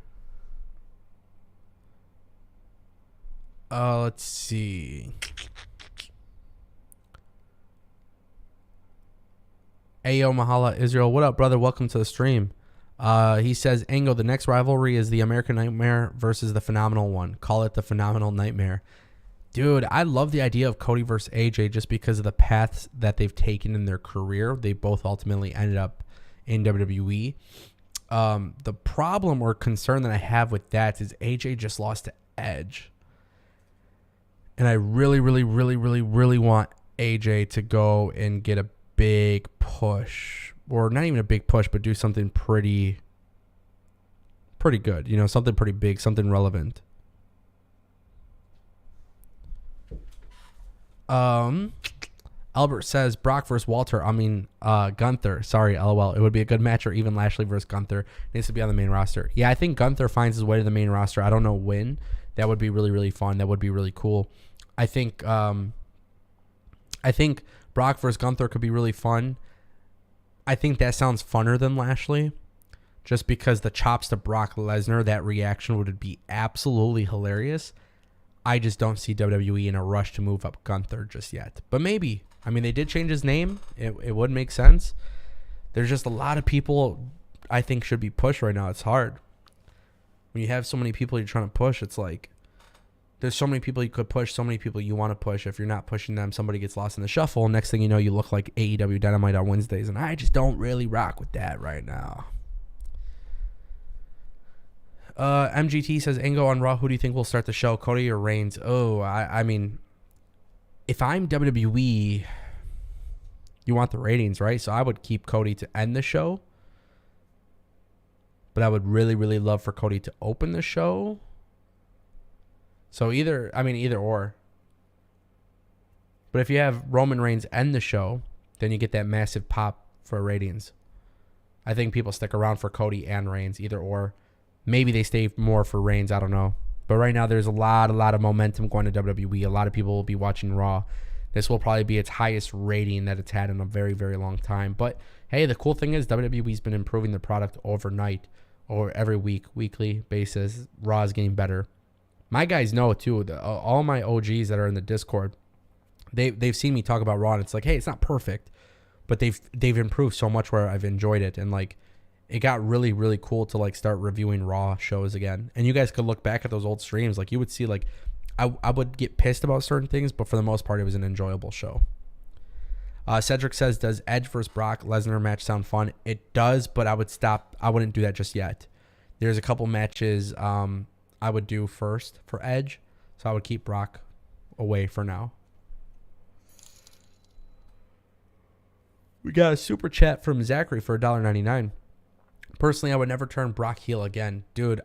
Speaker 1: Let's see. Ayo Mahala Israel. What up, brother? Welcome to the stream. He says, Ango, the next rivalry is the American Nightmare versus the Phenomenal One. Call it the Phenomenal Nightmare. Dude, I love the idea of Cody versus AJ just because of the paths that they've taken in their career. They both ultimately ended up in WWE. The problem or concern that I have with that is AJ just lost to Edge. And I really, really, really, really, really want AJ to go and get a big push, or not even a big push, but do something pretty good, something pretty big, something relevant. Albert says Brock versus Gunther. Sorry, LOL. It would be a good match, or even Lashley versus Gunther. Needs to be on the main roster. Yeah, I think Gunther finds his way to the main roster. I don't know when. That would be really, really fun. That would be really cool. I think Brock versus Gunther could be really fun. I think that sounds funner than Lashley, just because the chops to Brock Lesnar, that reaction would be absolutely hilarious. I just don't see WWE in a rush to move up Gunther just yet. But maybe. I mean, they did change his name. It would make sense. There's just a lot of people I think should be pushed right now. It's hard. When you have so many people you're trying to push, it's like there's so many people you could push, so many people you want to push. If you're not pushing them, somebody gets lost in the shuffle. Next thing you know, you look like AEW Dynamite on Wednesdays. And I just don't really rock with that right now. MGT says, Ango on Raw, who do you think will start the show, Cody or Reigns? Oh, I mean, if I'm WWE, you want the ratings, right? So I would keep Cody to end the show. But I would really, really love for Cody to open the show. So either or. But if you have Roman Reigns end the show, then you get that massive pop for ratings. I think people stick around for Cody and Reigns, either or. Maybe they stay more for Reigns. I don't know. But right now, there's a lot of momentum going to WWE. A lot of people will be watching Raw. This will probably be its highest rating that it's had in a very, very long time. But, hey, the cool thing is WWE's been improving the product overnight or every weekly basis. Raw is getting better. My guys know, too. All my OGs that are in the Discord, they've seen me talk about Raw, and it's like, hey, it's not perfect. But they've improved so much where I've enjoyed it. And, like, it got really, really cool to like start reviewing Raw shows again. And you guys could look back at those old streams. Like you would see like I would get pissed about certain things, but for the most part, it was an enjoyable show. Cedric says, does Edge versus Brock Lesnar match sound fun? It does, but I would stop. I wouldn't do that just yet. There's a couple matches I would do first for Edge. So I would keep Brock away for now. We got a super chat from Zachary for $1.99. Personally, I would never turn Brock heel again. Dude,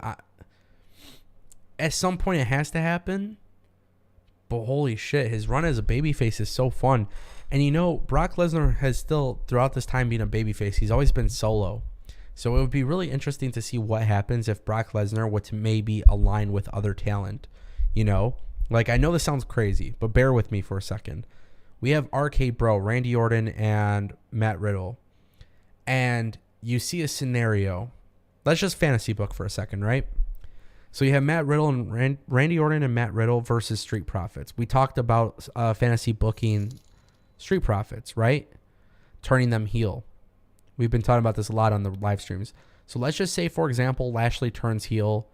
Speaker 1: at some point it has to happen. But holy shit, his run as a babyface is so fun. And Brock Lesnar has still, throughout this time being a babyface, he's always been solo. So it would be really interesting to see what happens if Brock Lesnar were to maybe align with other talent. You know, like, I know this sounds crazy, but bear with me for a second. We have RK Bro, Randy Orton, and Matt Riddle. And you see a scenario. Let's just fantasy book for a second, right? So you have Matt Riddle and Randy Orton and Matt Riddle versus Street Profits. We talked about fantasy booking Street Profits, right? Turning them heel. We've been talking about this a lot on the live streams. So let's just say, for example, Lashley turns heel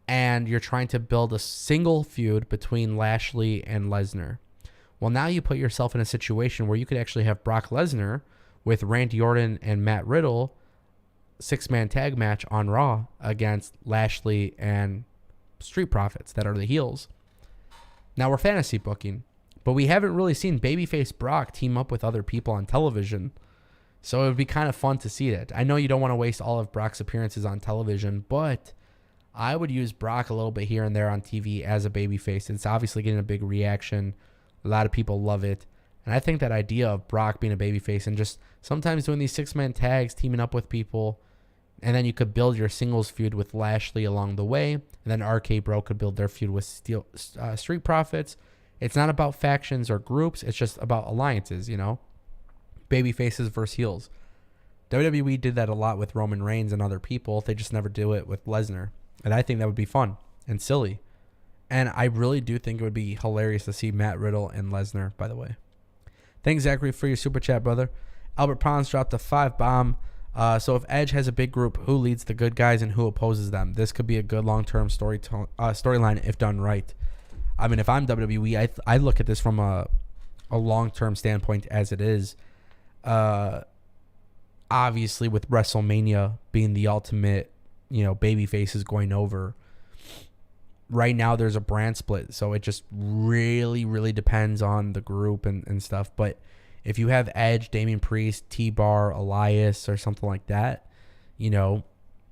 Speaker 1: and you're trying to build a single feud between Lashley and Lesnar. Well, now you put yourself in a situation where you could actually have Brock Lesnar with Randy Orton and Matt Riddle 6-man tag match on Raw against Lashley and Street Profits that are the heels. Now we're fantasy booking, but we haven't really seen babyface Brock team up with other people on television. So it would be kind of fun to see that. I know you don't want to waste all of Brock's appearances on television, but I would use Brock a little bit here and there on TV as a babyface. It's obviously getting a big reaction. A lot of people love it. And I think that idea of Brock being a babyface and just sometimes doing these 6-man tags, teaming up with people, and then you could build your singles feud with Lashley along the way, and then RK Bro could build their feud with Street Profits. It's not about factions or groups. It's just about alliances, you know? Baby faces versus heels. WWE did that a lot with Roman Reigns and other people. They just never do it with Lesnar. And I think that would be fun and silly. And I really do think it would be hilarious to see Matt Riddle and Lesnar, by the way. Thanks, Zachary, for your super chat, brother. Albert Pons dropped a 5-bomb. So if Edge has a big group, who leads the good guys and who opposes them? This could be a good long-term storyline if done right. I mean, if I'm WWE, I look at this from a long-term standpoint as it is. Obviously, with WrestleMania being the ultimate, baby faces going over. Right now, there's a brand split, so it just really, really depends on the group and stuff. But if you have Edge, Damian Priest, T-Bar, Elias, or something like that,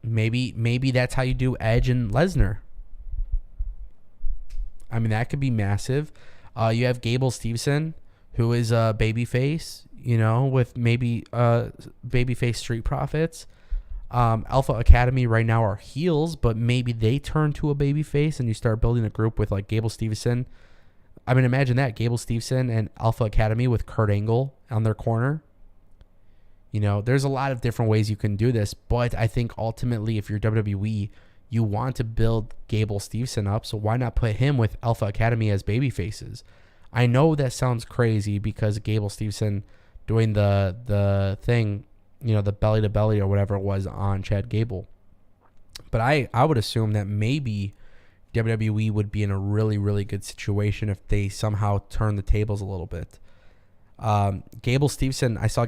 Speaker 1: maybe that's how you do Edge and Lesnar. I mean, that could be massive. You have Gable Steveson, who is a babyface, with maybe babyface Street Profits. Alpha Academy right now are heels, but maybe they turn to a babyface and you start building a group with like Gable Steveson. I mean, imagine that, Gable Steveson and Alpha Academy with Kurt Angle on their corner. There's a lot of different ways you can do this, but I think ultimately if you're WWE, you want to build Gable Steveson up, so why not put him with Alpha Academy as babyfaces? I know that sounds crazy because Gable Steveson doing the thing, the belly to belly or whatever it was on Chad Gable. But I would assume that maybe WWE would be in a really, really good situation if they somehow turn the tables a little bit. Gable Steveson, I saw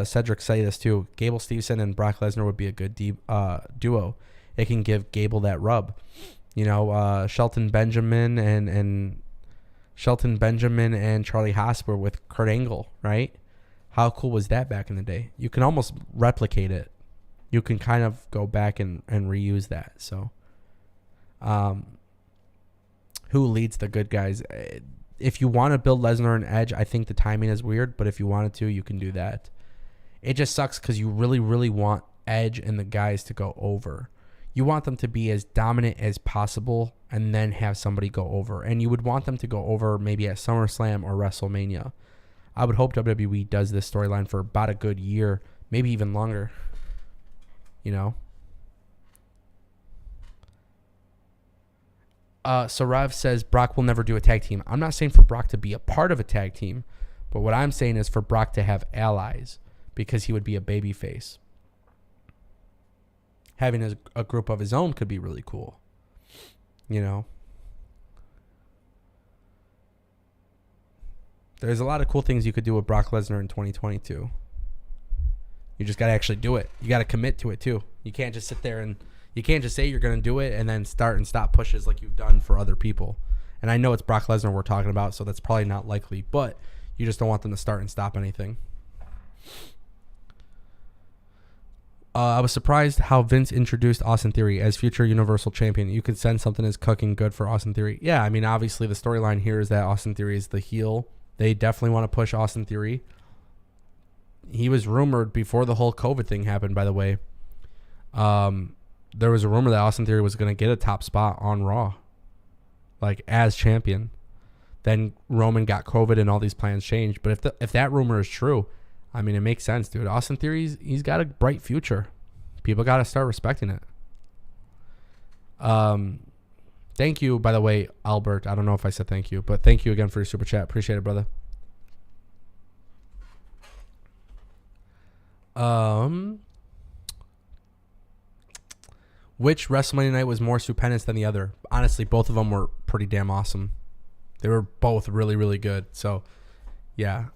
Speaker 1: Cedric say this too. Gable Steveson and Brock Lesnar would be a good duo. It can give Gable that rub. Shelton Benjamin and Charlie Haas were with Kurt Angle, right? How cool was that back in the day? You can almost replicate it. You can kind of go back and reuse that. So, who leads the good guys? If you want to build Lesnar and Edge, I think the timing is weird, but if you wanted to, you can do that. It just sucks because you really, really want Edge and the guys to go over. You want them to be as dominant as possible and then have somebody go over. And you would want them to go over maybe at SummerSlam or WrestleMania. I would hope WWE does this storyline for about a good year, maybe even longer. So Rav says Brock will never do a tag team. I'm not saying for Brock to be a part of a tag team, but what I'm saying is for Brock to have allies because he would be a babyface. Having a group of his own could be really cool. There's a lot of cool things you could do with Brock Lesnar in 2022. You just got to actually do it. You got to commit to it too. You can't just sit there and you can't just say you're going to do it and then start and stop pushes like you've done for other people. And I know it's Brock Lesnar we're talking about, so that's probably not likely, but you just don't want them to start and stop anything. I was surprised how Vince introduced Austin Theory as future Universal Champion. You could sense something is cooking good for Austin Theory. Yeah, I mean, obviously the storyline here is that Austin Theory is the heel. They definitely want to push Austin Theory. He was rumored before the whole COVID thing happened, by the way. There was a rumor that Austin Theory was going to get a top spot on Raw, like as champion. Then Roman got COVID and all these plans changed. But if that rumor is true, I mean, it makes sense, dude. Austin Theory, he's got a bright future. People got to start respecting it. Thank you, by the way, Albert. I don't know if I said thank you, but thank you again for your super chat. Appreciate it, brother. Which WrestleMania night was more stupendous than the other? Honestly, both of them were pretty damn awesome. They were both really, really good. So, yeah.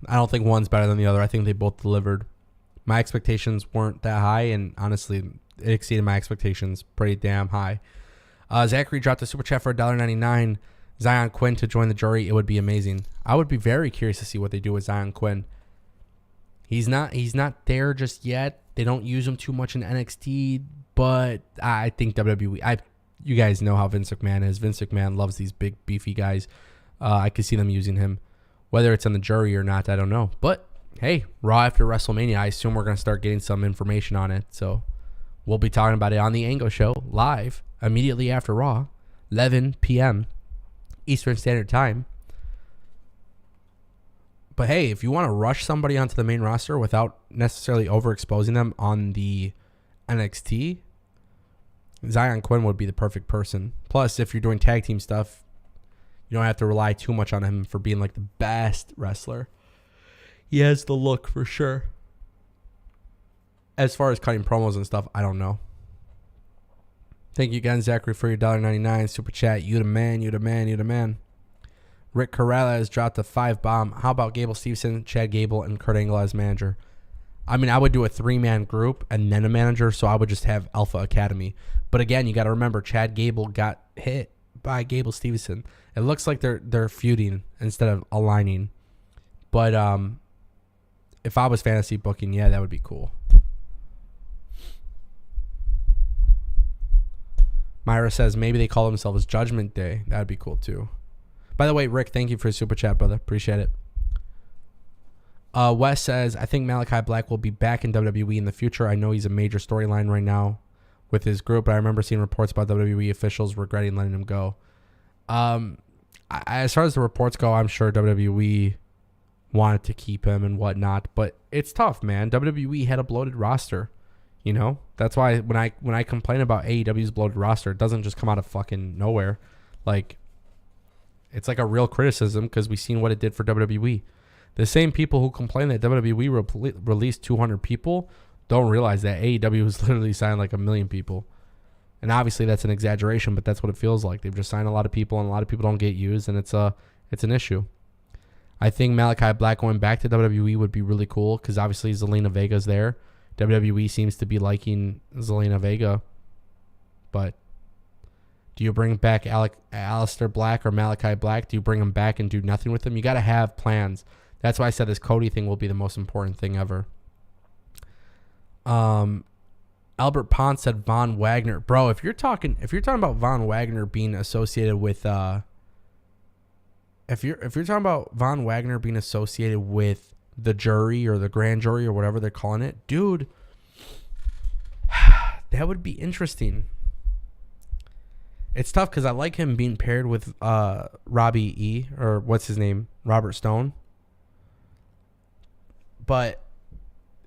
Speaker 1: I don't think one's better than the other. I think they both delivered. My expectations weren't that high, and honestly, it exceeded my expectations pretty damn high. Zachary dropped a super chat for $1.99. Zion Quinn to join the jury. It would be amazing. I would be very curious to see what they do with Zion Quinn. He's not there just yet. They don't use him too much in NXT, but I think WWE. You guys know how Vince McMahon is. Vince McMahon loves these big, beefy guys. I could see them using him. Whether it's on the jury or not, I don't know. But, hey, Raw after WrestleMania, I assume we're going to start getting some information on it. So, we'll be talking about it on the Ango Show live immediately after Raw, 11 p.m. Eastern Standard Time. But, hey, if you want to rush somebody onto the main roster without necessarily overexposing them on the NXT, Zion Quinn would be the perfect person. Plus, if you're doing tag team stuff, you don't have to rely too much on him for being like the best wrestler. He has the look for sure. As far as cutting promos and stuff, I don't know. Thank you again, Zachary, for your $1.99 super chat. You the man, you the man, you the man. Rick Corrales has dropped a 5-bomb. How about Gable Steveson, Chad Gable, and Kurt Angle as manager? I mean, I would do a 3-man group and then a manager, so I would just have Alpha Academy. But again, you got to remember, Chad Gable got hit by Gable Steveson. It looks like they're feuding instead of aligning. But if I was fantasy booking, yeah, that would be cool. Myra says maybe they call themselves Judgment Day. That would be cool too. By the way, Rick, thank you for your super chat, brother. Appreciate it. Wes says, I think Malachi Black will be back in WWE in the future. I know he's a major storyline right now with his group, but I remember seeing reports about WWE officials regretting letting him go. As far as the reports go, I'm sure WWE wanted to keep him and whatnot, but it's tough, man. WWE had a bloated roster, you know? That's why when I complain about AEW's bloated roster, it doesn't just come out of fucking nowhere. Like, it's like a real criticism because we've seen what it did for WWE. The same people who complain that WWE released 200 people don't realize that AEW has literally signed like 1 million people. And obviously that's an exaggeration, but that's what it feels like. They've just signed a lot of people, and a lot of people don't get used, and it's an issue. I think Malachi Black going back to WWE would be really cool because obviously Zelina Vega's there. WWE seems to be liking Zelina Vega. But do you bring back Aleister Black or Malachi Black? Do you bring him back and do nothing with him? You got to have plans. That's why I said this Cody thing will be the most important thing ever. Albert Pons said Von Wagner. Bro, if you're talking about Von Wagner being associated with if you're talking about Von Wagner being associated with the jury or the grand jury or whatever they're calling it, dude, that would be interesting. It's tough because I like him being paired with Robbie E. or what's his name? Robert Stone. But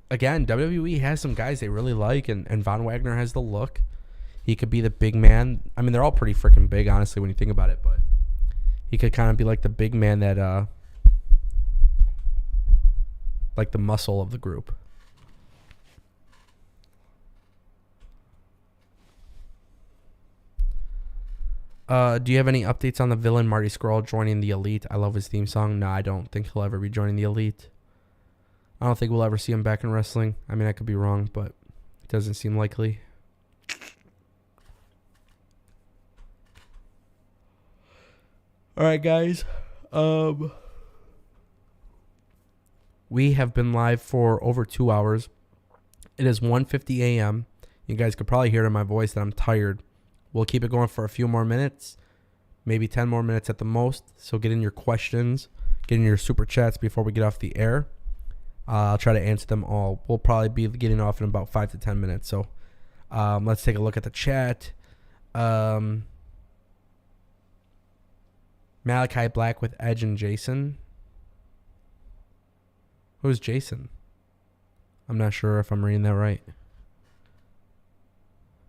Speaker 1: again, WWE has some guys they really like, and Von Wagner has the look. He could be the big man. I mean, they're all pretty freaking big, honestly, when you think about it. But he could kind of be like the big man that, like the muscle of the group. Do you have any updates on the villain Marty Scurll joining the Elite? I love his theme song. No, I don't think he'll ever be joining the Elite. I don't think we'll ever see him back in wrestling. I mean, I could be wrong, but it doesn't seem likely. All right, guys. We have been live for over 2 hours. It is 1:50 a.m. You guys could probably hear in my voice that I'm tired. We'll keep it going for a few more minutes, maybe 10 more minutes at the most. So get in your questions, get in your super chats before we get off the air. I'll try to answer them all. We'll probably be getting off in about 5 to 10 minutes. So let's take a look at the chat. Malachi Black with Edge and Jason. Who's Jason? I'm not sure if I'm reading that right.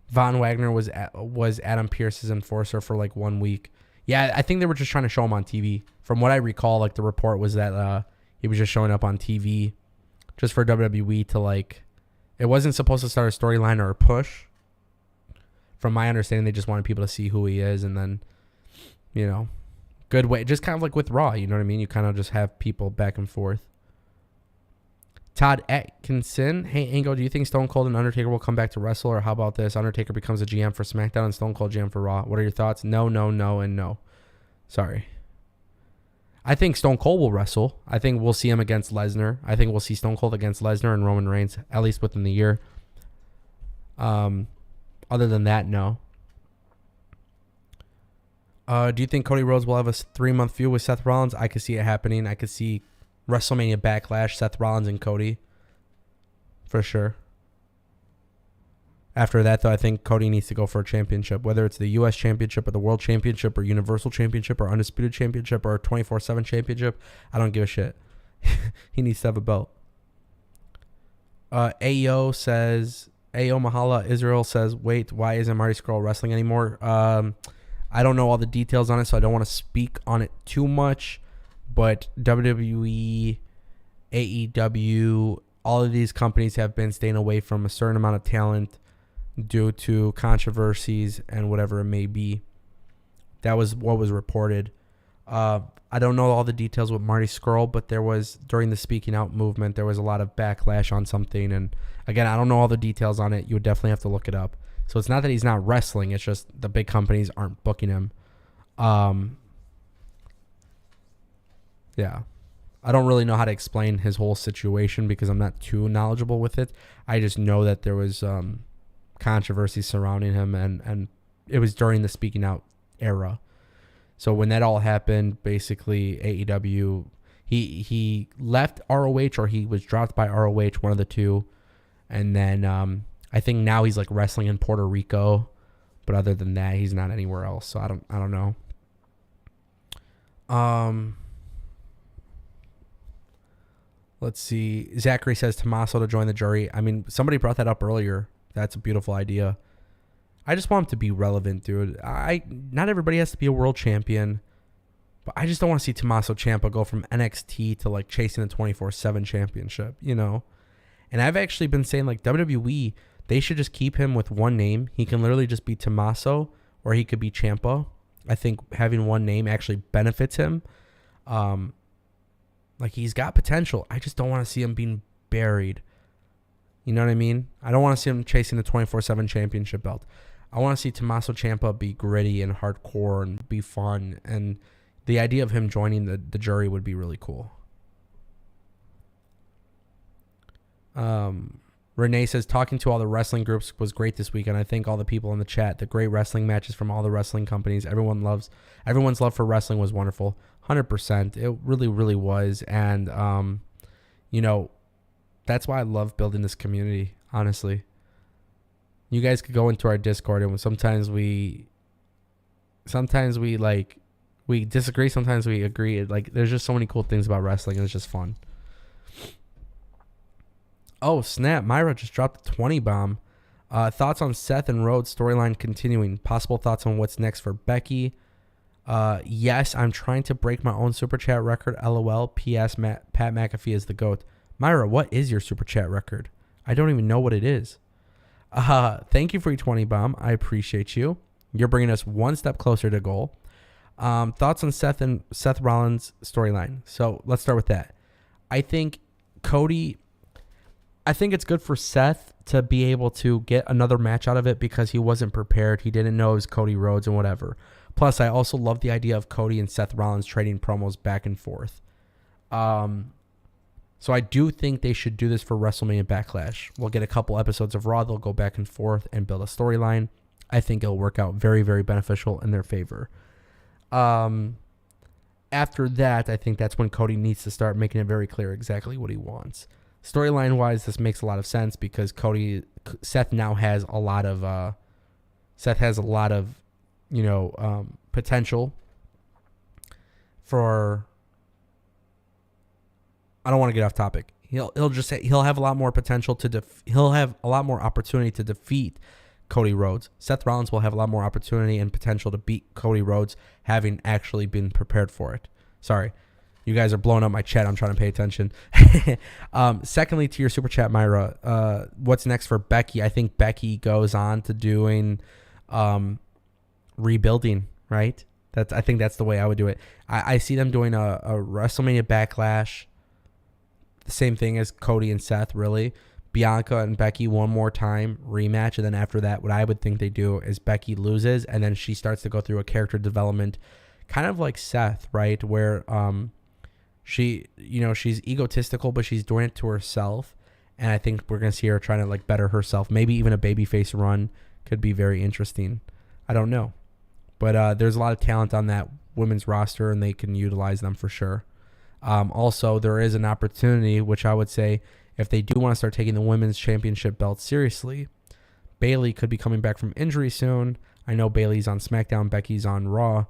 Speaker 1: Von Wagner was Adam Pearce's enforcer for like 1 week. Yeah, I think they were just trying to show him on TV. From what I recall, like the report was that he was just showing up on TV just for WWE to like. It wasn't supposed to start a storyline or a push. From my understanding, they just wanted people to see who he is, and then, good way. Just kind of like with Raw, you know what I mean? You kind of just have people back and forth. Todd Atkinson. Hey, Ango, do you think Stone Cold and Undertaker will come back to wrestle? Or how about this? Undertaker becomes a GM for SmackDown and Stone Cold GM for Raw. What are your thoughts? No, and no. Sorry. I think Stone Cold will wrestle. I think we'll see him against Lesnar. I think we'll see Stone Cold against Lesnar and Roman Reigns, at least within the year. Other than that, no. Do you think Cody Rhodes will have a 3-month feud with Seth Rollins? I could see it happening. I could see WrestleMania Backlash, Seth Rollins and Cody. For sure. After that, though, I think Cody needs to go for a championship. Whether it's the U.S. Championship or the World Championship or Universal Championship or Undisputed Championship or 24/7 Championship, I don't give a shit. He needs to have a belt. Ayo Mahala Israel says, wait, why isn't Marty Scurll wrestling anymore? I don't know all the details on it, so I don't want to speak on it too much. But WWE, AEW, all of these companies have been staying away from a certain amount of talent due to controversies and whatever it may be. That was what was reported. I don't know all the details with Marty Scurll, but there was, during the speaking out movement, there was a lot of backlash on something. And again, I don't know all the details on it. You would definitely have to look it up. So it's not that he's not wrestling. It's just the big companies aren't booking him. Yeah. I don't really know how to explain his whole situation because I'm not too knowledgeable with it. I just know that there was controversy surrounding him, and it was during the speaking out era. So when that all happened, basically AEW, he left ROH, or he was dropped by ROH, one of the two. And then I think now he's like wrestling in Puerto Rico, but other than that, he's not anywhere else. So I don't know. Let's see. Zachary says Tommaso to join the jury. I mean, somebody brought that up earlier. That's a beautiful idea. I just want him to be relevant, dude. Not everybody has to be a world champion, but I just don't want to see Tommaso Ciampa go from NXT to like chasing the 24/7 championship, And I've actually been saying like WWE, they should just keep him with one name. He can literally just be Tommaso, or he could be Ciampa. I think having one name actually benefits him. Like, he's got potential. I just don't want to see him being buried. You know what I mean? I don't want to see him chasing the 24/7 championship belt. I want to see Tommaso Ciampa be gritty and hardcore and be fun. And the idea of him joining the jury would be really cool. Renee says, talking to all the wrestling groups was great this weekend. I thank all the people in the chat. The great wrestling matches from all the wrestling companies. Everyone's love for wrestling was wonderful. 100%. It really, really was. And, that's why I love building this community, honestly. You guys could go into our Discord, and sometimes we disagree, sometimes we agree. Like, there's just so many cool things about wrestling, and it's just fun. Oh, snap. Myra just dropped a 20 bomb. Thoughts on Seth and Rhodes storyline continuing. Possible thoughts on what's next for Becky. Yes, I'm trying to break my own super chat record. LOL. P.S. Pat McAfee is the GOAT. Myra, what is your super chat record? I don't even know what it is. Thank you for your 20 bomb. I appreciate you. You're bringing us one step closer to goal. Thoughts on Seth and Seth Rollins storyline. So let's start with that. I think it's good for Seth to be able to get another match out of it because he wasn't prepared. He didn't know it was Cody Rhodes and whatever. Plus, I also love the idea of Cody and Seth Rollins trading promos back and forth. So I do think they should do this for WrestleMania Backlash. We'll get a couple episodes of Raw. They'll go back and forth and build a storyline. I think it'll work out very, very beneficial in their favor. After that, I think that's when Cody needs to start making it very clear exactly what he wants. Storyline wise, this makes a lot of sense because Seth now has a lot of potential for. I don't want to get off topic. He'll have a lot more potential he'll have a lot more opportunity to defeat Cody Rhodes. Seth Rollins will have a lot more opportunity and potential to beat Cody Rhodes, having actually been prepared for it. Sorry. You guys are blowing up my chat. I'm trying to pay attention. Secondly, to your super chat, Myra, what's next for Becky? I think Becky goes on to doing rebuilding, right? I think that's the way I would do it. I see them doing a WrestleMania Backlash, the same thing as Cody and Seth, really. Bianca and Becky one more time, rematch, and then after that, what I would think they do is Becky loses, and then she starts to go through a character development, kind of like Seth, right? Where she's egotistical, but she's doing it to herself, and I think we're gonna see her trying to like better herself. Maybe even a babyface run could be very interesting. I don't know, but there's a lot of talent on that women's roster, and they can utilize them for sure. Also, there is an opportunity, which I would say, if they do want to start taking the women's championship belt seriously, Bayley could be coming back from injury soon. I know Bayley's on SmackDown, Becky's on Raw,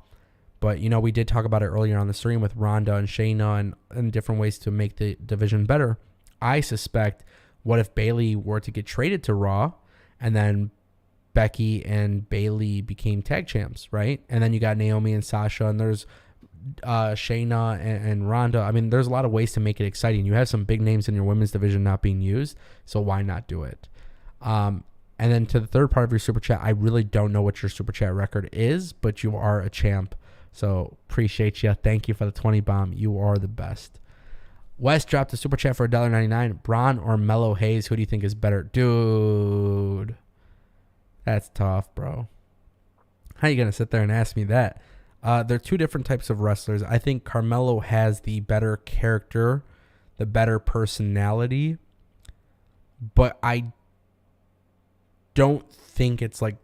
Speaker 1: but we did talk about it earlier on the stream with Ronda and Shayna and different ways to make the division better. I suspect, what if Bayley were to get traded to Raw, and then Becky and Bayley became tag champs, right? And then you got Naomi and Sasha, and there's Shayna and Ronda. I mean, there's a lot of ways to make it exciting. You have some big names in your women's division not being used, so why not do it? And then to the third part of your super chat, I really don't know what your super chat record is, but you are a champ, so appreciate you. Thank you for the 20 bomb. You are the best. Wes dropped a super chat for $1.99. Braun or Mellow Hayes? Who do you think is better? Dude, that's tough, bro. How are you gonna sit there and ask me that? They're two different types of wrestlers. I think Carmelo has the better character, the better personality, but I don't think it's like...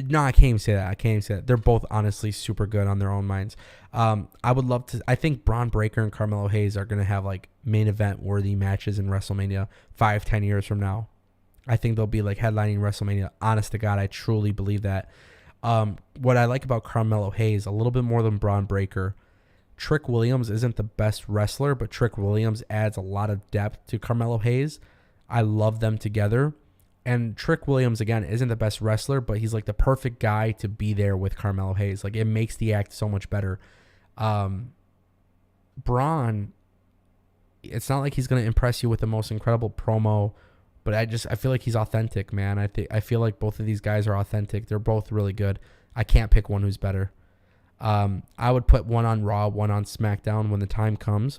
Speaker 1: No, I can't even say that. They're both honestly super good on their own minds. I would love to... I think Braun Breaker and Carmelo Hayes are going to have like main event worthy matches in WrestleMania 5-10 years from now. I think they'll be like headlining WrestleMania. Honest to God, I truly believe that. What I like about Carmelo Hayes, a little bit more than Braun Breaker, Trick Williams isn't the best wrestler, but Trick Williams adds a lot of depth to Carmelo Hayes. I love them together. And Trick Williams, again, isn't the best wrestler, but he's like the perfect guy to be there with Carmelo Hayes. Like, it makes the act so much better. Braun, it's not like he's going to impress you with the most incredible promo, but I feel like he's authentic, man. I feel like both of these guys are authentic. They're both really good. I can't pick one who's better. I would put one on Raw, one on SmackDown when the time comes,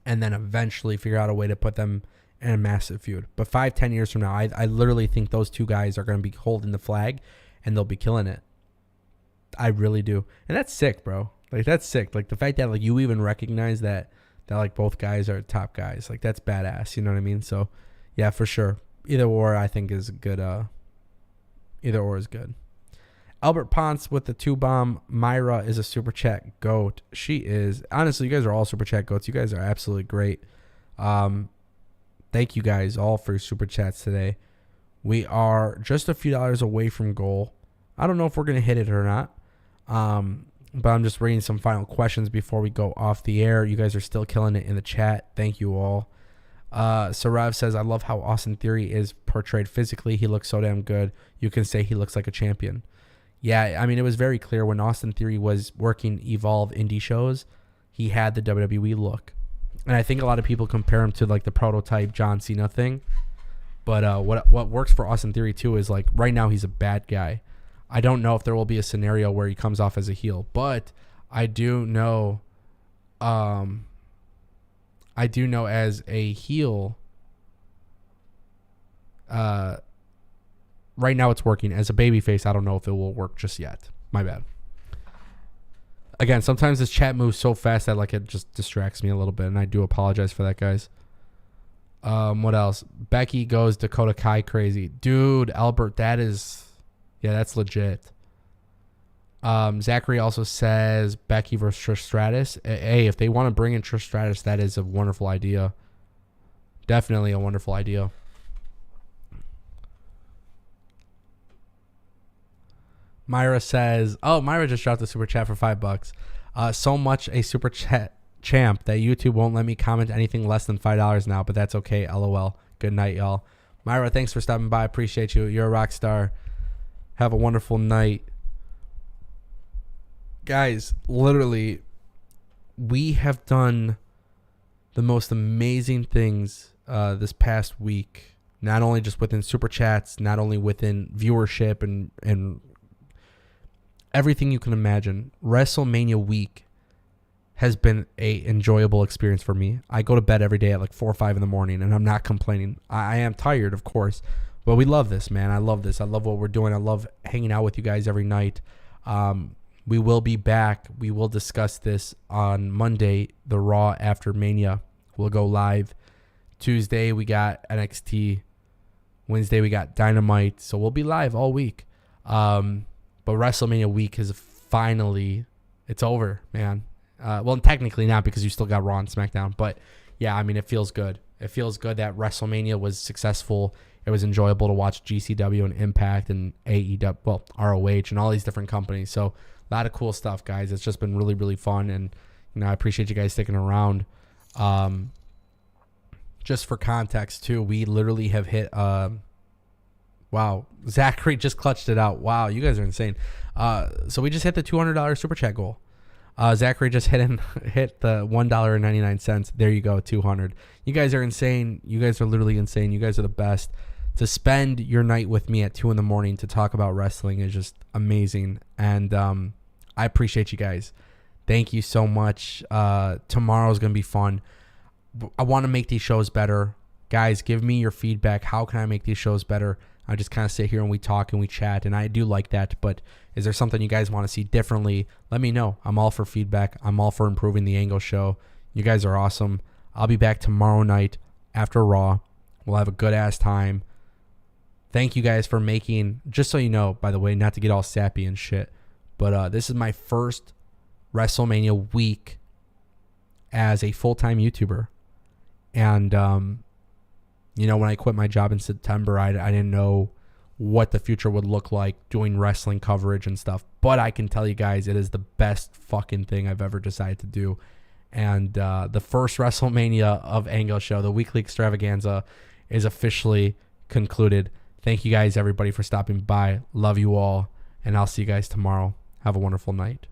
Speaker 1: and then eventually figure out a way to put them in a massive feud. But 5-10 years from now, I literally think those two guys are going to be holding the flag, and they'll be killing it. I really do. And that's sick, bro. Like, that's sick. Like, the fact that like you even recognize that like both guys are top guys. Like, that's badass. You know what I mean? So... yeah, for sure. Either or, I think, is good. Either or is good. Albert Ponce with the 2-bomb. Myra is a super chat goat. She is. Honestly, you guys are all super chat goats. You guys are absolutely great. Thank you guys all for your super chats today. We are just a few dollars away from goal. I don't know if we're going to hit it or not. But I'm just reading some final questions before we go off the air. You guys are still killing it in the chat. Thank you all. Sarav says, I love how Austin Theory is portrayed physically. He looks so damn good. You can say he looks like a champion. Yeah, I mean, it was very clear when Austin Theory was working Evolve indie shows, he had the WWE look. And I think a lot of people compare him to like the prototype John Cena thing. But what works for Austin Theory too is like right now he's a bad guy. I don't know if there will be a scenario where he comes off as a heel, but I do know as a heel, right now it's working. As a babyface, I don't know if it will work just yet. My bad. Again, sometimes this chat moves so fast that like it just distracts me a little bit, and I do apologize for that, guys. What else? Becky goes Dakota Kai crazy. Dude, Albert, that's legit. Zachary also says Becky versus Trish Stratus. Hey, if they want to bring in Trish Stratus, that is a wonderful idea. Definitely a wonderful idea. Myra says, Myra just dropped a super chat for $5. So much a super chat champ that YouTube won't let me comment anything less than $5 now, but that's okay. LOL. Good night, y'all. Myra, thanks for stopping by. Appreciate you. You're a rock star. Have a wonderful night. Guys, literally, we have done the most amazing things this past week. Not only just within super chats, not only within viewership and everything you can imagine. WrestleMania week has been a enjoyable experience for me. I go to bed every day at like 4 or 5 in the morning, and I'm not complaining. I am tired, of course, but we love this, man. I love this. I love what we're doing. I love hanging out with you guys every night. We will be back. We will discuss this on Monday, the Raw after Mania. We'll go live. Tuesday, we got NXT. Wednesday, we got Dynamite. So we'll be live all week. But WrestleMania week is finally, it's over, man. Well, technically not, because you still got Raw and SmackDown. But yeah, I mean, it feels good. It feels good that WrestleMania was successful. It was enjoyable to watch GCW and Impact and AEW, well, ROH and all these different companies. So a lot of cool stuff, guys. It's just been really, really fun. And, I appreciate you guys sticking around. Just for context, too, we literally have hit... Wow, Zachary just clutched it out. Wow, you guys are insane. So we just hit the $200 super chat goal. Zachary just hit the $1.99. There you go, 200. You guys are insane. You guys are literally insane. You guys are the best. To spend your night with me at 2 a.m. to talk about wrestling is just amazing. And I appreciate you guys. Thank you so much. Tomorrow's going to be fun. I want to make these shows better. Guys, give me your feedback. How can I make these shows better? I just kind of sit here and we talk and we chat, and I do like that. But is there something you guys want to see differently? Let me know. I'm all for feedback. I'm all for improving the Ango show. You guys are awesome. I'll be back tomorrow night after Raw. We'll have a good-ass time. Thank you guys for making, just so you know, by the way, not to get all sappy and shit, but this is my first WrestleMania week as a full-time YouTuber. And, when I quit my job in September, I didn't know what the future would look like doing wrestling coverage and stuff. But I can tell you guys, it is the best fucking thing I've ever decided to do. And the first WrestleMania of Ango Show, the weekly extravaganza, is officially concluded. Thank you guys, everybody, for stopping by. Love you all. And I'll see you guys tomorrow. Have a wonderful night.